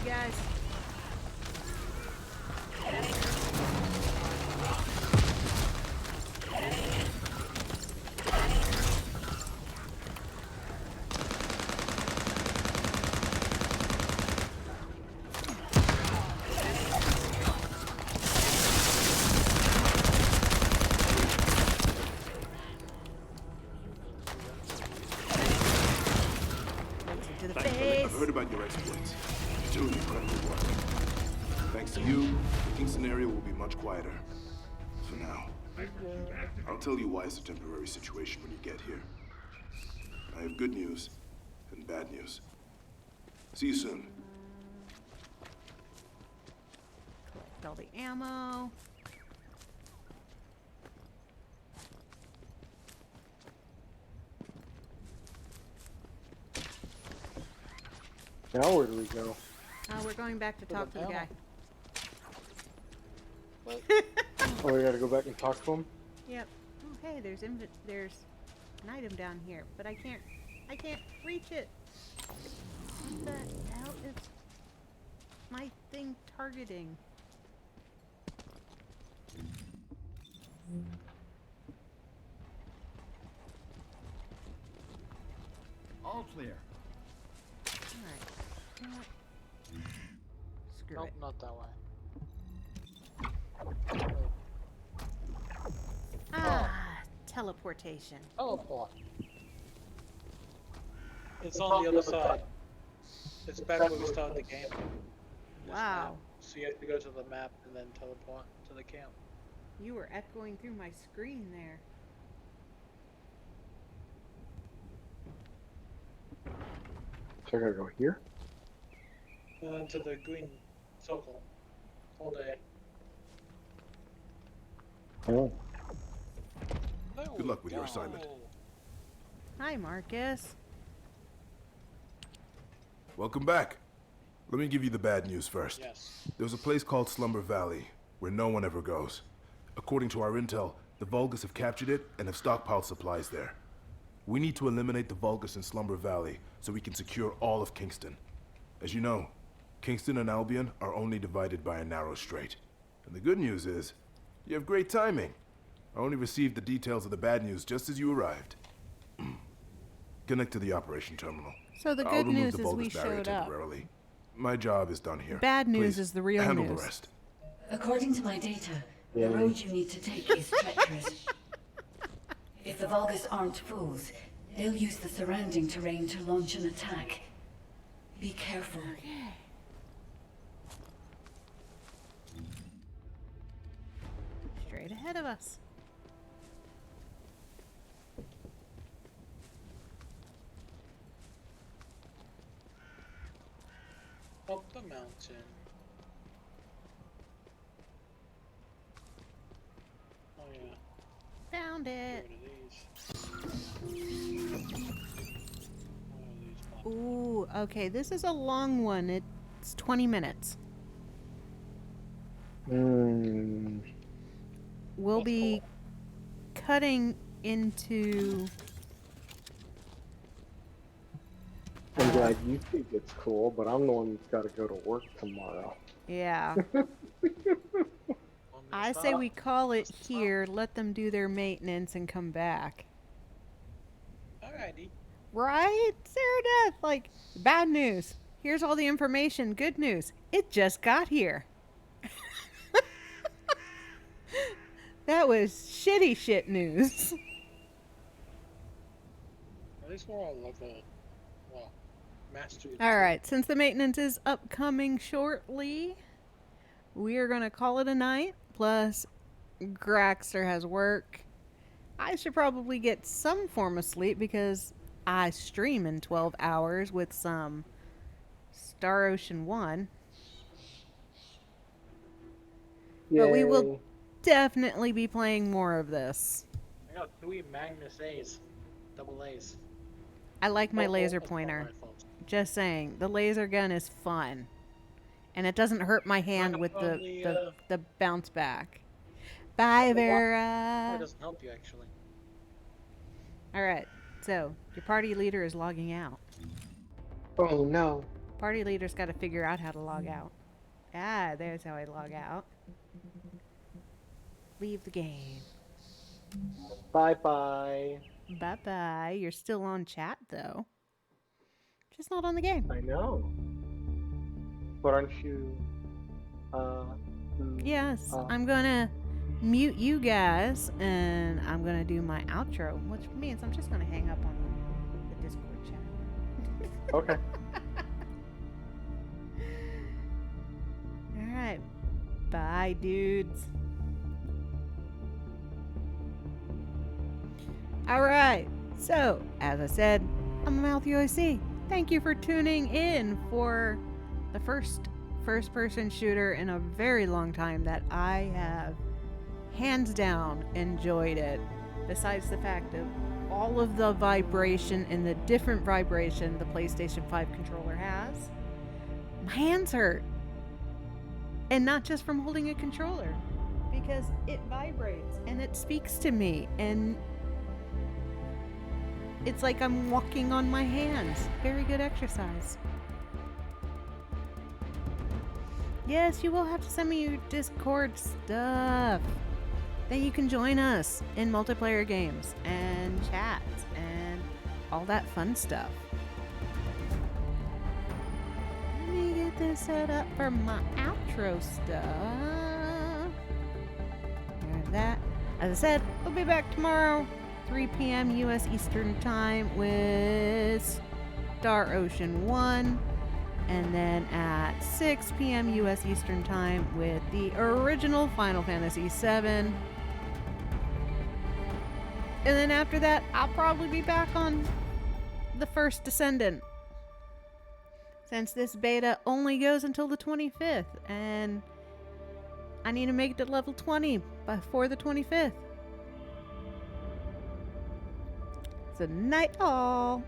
Guys. To the face. I've heard about your exploits. You're doing incredible work. Thanks to you, the Kingston area will be much quieter. For now. I'll tell you why it's a temporary situation when you get here. I have good news and bad news. See you soon. Collect all the ammo. Now where do we go? We're going back to talk to the guy. Oh, we gotta go back and talk to him? Yep. Oh, hey, there's an item down here, but I can't reach it. What the hell is my thing targeting? All clear. Alright. Screw Nope, it. not that way. Teleportation. Teleport. It's on the other side. It's back where we started the game. Wow. So you have to go to the map and then teleport to the camp. You were echoing through my screen there. So I gotta go here? To the green circle. All day. Oh. Good luck with your assignment. Hi, Marcus. Welcome back. Let me give you the bad news first. Yes. There's a place called Slumber Valley, where no one ever goes. According to our intel, the Vulgus have captured it and have stockpiled supplies there. We need to eliminate the Vulgus in Slumber Valley so we can secure all of Kingston. As you know, Kingston and Albion are only divided by a narrow strait. And the good news is, you have great timing. I only received the details of the bad news just as you arrived. Connect to the operation terminal. So the I'll good remove news the is we Vulgus barrier showed up. temporarily. My job is done here. Bad news Please, is the real handle news. the rest. According to my data, the road you need to take is treacherous. If the Vulgus aren't fools, they'll use the surrounding terrain to launch an attack. Be careful. Straight ahead of us. Up the mountain. Oh yeah. Found it. Ooh, okay, this is a long one. It's 20 minutes. We'll be cutting into... I'm glad you think it's cool, but I'm the one that's got to go to work tomorrow. Yeah. I say we call it here, let them do their maintenance and come back. Alrighty. Right? Sarah Death, like, bad news. Here's all the information. Good news. It just got here. That was shitty shit news. At least we're all local. Well, Master. All right, since the maintenance is upcoming shortly, we are going to call it a night. Plus, Grackster has work. I should probably get some form of sleep because I stream in 12 hours with some Star Ocean 1. But we will Yay. definitely be playing more of this. I got 3 Magnus A's. Double A's. I like my laser assault pointer. rifles. Just saying, the laser gun is fun. And it doesn't hurt my hand with the bounce back. Bye, It Vera. doesn't help you, actually. Alright, so your party leader is logging out. Oh no. Party leader's got to figure out how to log out. Ah, there's how I log out. Leave the game. Bye-bye. Bye-bye. You're still on chat, though. Just not on the game. I know. But aren't you, Yes, I'm gonna mute you guys, and I'm gonna do my outro, which means I'm just gonna hang up on the Discord chat. Okay. Alright. Bye, dudes. Alright. So, as I said, I'm AmaltheaAoiSi. Thank you for tuning in for the first-person shooter in a very long time that I have hands down enjoyed it. Besides the fact of all of the vibration and the different vibration the PlayStation 5 controller has, my hands hurt. And not just from holding a controller, because it vibrates and it speaks to me, and it's like I'm walking on my hands. Very good exercise. Yes, you will have to send me your Discord stuff. Then you can join us in multiplayer games and chats and all that fun stuff. Let me get this set up for my outro stuff. There's that. As I said, we'll be back tomorrow, 3 p.m. U.S. Eastern Time with Star Ocean 1. And then at 6 p.m. U.S. Eastern Time with the original Final Fantasy VII. And then after that, I'll probably be back on the first Descendant. Since this beta only goes until the 25th. And I need to make it to level 20 before the 25th. So night all.